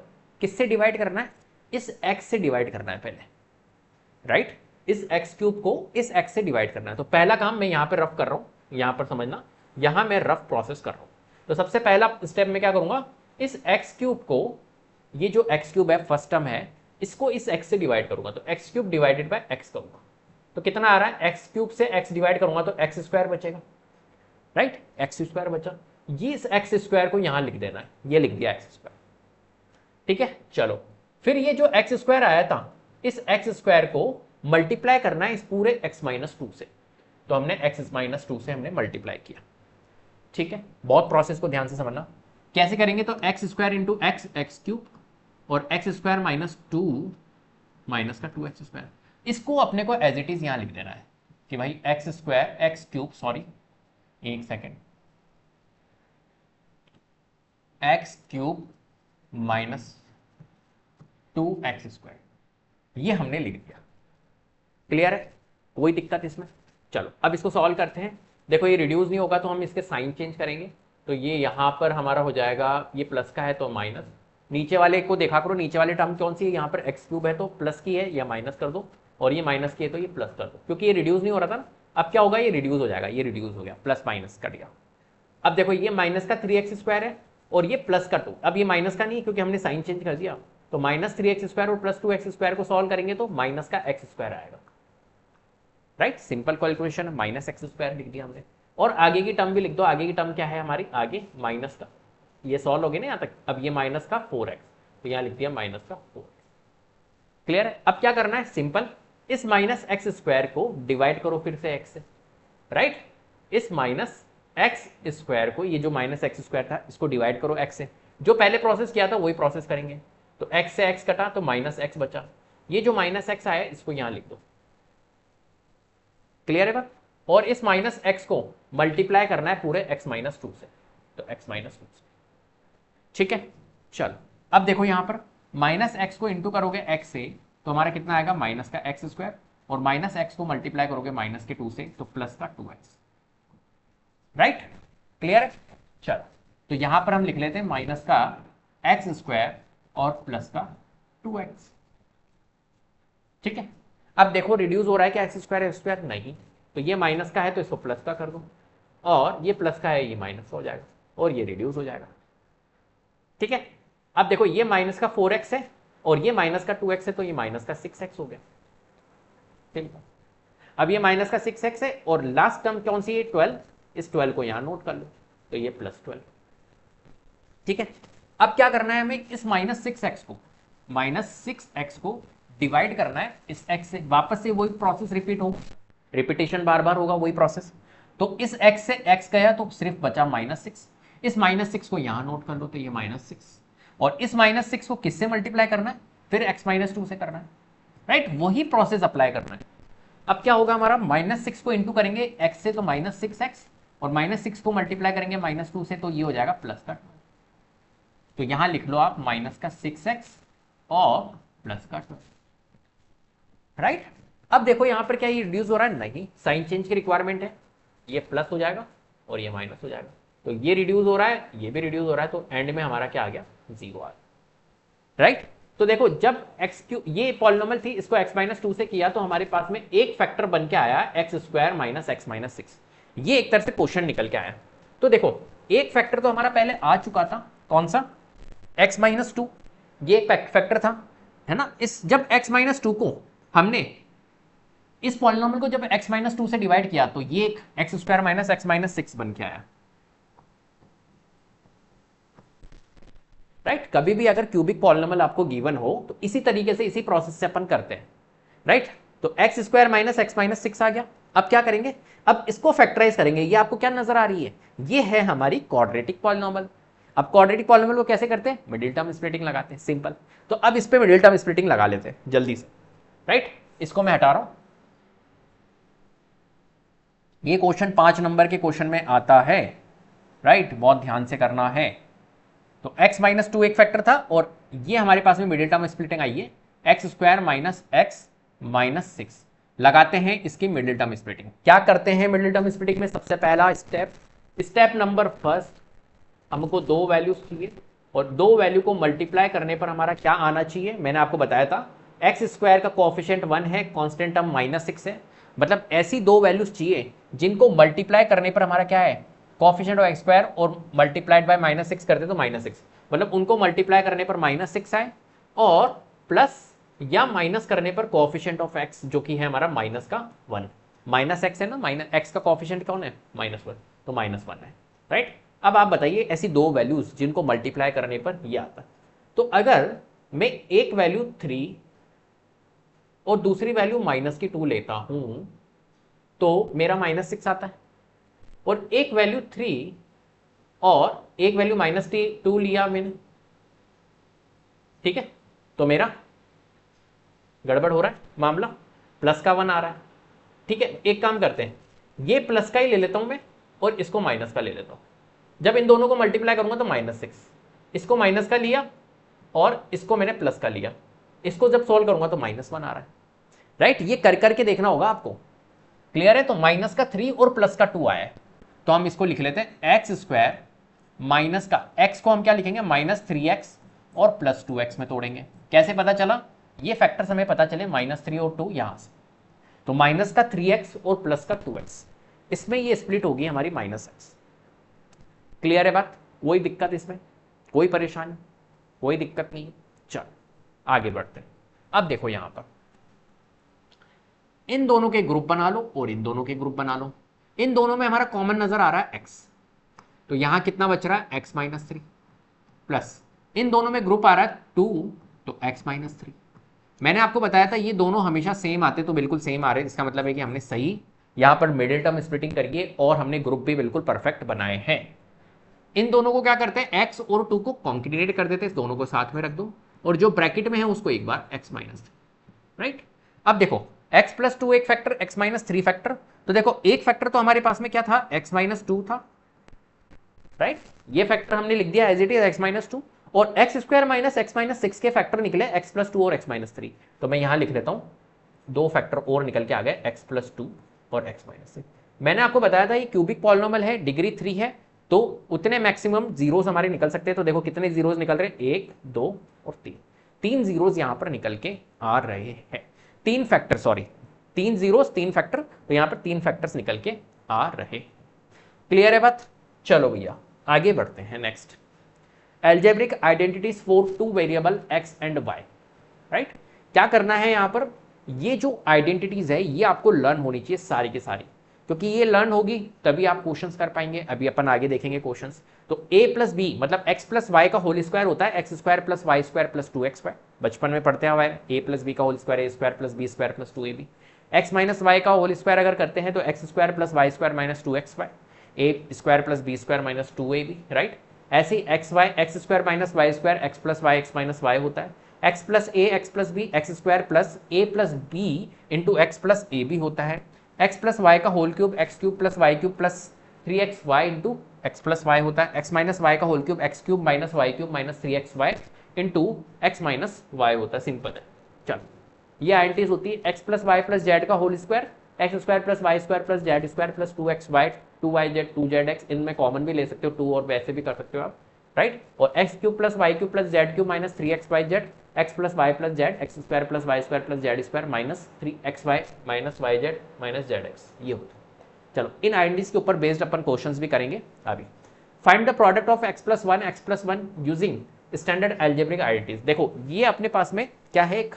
किससे डिवाइड करना है, इस x से डिवाइड करना है पहले, राइट। इस x³ को इस x से डिवाइड करना है। तो पहला काम मैं यहां पर रफ कर रहा हूं, यहां पर समझना, यहां मैं रफ प्रोसेस कर रहा हूं। तो सबसे पहला स्टेप में क्या करूंगा, इस x³ को, ये जो x³ है फर्स्ट टर्म है, इसको इस x से डिवाइड करूंगा तो x cube divided by x करूंगा तो कितना आ रहा है, x क्यूब से x डिवाइड करूंगा तो x स्क्वायर बचेगा, राइट, x स्क्वायर बचा। ये इस x स्क्वायर को यहां लिख देना है, ये लिख दिया x स्क्वायर, ठीक है। चलो फिर ये जो x स्क्वायर आया था, इस x स्क्वायर को मल्टीप्लाई करना है इस पूरे x माइनस 2 से, तो हमने x माइनस 2 से हमने मल्टीप्लाई किया, ठीक है। बहुत प्रोसेस को ध्यान से समझना, कैसे करेंगे तो x square into x, x cube, और एक्स स्क्वायर माइनस 2 माइनस का 2x स्क्वायर, इसको अपने को एज इट इज यहां लिख देना है कि भाई x square x cube, sorry एक second, x cube minus 2x square, ये हमने लिख दिया। क्लियर है, कोई दिक्कत इसमें? चलो अब इसको सॉल्व करते हैं। देखो ये रिड्यूस नहीं होगा तो हम इसके साइन चेंज करेंगे, तो ये यहाँ पर हमारा हो जाएगा, ये प्लस का है तो माइनस, नीचे वाले को देखा करो, नीचे वाले टर्म कौन सी है, यहाँ पर एक्स क्यूब है तो प्लस की है, या माइनस कर दो, और ये माइनस की है तो ये प्लस कर दो, क्योंकि ये रिड्यूस नहीं हो रहा था ना। अब क्या होगा, ये रिड्यूस हो जाएगा, ये रिड्यूस हो गया, प्लस माइनस कट गया। अब देखो ये माइनस का 3x स्क्वायर है और ये प्लस का 2, अब ये माइनस का नहीं क्योंकि हमने साइन चेंज कर दिया, तो माइनस 3x स्क्वायर और प्लस 2x स्क्वायर को सॉल्व करेंगे तो माइनस का x स्क्वायर आएगा, right, simple calculation, minus x square लिख दिया हमने। और आगे की टर्म भी लिख दो, आगे की टर्म क्या है हमारी, आगे माइनस का, ये सॉल्व हो गया ना यहाँ तक, अब ये माइनस का 4x, तो यहाँ लिख दिया माइनस का 4x। क्लियर है? अब क्या करना है, सिंपल, इस माइनस एक्स स्क्वायर को डिवाइड करो फिर से x से, राइट, इस माइनस एक्स स्क्वायर को, ये जो माइनस एक्स स्क्वायर था इसको डिवाइड करो x से, जो पहले प्रोसेस किया था वही प्रोसेस करेंगे, तो x से x कटा तो माइनस x बचा, ये जो माइनस x आया इसको यहाँ लिख दो। क्लियर है बात? और इस माइनस एक्स को मल्टीप्लाई करना है पूरे x माइनस 2 से, तो x माइनस 2 से, ठीक है। चलो अब देखो यहां पर माइनस एक्स को इंटू करोगे x से तो हमारा कितना आएगा, माइनस का x स्क्वायर, और माइनस एक्स को मल्टीप्लाई करोगे माइनस के 2 से तो प्लस का 2x, राइट, क्लियर है। चलो तो यहां पर हम लिख लेते हैं माइनस का x स्क्वायर और प्लस का 2x, ठीक है। अब देखो रिड्यूस हो रहा है कि एक्स स्क्वायर नहीं, तो ये माइनस का है तो इसको प्लस का कर दो, और ये प्लस का है ये माइनस हो जाएगा, और ये रिड्यूस हो जाएगा, ठीक है। अब देखो ये माइनस का 4x है और ये माइनस का 2x है, तो ये माइनस का 6x हो गया, ठीक है। अब ये माइनस का 6x है और लास्ट टर्म कौन सी है, 12, इस 12 को यहां नोट कर लो, तो ये प्लस 12, ठीक है। अब क्या करना है हमें, इस माइनस 6x को डिवाइड करना है इस x से, वापस से वही प्रोसेस रिपीट होगा, रिपीटेशन बार बार होगा वही प्रोसेस, तो इस x से x गया तो सिर्फ बचा -6, इस -6 को यहां नोट कर लो, तो ये -6, और इस -6 को किससे मल्टीप्लाई करना है, फिर x माइनस 2 से करना है, राइट, वही प्रोसेस अप्लाई करना है। अब क्या होगा हमारा, -6 को इंटू करेंगे x से तो -6x, और -6 को मल्टीप्लाई करेंगे -2 से तो ये हो जाएगा प्लस का 2, तो यहां लिख लो आप माइनस का 6x और प्लस का 2, राइट। अब देखो यहां पर क्या ये रिड्यूस हो रहा है, नहीं, साइन चेंज की रिक्वायरमेंट है, ये प्लस हो जाएगा और ये माइनस हो जाएगा, तो ये रिड्यूस हो रहा है, ये भी रिड्यूस हो रहा है, तो एंड में हमारा क्या आ गया, 0 आ गया, राइट। तो देखो जब एक्स क्यू, ये पॉलिनोमियल थी, इसको x माइनस 2 से किया तो हमारे पास में एक फैक्टर बन के आया x square minus x minus 6, ये एक तरह से क्वेश्चन निकल के आया। तो देखो एक फैक्टर तो हमारा पहले आ चुका था, कौन सा, x माइनस 2, ये एक फैक्टर था, है ना। इस जब x माइनस 2 को हमने इस पॉलिनोमियल को जब x माइनस 2 से डिवाइड किया तो ये एक x square minus x minus 6 बन के आया, राइट। कभी भी अगर क्यूबिक पॉलिनोमियल आपको गिवन हो तो इसी तरीके से, इसी प्रोसेस से अपन करते हैं, राइट। तो x square minus x minus 6 आ गया। अब क्या करेंगे, अब इसको फैक्टराइज करेंगे, ये आपको क्या नजर आ रही है, ये है हमारी क्वाड्रेटिक पॉलिनोमियल। अब क्वाड्रेटिक पॉलिनोमियल को कैसे करते हैं, मिडिल टर्म स्प्लिटिंग लगाते हैं, सिंपल। तो अब इस पे मिडिल टर्म स्प्लिटिंग लगा लेते हैं जल्दी से, राइट। इसको मैं हटा रहा हूं, ये क्वेश्चन 5 नंबर के क्वेश्चन में आता है, राइट, बहुत ध्यान से करना है। तो x माइनस 2 एक फैक्टर था और ये हमारे पास में मिडिल टर्म स्प्लिटिंग आई है, x square minus x minus 6, लगाते हैं इसकी मिडिल टर्म स्प्लिटिंग। क्या करते हैं मिडिल टर्म स्प्लिटिंग में, सबसे पहला स्टेप नंबर फर्स्ट, हमको 2 वैल्यूज चाहिए और 2 वैल्यू को मल्टीप्लाई करने पर हमारा क्या आना चाहिए, मैंने आपको बताया था एक्स स्क्वायर का कोएफिशिएंट 1 है, कांस्टेंट टर्म -6 है, मतलब ऐसी 2 वैल्यूज चाहिए जिनको मल्टीप्लाई करने पर हमारा क्या है, कोएफिशिएंट ऑफ एक्स स्क्वायर और मल्टीप्लाइड बाय -6 करते तो -6, मतलब उनको मल्टीप्लाई करने पर -6 आए और प्लस या माइनस करने पर कोएफिशिएंट ऑफ एक्स जो कि है हमारा माइनस का 1, माइनस एक्स है ना, माइनस एक्स का कोएफिशिएंट कौन है, -1, तो -1 है, राइट। अब आप बताइए ऐसी दो वैल्यूज जिनको मल्टीप्लाई करने पर ये आता है। तो अगर मैं एक वैल्यू 3 और दूसरी वैल्यू -2 लेता हूं तो मेरा -6 आता है, और एक वैल्यू 3 और एक वैल्यू -2 लिया मैंने, ठीक है, तो मेरा गड़बड़ हो रहा है मामला, प्लस का 1 आ रहा है, ठीक है। एक काम करते हैं, ये प्लस का ही ले लेता हूं मैं और इसको माइनस का ले लेता हूं। जब इन दोनों को मल्टीप्लाई करूंगा तो -6, इसको माइनस का लिया और इसको मैंने प्लस का लिया, इसको जब सोल्व करूंगा तो -1 आ रहा है, राइट। ये कर करके देखना होगा आपको, क्लियर है। तो माइनस का 3 और प्लस का 2 आया है, तो हम इसको लिख लेते हैं x² माइनस का x को हम क्या लिखेंगे, -3x और +2x में तोड़ेंगे। कैसे पता चला, ये फैक्टर्स हमें पता चले -3 और 2 यहां से, तो माइनस का 3x और प्लस का 2x, इसमें ये स्प्लिट होगी हमारी -x। क्लियर है बात, कोई दिक्कत इसमें, कोई परेशानी, कोई दिक्कत नहीं। चलो आगे बढ़ते हैं। अब देखो यहां पर इन दोनों के ग्रुप बना लो और इन दोनों के ग्रुप बना लो। इन दोनों में हमारा कॉमन नजर आ रहा है x, तो यहां कितना बच रहा है x -3, प्लस इन दोनों में ग्रुप आ रहा है 2, तो x -3। मैंने आपको बताया था ये दोनों हमेशा सेम आते, तो बिल्कुल सेम आ रहे, इसका मतलब है कि हमने सही यहां पर मिडिल टर्म स्प्लिटिंग करिए और हमने ग्रुप भी बिल्कुल परफेक्ट बनाए हैं। इन दोनों को क्या करते हैं, x और 2 को कॉन्केटिनेट कर देते हैं, दोनों को साथ में रख दो और जो ब्रैकेट में है उसको एक बार x -3, राइट। अब देखो x + 2 एक फैक्टर, x -3 फैक्टर, तो देखो एक फैक्टर तो हमारे पास में क्या था, x -2 था, राइट। ये फैक्टर हमने लिख दिया एज इट इज x -2, और x² - x -6 के फैक्टर निकले x + 2 और x -3, तो मैं यहां लिख लेता हूं दो फैक्टर और निकल के आ गए x + 2 और x -6। मैंने आपको बताया था ये क्यूबिक पॉलिनोमियल है, डिग्री 3 है, तो उतने मैक्सिमम जीरोस हमारे निकल सकते हैं। तो देखो कितने जीरोस निकल रहे हैं, 1 2 और 3, 3 जीरोस यहां पर निकल के आ रहे हैं, 3 फैक्टर, सॉरी 3 जीरोस 3 फैक्टर, तो यहां पर 3 फैक्टर्स निकल के आ रहे। क्लियर है बात। चलो भैया आगे बढ़ते हैं। Next, algebraic identities for 2 variable x and y, right. क्या करना है यहां पर, ये जो आइडेंटिटीज है ये आपको लर्न होनी चाहिए सारी की सारी, क्योंकि ये लर्न होगी तभी आप क्वेश्चंस कर पाएंगे। अभी अपन आगे देखेंगे क्वेश्चंस। तो a + b मतलब x + y का होल स्क्वायर होता है x² + y² + 2xy, बचपन में पढ़ते हुआ है। a + b का whole square a² + b² + 2ab। x - y का होल स्क्वायर अगर करते हैं तो x² + y² - 2xy, a² + b² - 2ab, right. ऐसे ही x² - y² x + y x - y होता है, x + a x + b x² + a + b × x + ab होता है, x + y का whole cube x³ + y³ + 3xy × x + y होता है, x - y का whole cube x³ - y³ - 3xy × x - y होता है। सिंपल है। चलो ये आइडेंटिटीज होती है x + y + z का whole square x² + y² + z² + 2xy 2yz 2zx, इनमें कॉमन भी ले सकते हो 2 और वैसे भी कर सकते हो आप, राइट। और x³ + y³ + z³ - 3xyz x + y + z x² + y² + z² - 3xy - yz - zx, ये होता है। चलो इन आइडेंटिटीज के ऊपर बेस्ड अपन क्वेश्चंस भी करेंगे अभी। Find the product of x + 1 x + 1 using standard algebraic identities. देखो ये अपने पास में क्या है, एक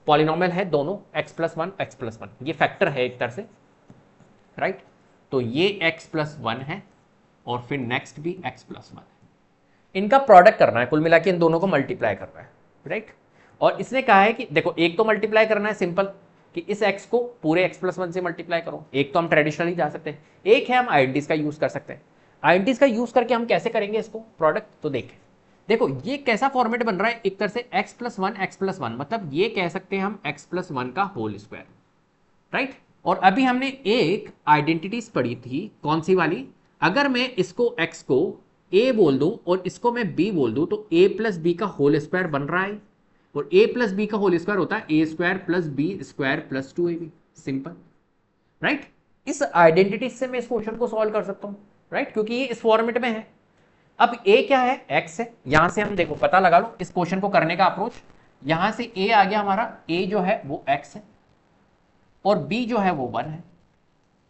पॉलिनोमियल है, दोनों x + 1 x + 1, ये फैक्टर है एक तरह से, राइट। तो ये x + 1 है और फिर नेक्स्ट भी x + 1 है, इनका प्रोडक्ट करना है, कुल मिला के इन दोनों को मल्टीप्लाई करना है, राइट। और इसने कहा है कि देखो एक तो मल्टीप्लाई करना है सिंपल, कि इस x को पूरे x + 1 से मल्टीप्लाई करो। एक तो हम ट्रेडिशनली जा सकते हैं, एक है हम आइडेंटिटीज का यूज कर सकते हैं। आइडेंटिटीज का यूज करके हम कैसे करेंगे इसको प्रोडक्ट, तो देखें। देखो ये कैसा फॉर्मेट बन रहा है, एक तरह से x + 1 x + 1, मतलब ये कह सकते हैं हम x + 1 का होल स्क्वायर, राइट। और अभी हमने एक आइडेंटिटीज पढ़ी थी, कौन सी वाली, अगर मैं इसको x को a बोल दूं और इसको मैं b बोल दूं तो a + b का होल स्क्वायर बन रहा है, और a + b का होल स्क्वायर होता है a² + b² + 2ab, simple, right. इस आइडेंटिटी से मैं इस क्वेश्चन को सॉल्व कर सकता हूं, राइट, क्योंकि ये इस फॉर्मेट में है। अब a क्या है, x है, यहां से हम देखो पता लगा लो इस क्वेश्चन को करने का अप्रोच। यहां से a आ गया हमारा, a जो है वो x है और b जो है वो 1 है,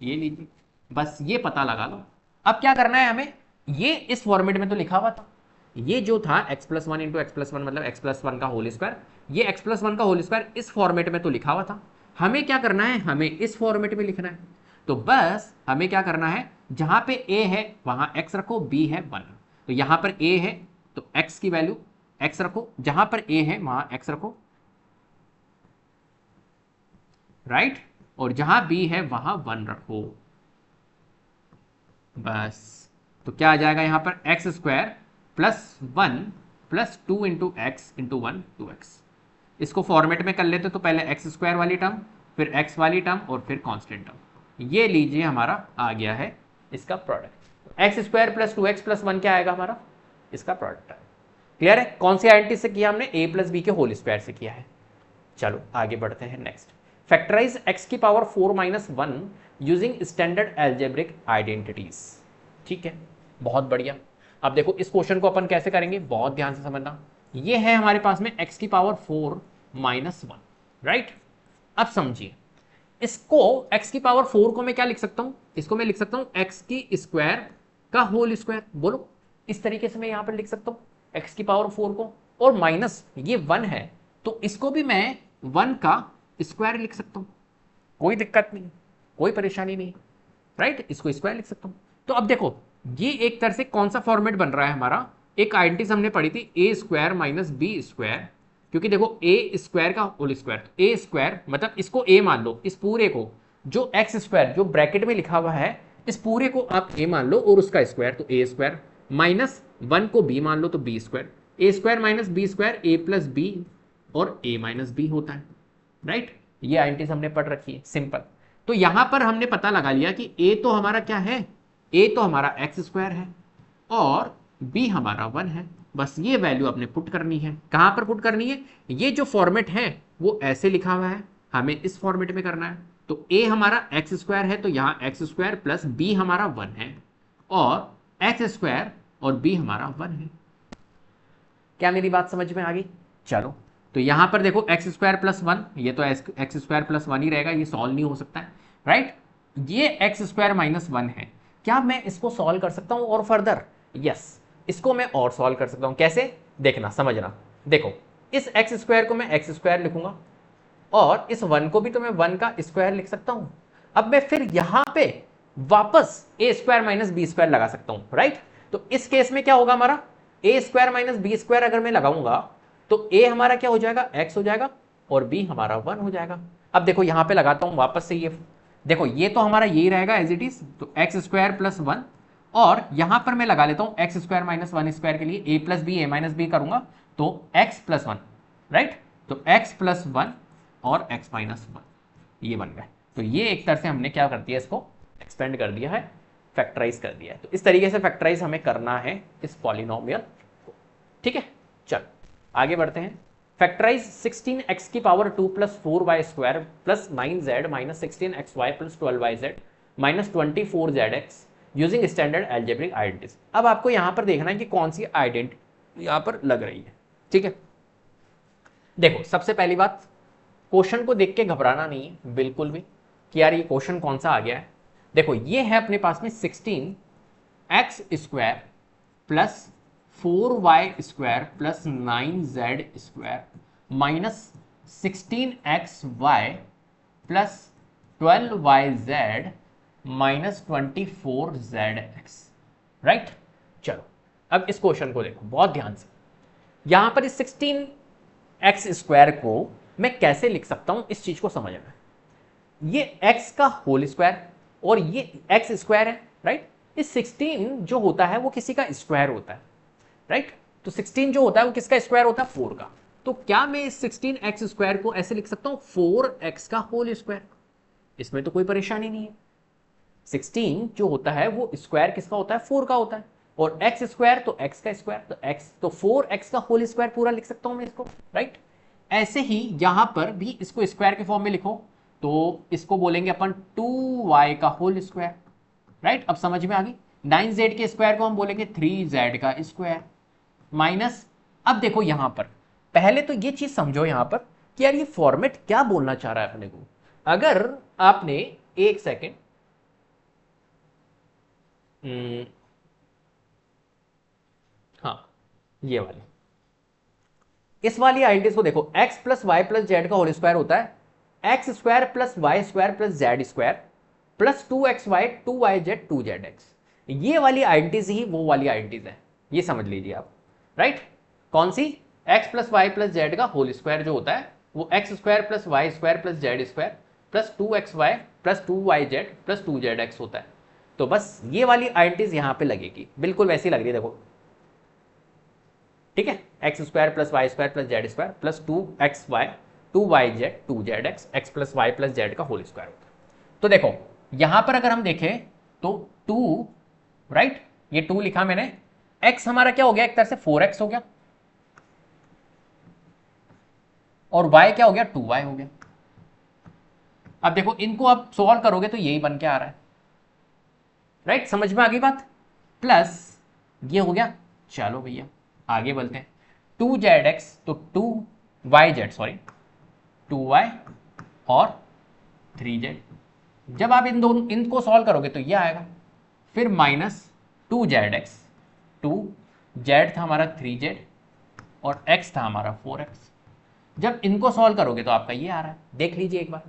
ये लीजिए, बस ये पता लगा लो। अब क्या करना है हमें, ये इस फॉर्मेट में तो लिखा हुआ था, ये जो था x plus one into x plus one मतलब x प्लस वन का होल स्क्वायर, ये x प्लस वन का होल स्क्वायर इस फॉर्मेट में तो लिखा हुआ था, हमें क्या करना है, हमें इस फॉर्मेट में लिखना है। तो बस हमें क्या करना है, जहां पे a है वहां x रखो, b है 1, तो यहां पर a है तो x की वैल्यू x रखो, जहां पर a है वहां x रखो, राइट, और जहां b है वहां 1 रखो, बस। तो क्या आ जाएगा यहां पर x square plus 1 plus 2 into x into 1 2x। इसको फॉर्मेट में कर लेते तो पहले एक्स स्क्वायर वाली टर्म, फिर एक्स वाली टर्म और फिर कांस्टेंट टर्म। ये लीजिए हमारा आ गया है इसका product. X square plus 2x plus 1 क्या आएगा हमारा, इसका प्रोडक्ट है। क्लियर है, कौन सी आइडेंटिटी से किया हमने, a प्लस बी के होल स्क्वायर से किया है। चलो आगे बढ़ते हैं नेक्स्ट। फैक्टराइज x की power 4 minus 1 using standard algebraic identities. ठीक है, बहुत बढ़िया। अब देखो इस क्वेश्चन को अपन कैसे करेंगे, बहुत ध्यान से समझना। ये है हमारे पास में x की पावर 4 माइनस 1, राइट। अब समझिए, इसको x की पावर 4 को मैं क्या लिख सकता हूं, इसको मैं लिख सकता हूं x की स्क्वायर का होल स्क्वायर। बोलो, इस तरीके से मैं यहां पर लिख सकता हूं x की पावर 4 को, और माइनस ये 1 है तो इसको भी मैं 1 का स्क्वायर लिख सकता हूं, कोई दिक्कत नहीं, कोई परेशानी नहीं, राइट, इसको स्क्वायर लिख सकता हूं। तो अब देखो ये एक तरह से कौन सा फॉर्मेट बन रहा है हमारा, एक आइडेंटिटी हमने पढ़ी थी ए स्क्वायर माइनस बी स्क्वायर, क्योंकि देखो ए स्क्वायर का होल स्क्वायर, ए स्क्वायर मतलब इसको ए मान लो, इस पूरे को जो एक्स स्क्वायर जो ब्रैकेट में लिखा हुआ है इस पूरे को आप ए मान लो और उसका स्क्वायर, तो ए स्क्वायर माइनस 1 को बी मान लो तो बी स्क्वायर, ए स्क्वायर माइनस बी स्क्वायर ए प्लस बी और ए माइनस बी होता है, राइट। ये आइडेंटिटी हमने पढ़ रखी है, सिंपल। तो यहां पर हमने पता लगा लिया कि ए तो हमारा क्या है, ए तो हमारा एक्स स्क्वायर है और बी हमारा 1 है। बस ये वैल्यू अपने पुट करनी है, कहां पर पुट करनी है, ये जो फॉर्मेट है वो ऐसे लिखा हुआ है, हमें इस फॉर्मेट में करना है। तो ए हमारा एक्स स्क्वायर है तो यहां एक्स स्क्वायर प्लस बी हमारा 1 है और एक्स स्क्वायर और बी हमारा 1 है। क्या मेरी बात समझ में आ गई, चलो। तो यहां पर देखो एक्स स्क्वायर प्लस 1, ये तो एक्स स्क्वायर प्लस 1 ही रहेगा, ये सॉल्व नहीं हो सकता है, राइट। ये एक्स स्क्वायर माइनस 1 है, क्या मैं इसको सॉल्व कर सकता हूं और फर्दर, यस, इसको मैं और सॉल्व कर सकता हूं। कैसे, देखना समझना। देखो इस एक्स स्क्वायर को मैं एक्स स्क्वायर लिखूंगा और इस 1 को भी तो मैं 1 का स्क्वायर लिख सकता हूं। अब मैं फिर यहां पे वापस ए स्क्वायर माइनस बी स्क्वायर लगा सकता हूं, राइट। तो इस केस में क्या होगा हमारा, ए स्क्वायर माइनस बी स्क्वायर अगर मैं लगाऊंगा तो ए हमारा क्या हो जाएगा, एक्स हो जाएगा और बी हमारा 1 हो जाएगा। अब देखो यहां पे लगाता हूं वापस से, ये देखो ये तो हमारा यही रहेगा एज इट इज, तो एक्स स्क्वायर प्लस 1 और यहां पर मैं लगा लेता हूं एक्स स्क्वायर माइनस 1 स्क्वायर के लिए ए प्लस बी, ए माइनस बी करूंगा तो एक्स प्लस 1, राइट। तो एक्स प्लस 1 और एक्स माइनस 1 ये बन गए। तो ये एक तरह से हमने क्या कर दिया, इसको एक्सपेंड कर दिया है, फैक्टराइज कर दिया है। तो इस तरीके से फैक्टराइज हमें करना है इस पॉलिनोमियल को, ठीक है। चल आगे बढ़ते हैं। फैक्टराइज 16x की power 2 plus 4y square plus 9z minus 16xy plus 12yz minus 24zx using standard algebraic identities. अब आपको यहां पर देखना है कि कौन सी आइडेंटिटी यहां पर लग रही है, ठीक है। देखो सबसे पहली बात, क्वेश्चन को देख के घबराना नहीं है बिल्कुल भी कि यार ये क्वेश्चन कौन सा आ गया है। देखो ये है अपने पास में 16x square plus 4y square plus 9z square minus 16xy plus 12yz minus 24zx, right. चलो अब इस क्वेश्चन को देखो बहुत ध्यान से। यहां पर इस 16x स्क्वायर को मैं कैसे लिख सकता हूं, इस चीज को समझना। ये x का होल स्क्वायर और ये x स्क्वायर है, राइट। इस 16 जो होता है वो किसी का स्क्वायर होता है, राइट। तो 16 जो होता है वो किसका स्क्वायर होता है, 4 का। तो क्या मैं इस 16x स्क्वायर को ऐसे लिख सकता हूं 4x का होल स्क्वायर, इसमें तो कोई परेशानी नहीं है। 16 जो होता है वो स्क्वायर किसका होता है, 4 का होता है, और x स्क्वायर तो x का स्क्वायर, तो x तो 4x का होल स्क्वायर पूरा लिख सकता हूं मैं इसको, राइट। ऐसे ही यहां पर भी इसको स्क्वायर के फॉर्म में लिखो तो इसको बोलेंगे अपन 2y का होल स्क्वायर, राइट। अब समझ में आ गई। 9z के स्क्वायर को हम बोलेंगे 3z का स्क्वायर माइनस, अब देखो यहां पर पहले तो ये चीज समझो यहां पर कि यार ये फॉर्मेट क्या बोलना चाह रहा है अपने को। अगर आपने एक सेकेंड, हाँ ये वाली, इस वाली आइडेंटिटीज को देखो, x plus y plus z का होल स्क्वायर होता है x square plus y square plus z square plus 2xy 2yz 2zx। ये वाली आइडेंटिटीज ही वो वाली आइडेंटिटीज है, ये समझ लीजिए आप, राइट। कौन सी? x plus y plus z का होल स्क्वायर जो होता है वो x square plus y square plus z square plus 2xy plus 2yz plus 2zx होता है। तो बस ये वाली आइडेंटिटीज यहां पे लगेगी, बिल्कुल वैसी लग रही है, देखो, ठीक है। X square plus y square plus z square plus 2xy 2yz 2zx x plus y plus z का होल स्क्वायर होता है। तो देखो यहां पर अगर हम देखें तो 2, राइट, ये 2 लिखा मैंने, x हमारा क्या हो गया, एक तरह से 4x हो गया, और y क्या हो गया, 2y हो गया। अब देखो इनको आप सॉल्व करोगे तो यही बन के आ रहा है, राइट, समझ में आ गई बात। प्लस ये हो गया, चलो भैया आगे बोलते हैं, 2zx तो 2yz, सॉरी 2y और 3z। जब आप इन दोनों इनको सॉल्व करोगे तो ये आएगा, फिर माइनस 2zx, 2z था हमारा 3z और x था हमारा 4x। जब इनको सॉल्व करोगे तो आपका ये आ रहा है, देख लीजिए एक बार,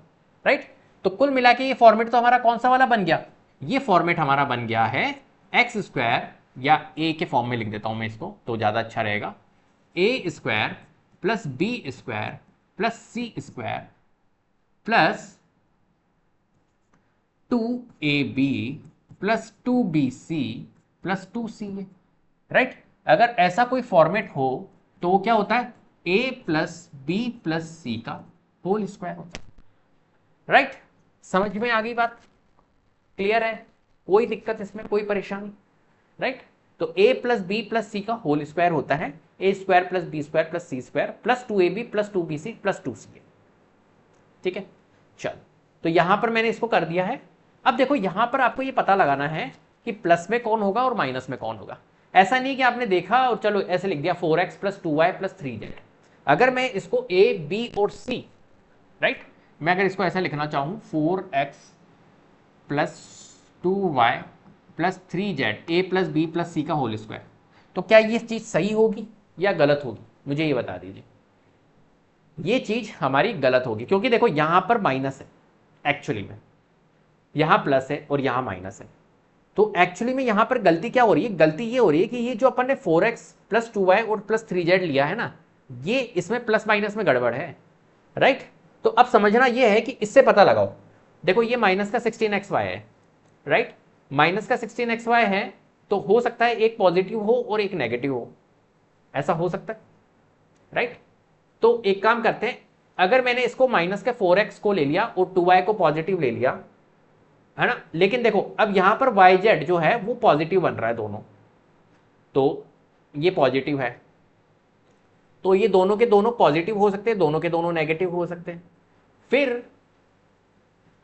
राइट। तो कुल मिला के ये फॉर्मेट तो हमारा कौन सा वाला बन गया, ये फॉर्मेट हमारा बन गया है एक्स स्क्वायर, या ए के फॉर्म में लिख देता हूं मैं इसको तो ज्यादा अच्छा रहेगा, a square plus b square plus c square plus 2ab plus 2bc plus 2ca, right. अगर ऐसा कोई फॉर्मेट हो तो क्या होता है, a plus b plus c का होल स्क्वायर होता है, राइट। समझ में आ गई बात, क्लियर है, कोई दिक्कत इसमें, कोई परेशानी, राइट। तो a plus b plus c का होल स्क्वायर होता है a square plus b square plus c square plus 2ab plus 2bc plus 2ca, ठीक है। चल, तो यहां पर मैंने इसको कर दिया है। अब देखो यहां पर आपको ये पता लगाना है कि प्लस में कौन होगा और माइनस में कौन होगा। ऐसा नहीं कि आपने देखा और चलो ऐसे लिख दिया 4x plus 2y plus 3z। अगर मैं इसको a b और c, राइट, मैं अगर इसको ऐसा लिखना चाहूं 4x plus 2y plus 3z a plus b plus c का होल स्क्वायर, तो क्या ये चीज सही होगी या गलत होगी, मुझे ये बता दीजिए। ये चीज हमारी गलत होगी, क्योंकि देखो यहां पर माइनस है, एक्चुअली में यहां प्लस है और यहां माइनस है। तो एक्चुअली में यहां पर गलती क्या हो रही है, गलती ये हो रही है कि ये जो अपन ने 4x प्लस 2y और प्लस 3z लिया है ना, ये इसमें प्लस माइनस में गड़बड़ है, राइट। तो अब समझना ये है कि इससे पता लगाओ, देखो ये माइनस का 16xy है, राइट, माइनस का 16xy है, तो हो सकता है एक पॉजिटिव हो और एक नेगेटिव हो, ऐसा हो सकता है, राइट। तो एक काम करते हैं, अगर मैंने इसको माइनस के 4x को ले लिया और 2y को पॉजिटिव ले लिया, है ना, लेकिन देखो अब यहां पर yz जो है वो पॉजिटिव बन रहा है दोनों, तो ये पॉजिटिव है, तो ये दोनों के दोनों पॉजिटिव हो सकते हैं, दोनों के दोनों नेगेटिव हो सकते हैं। फिर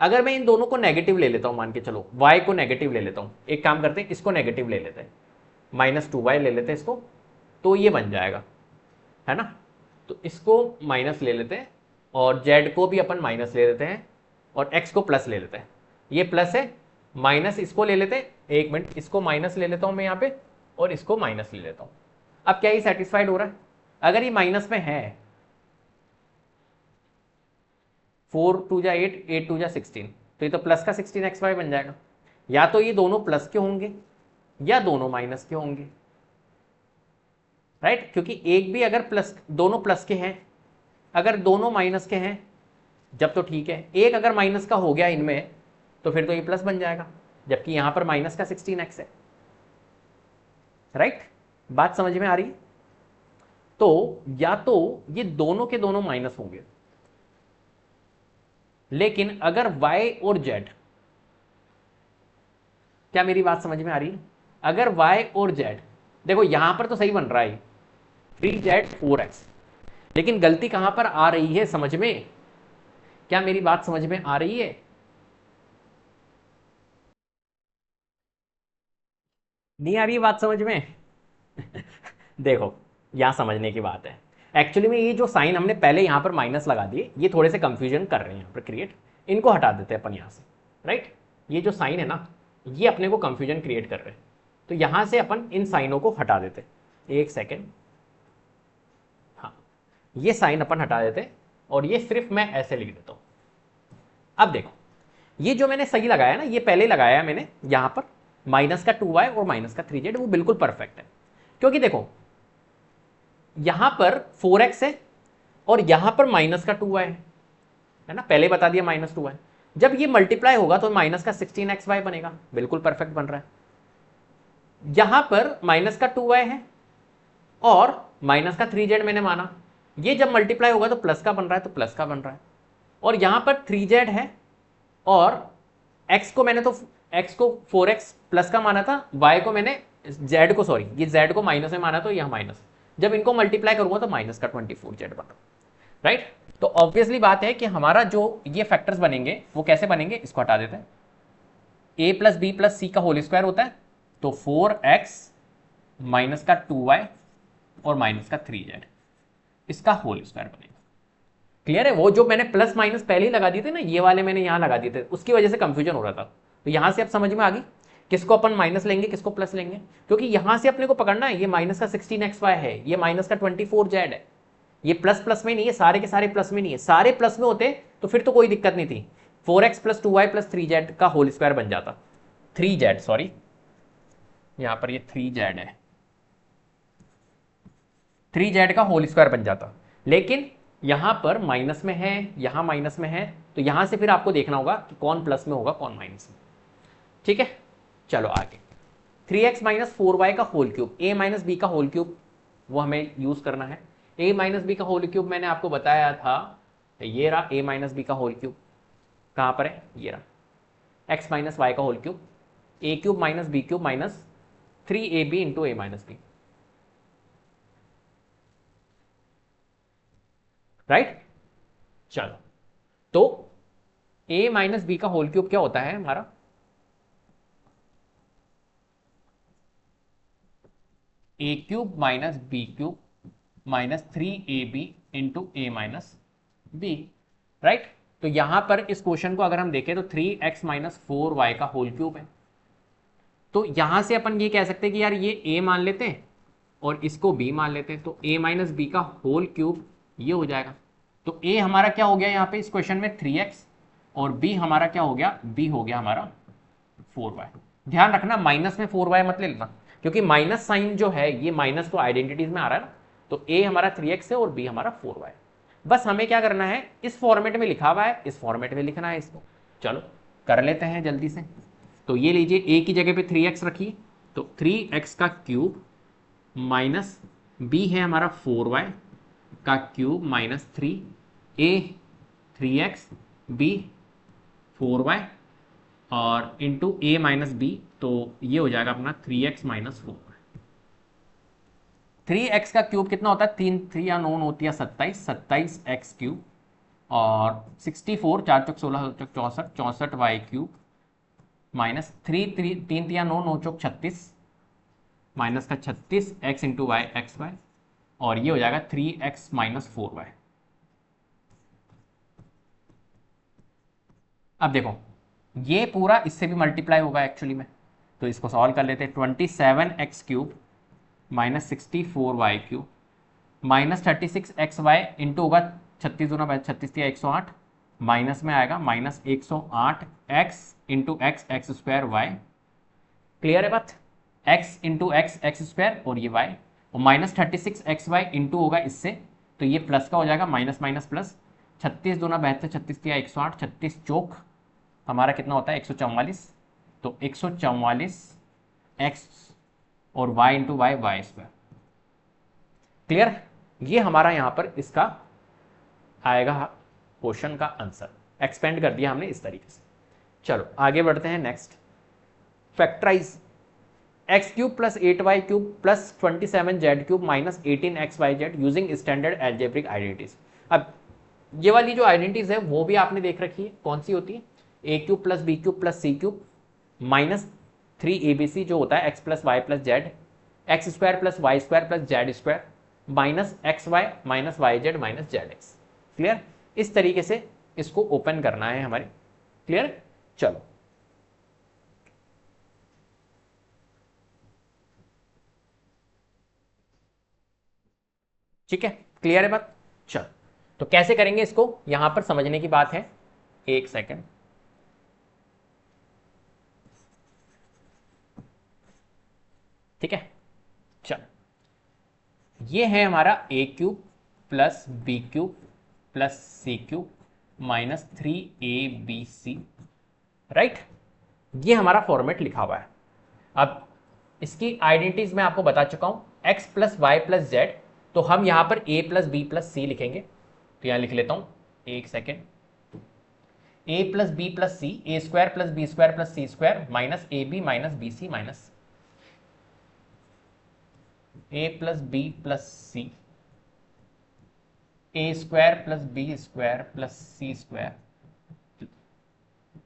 अगर मैं इन दोनों को नेगेटिव ले लेता हूं, मान के चलो y को नेगेटिव ले लेता हूं, एक काम करते हैं इसको नेगेटिव ले लेते हैं, माइनस 2y ले लेते हैं इसको, तो ये बन जाएगा, है ना। तो इसको माइनस ले लेते हैं और z को भी अपन माइनस ले लेते हैं और x को प्लस ले लेते हैं, ये प्लस है, माइनस इसको ले लेते हैं, एक मिनट इसको माइनस ले लेता हूं मैं यहां पे और इसको माइनस ले लेता हूं। अब क्या ये सेटिस्फाइड हो रहा है, अगर ये माइनस में है, 4 2 जा 8 8 2 जा 16, तो ये तो प्लस का 16xy बन जाएगा। या तो ये दोनों प्लस के होंगे या दोनों माइनस के होंगे, राइट, क्योंकि एक भी अगर प्लस, दोनों प्लस के हैं, अगर दोनों माइनस के हैं जब तो ठीक है, एक अगर माइनस का हो गया इनमें तो फिर तो ये प्लस बन जाएगा, जबकि यहां पर माइनस का 16x है, राइट। बात समझ में आ रही है। तो या तो ये दोनों के दोनों माइनस होंगे, लेकिन अगर y और z, क्या मेरी बात समझ में आ रही है, अगर y और z, देखो यहां पर तो सही बन रहा है 3z 4x, लेकिन गलती कहां पर आ रही है समझ में, क्या मेरी बात समझ में आ रही है। नहीं आ रही है बात समझ में देखो यहां समझने की बात है, एक्चुअली में ये जो साइन हमने पहले यहां पर माइनस लगा दिए, ये थोड़े से कंफ्यूजन कर रहे हैं यहां पर क्रिएट, इनको हटा देते हैं अपन यहां से, राइट। ये जो साइन है ना, ये अपने को कंफ्यूजन क्रिएट कर रहे हैं, तो यहां से अपन इन साइनों को हटा देते हैं। एक सेकेंड, ये साइन अपन हटा देते और ये सिर्फ मैं ऐसे लिख देता हूं। अब देखो, ये जो मैंने सही लगाया ना, ये पहले लगाया है मैंने यहां पर माइनस का 2y और माइनस का 3z, वो बिल्कुल परफेक्ट है। क्योंकि देखो यहां पर 4x है और यहां पर माइनस का 2y है ना, पहले बता दिया माइनस 2y। जब ये मल्टीप्लाई होगा तो माइनस का 16xy बनेगा, बिल्कुल परफेक्ट बन रहा है। यहां पर माइनस का 2y है और माइनस का 3z मैंने माना, ये जब मल्टीप्लाई होगा तो प्लस का बन रहा है, तो प्लस का बन रहा है। और यहां पर 3z है और x को मैंने तो x को 4x प्लस का माना था, y को मैंने z को, सॉरी ये z को माइनस में माना, तो यह माइनस। जब इनको मल्टीप्लाई करूंगा तो माइनस का 24z बना, राइट। तो ऑब्वियसली बात है कि हमारा जो ये फैक्टर्स बनेंगे वो कैसे बनेंगे, इसको हटा देते हैं। a plus b plus c का होल स्क्वायर होता है, तो 4x माइनस का 2y और माइनस का 3z, इसका होल स्क्वायर बनेगा। क्लियर है? वो जो मैंने प्लस माइनस पहले ही लगा दिए थे ना, ये वाले मैंने यहां लगा दिए थे, उसकी वजह से कंफ्यूजन हो रहा था। तो यहां से अब समझ में आ गई किसको अपन माइनस लेंगे किसको प्लस लेंगे, क्योंकि यहां से अपने को पकड़ना है, ये माइनस का 16xy है, ये माइनस का 24z है, ये प्लस प्लस में नहीं है, सारे के सारे प्लस में नहीं है। सारे प्लस में होते तो फिर तो कोई दिक्कत नहीं थी, 4x plus 2y plus 3z का होल स्क्वायर बन जाता, 3z, सॉरी यहां पर ये 3z है, 3z का होल स्क्वायर बन जाता। लेकिन यहां पर माइनस में है, यहां माइनस में है, तो यहां से फिर आपको देखना होगा कि कौन प्लस में होगा कौन माइनस में। ठीक है, चलो आगे। 3x माइनस 4y का whole cube, a minus b का होल क्यूब, वो हमें यूज करना है। a माइनस बी का होल क्यूब मैंने आपको बताया था, ये रहा a माइनस बी का होल क्यूब, कहां पर है, ये रहा। x माइनस वाई का whole cube, a cube minus b cube minus 3ab into a minus b, right. चलो, तो a माइनस बी का होल क्यूब क्या होता है हमारा, a cube minus b cube minus 3ab into a minus b, right. तो यहां पर इस क्वेश्चन को अगर हम देखें तो 3x माइनस 4y का होल क्यूब है, तो यहां से अपन ये कह सकते हैं कि यार ये a मान लेते हैं और इसको b मान लेते हैं, तो a माइनस बी का होल क्यूब ये हो जाएगा। तो a हमारा क्या हो गया यहाँ पे इस क्वेश्चन में 3x, और b हमारा क्या हो गया, b हो गया हमारा 4y। ध्यान रखना माइनस में 4y मत ले लेना, क्योंकि माइनस साइन जो है ये माइनस तो आइडेंटिटीज में आ रहा है ना, तो a हमारा 3x है और b हमारा 4y। बस हमें क्या करना है, इस फॉर्मेट में लिखा हुआ है, इस फॉर्मेट में लिखना है इसको। चलो कर लेते हैं जल्दी से। तो ये लीजिए a की जगह पे 3x रखिए, तो 3x का क्यूब माइनस b है हमारा 4y का cube minus 3a 3x b 4y और इंटू a माइनस बी, तो ये हो जाएगा अपना 3x माइनस 4y। 3x का क्यूब कितना होता है, 3 या 9 होती है 27, 27x क्यूब और 64 4 चौक 16 64 64y क्यूब माइनस 3 या 9 9 चौक 36 माइनस का 36 x into y x y, और ये हो जाएगा 3x माइनस 4y। अब देखो ये पूरा इससे भी मल्टीप्लाई होगा एक्चुअली में, तो इसको सॉल्व कर लेते हैं। 27x cube minus 64y cube minus 36xy into होगा 36 दूना 36 या 108, माइनस में आएगा minus 108x into x x square y. Clear है बात, x into x x square और ये y, और माइनस 36xy इंटू होगा इससे, तो ये प्लस का हो जाएगा, माइनस माइनस प्लस, 36 दूना 72 36 या 108 36 चौक हमारा कितना होता है 144, तो 144 x और y into y y square. Clear, ये हमारा यहां पर इसका आएगा क्वेश्चन का आंसर, एक्सपेंड कर दिया हमने इस तरीके से। चलो आगे बढ़ते हैं next. Factorise x cube plus 8y cube plus 27z cube minus 18xyz using standard algebraic identities. अब ये वाली जो आइडेंटिटीज है वो भी आपने देख रखी है, कौन सी होती है, a cube plus b cube plus c cube minus 3abc जो होता है x plus y plus z, x square plus y square plus z square minus x y minus y z minus z x. Clear, इस तरीके से इसको ओपन करना है हमारे। क्लियर, चलो ठीक है, क्लियर है बात। चल, तो कैसे करेंगे इसको, यहां पर समझने की बात है, एक सेकेंड। ठीक है, चल, ये है हमारा a cube plus b cube plus c cube minus 3ab, right. ये हमारा फॉर्मेट लिखा हुआ है। अब इसकी आइडेंटिटीज मैं आपको बता चुका हूं, x plus y plus z, तो हम यहां पर a plus b plus c लिखेंगे। तो यहां लिख लेता हूं, एक second, a plus b plus c, a square plus b square plus c square minus a b minus b c minus a plus b plus c, a square plus b square plus c square,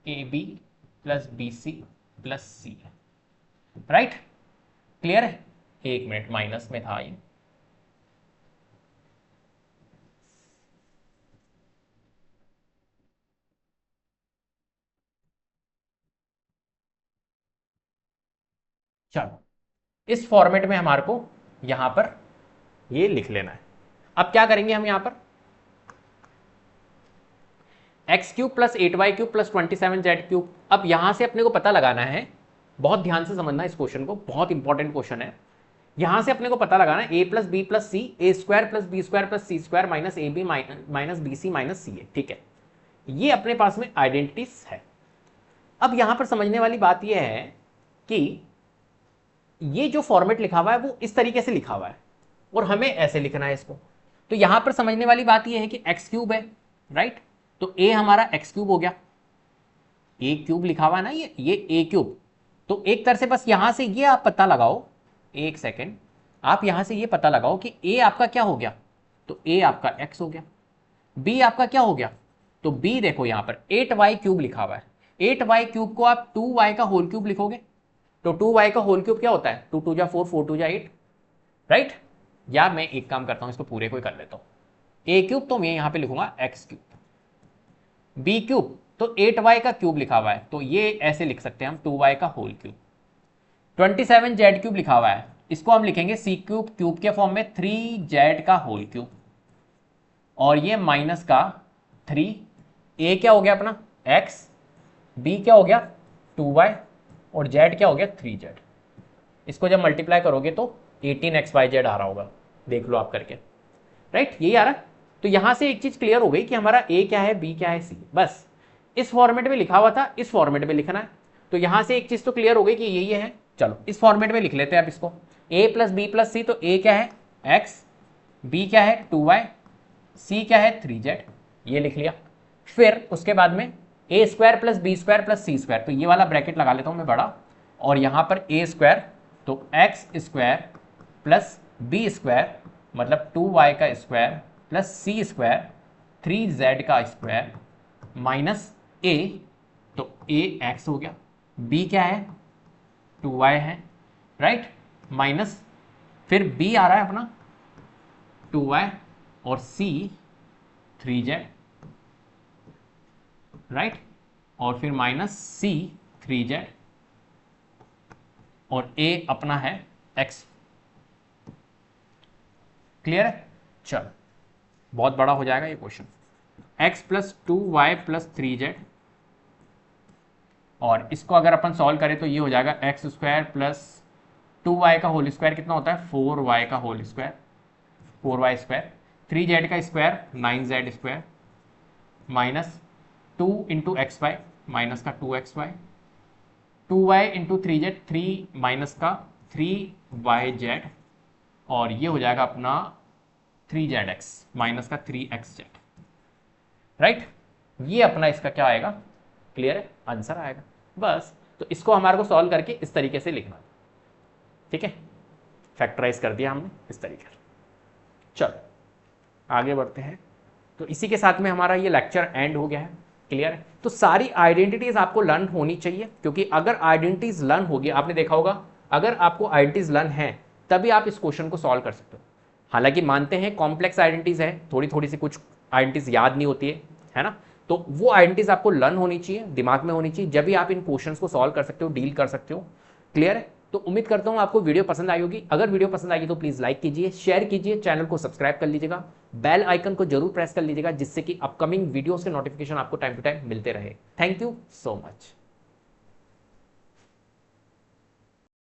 a b plus b c plus c, right. Clear है, एक मिनट, माइनस में था ये। चलो, इस फॉर्मेट में हमारे को यहां पर ये लिख लेना है। अब क्या करेंगे हम यहां पर, x cube plus 8y cube plus 27z cube. अब यहां से अपने को पता लगाना है, बहुत ध्यान से समझना इस क्वेश्चन को, बहुत इंपॉर्टेंट क्वेश्चन है। यहां से अपने को पता लगाना है a plus b plus c, a square plus b square plus c square minus a b minus b c minus c है। ठीक है, ये अपने पास में आइडेंटिटीज है। अब यहां पर समझने वाली बात यह है कि ये जो फॉर्मेट लिखा हुआ है वो इस तरीके से लिखा हुआ है और हमें ऐसे लिखना है इसको। तो यहां पर समझने वाली बात यह है कि एक्स क्यूब है, राइट। तो a हमारा एक्स क्यूब हो गया, ए क्यूब लिखा हुआ है ना, ये ए क्यूब। तो एक तरह से बस यहां से ये आप पता लगाओ, एक सेकेंड, आप यहां से ये पता लगाओ कि a आपका क्या हो गया, तो a आपका x हो गया, b आपका क्या हो गया, तो b देखो यहां पर 8y क्यूब लिखा हुआ है। 8y क्यूब को आप 2y का होल क्यूब लिखोगे, तो 2y का होल क्यूब क्या होता है, 2 2 जा 4, 4 2 जा 8, राइट। या मैं एक काम करता हूं, इसको पूरे को ही कर लेता हूं, a क्यूब तो मैं यहां पे लिखूंगा x क्यूब, b क्यूब तो 8y का क्यूब लिखा हुआ है, तो ये ऐसे लिख सकते हैं हम 2y का होल क्यूब। 27z क्यूब लिखा हुआ है, इसको हम लिखेंगे सी क्यूब क्यूब के फॉर्म में 3z का होल क्यूब, और ये माइनस का 3, a क्या हो गया अपना x, b क्या हो गया 2y, और z क्या हो गया 3z। इसको जब मल्टीप्लाई करोगे तो 18xyz आ रहा होगा, देख लो आप करके, राइट, यही आ रहा है। तो यहां से एक चीज क्लियर हो गई कि हमारा a क्या है, b क्या है, c, बस इस फॉर्मेट में लिखा हुआ था, इस फॉर्मेट में लिखना है। तो यहां से एक चीज तो क्लियर हो गई कि यही है। चलो इस फॉर्मेट में लिख लेते हैं आप इसको, a प्लस बी प्लस सी, तो a क्या है x, b क्या है 2y, c क्या है 3z, ये लिख लिया। फिर उसके बाद में a square plus b square plus c square, तो ये वाला ब्रैकेट लगा लेता हूं मैं बड़ा, और यहां पर a स्क्वायर तो x square plus b square मतलब 2y का square plus c square 3z का स्क्वायर माइनस a, तो a x हो गया, b क्या है 2y है, राइट, माइनस फिर b आ रहा है अपना 2y और c 3z, राइट, और फिर माइनस c 3z और a अपना है x। क्लियर है, चल बहुत बड़ा हो जाएगा ये question. x plus 2y plus 3z, और इसको अगर अपन सॉल्व करें तो ये हो जाएगा एक्स स्क्वायर प्लस 2y का होल स्क्वायर कितना होता है 4y का whole square, 4y square, 3z का square 9z square minus 2 into x y minus का 2xy, 2y into 3z 3 minus का 3yz, और ये हो जाएगा अपना 3zx माइनस का 3xz, राइट। ये अपना इसका क्या आएगा, क्लियर है, आंसर आएगा बस। तो इसको हमारे को सॉल्व करके इस तरीके से लिखना, ठीक है, फैक्टराइज कर दिया हमने इस तरीके से। चलो आगे बढ़ते हैं। तो इसी के साथ में हमारा ये लेक्चर एंड हो गया है, क्लियर है। तो सारी आइडेंटिटीज आपको लर्न होनी चाहिए, क्योंकि अगर आइडेंटिटीज लर्न होगी, आपने देखा होगा अगर आपको आइडेंटिटीज लर्न है तभी आप इस क्वेश्चन को सॉल्व कर सकते हो। हालांकि मानते हैं कॉम्प्लेक्स आइडेंटिटीज है, थोड़ी थोड़ी सी कुछ आइडेंटिटीज याद नहीं होती है ना, तो वो आइडेंटिटीज आपको लर्न होनी चाहिए, दिमाग में होनी चाहिए, जब भी आप इन क्वेश्चंस को सॉल्व कर सकते हो, डील कर सकते हो, क्लियर है। तो उम्मीद करता हूं आपको वीडियो पसंद आई होगी। अगर वीडियो पसंद आई तो प्लीज लाइक कीजिए, शेयर कीजिए, चैनल को सब्सक्राइब कर लीजिएगा। बेल आइकन को जरूर प्रेस कर लीजिएगा, जिससे कि अपकमिंग वीडियोस के नोटिफिकेशन आपको टाइम टू टाइम मिलते रहे। Thank you so much.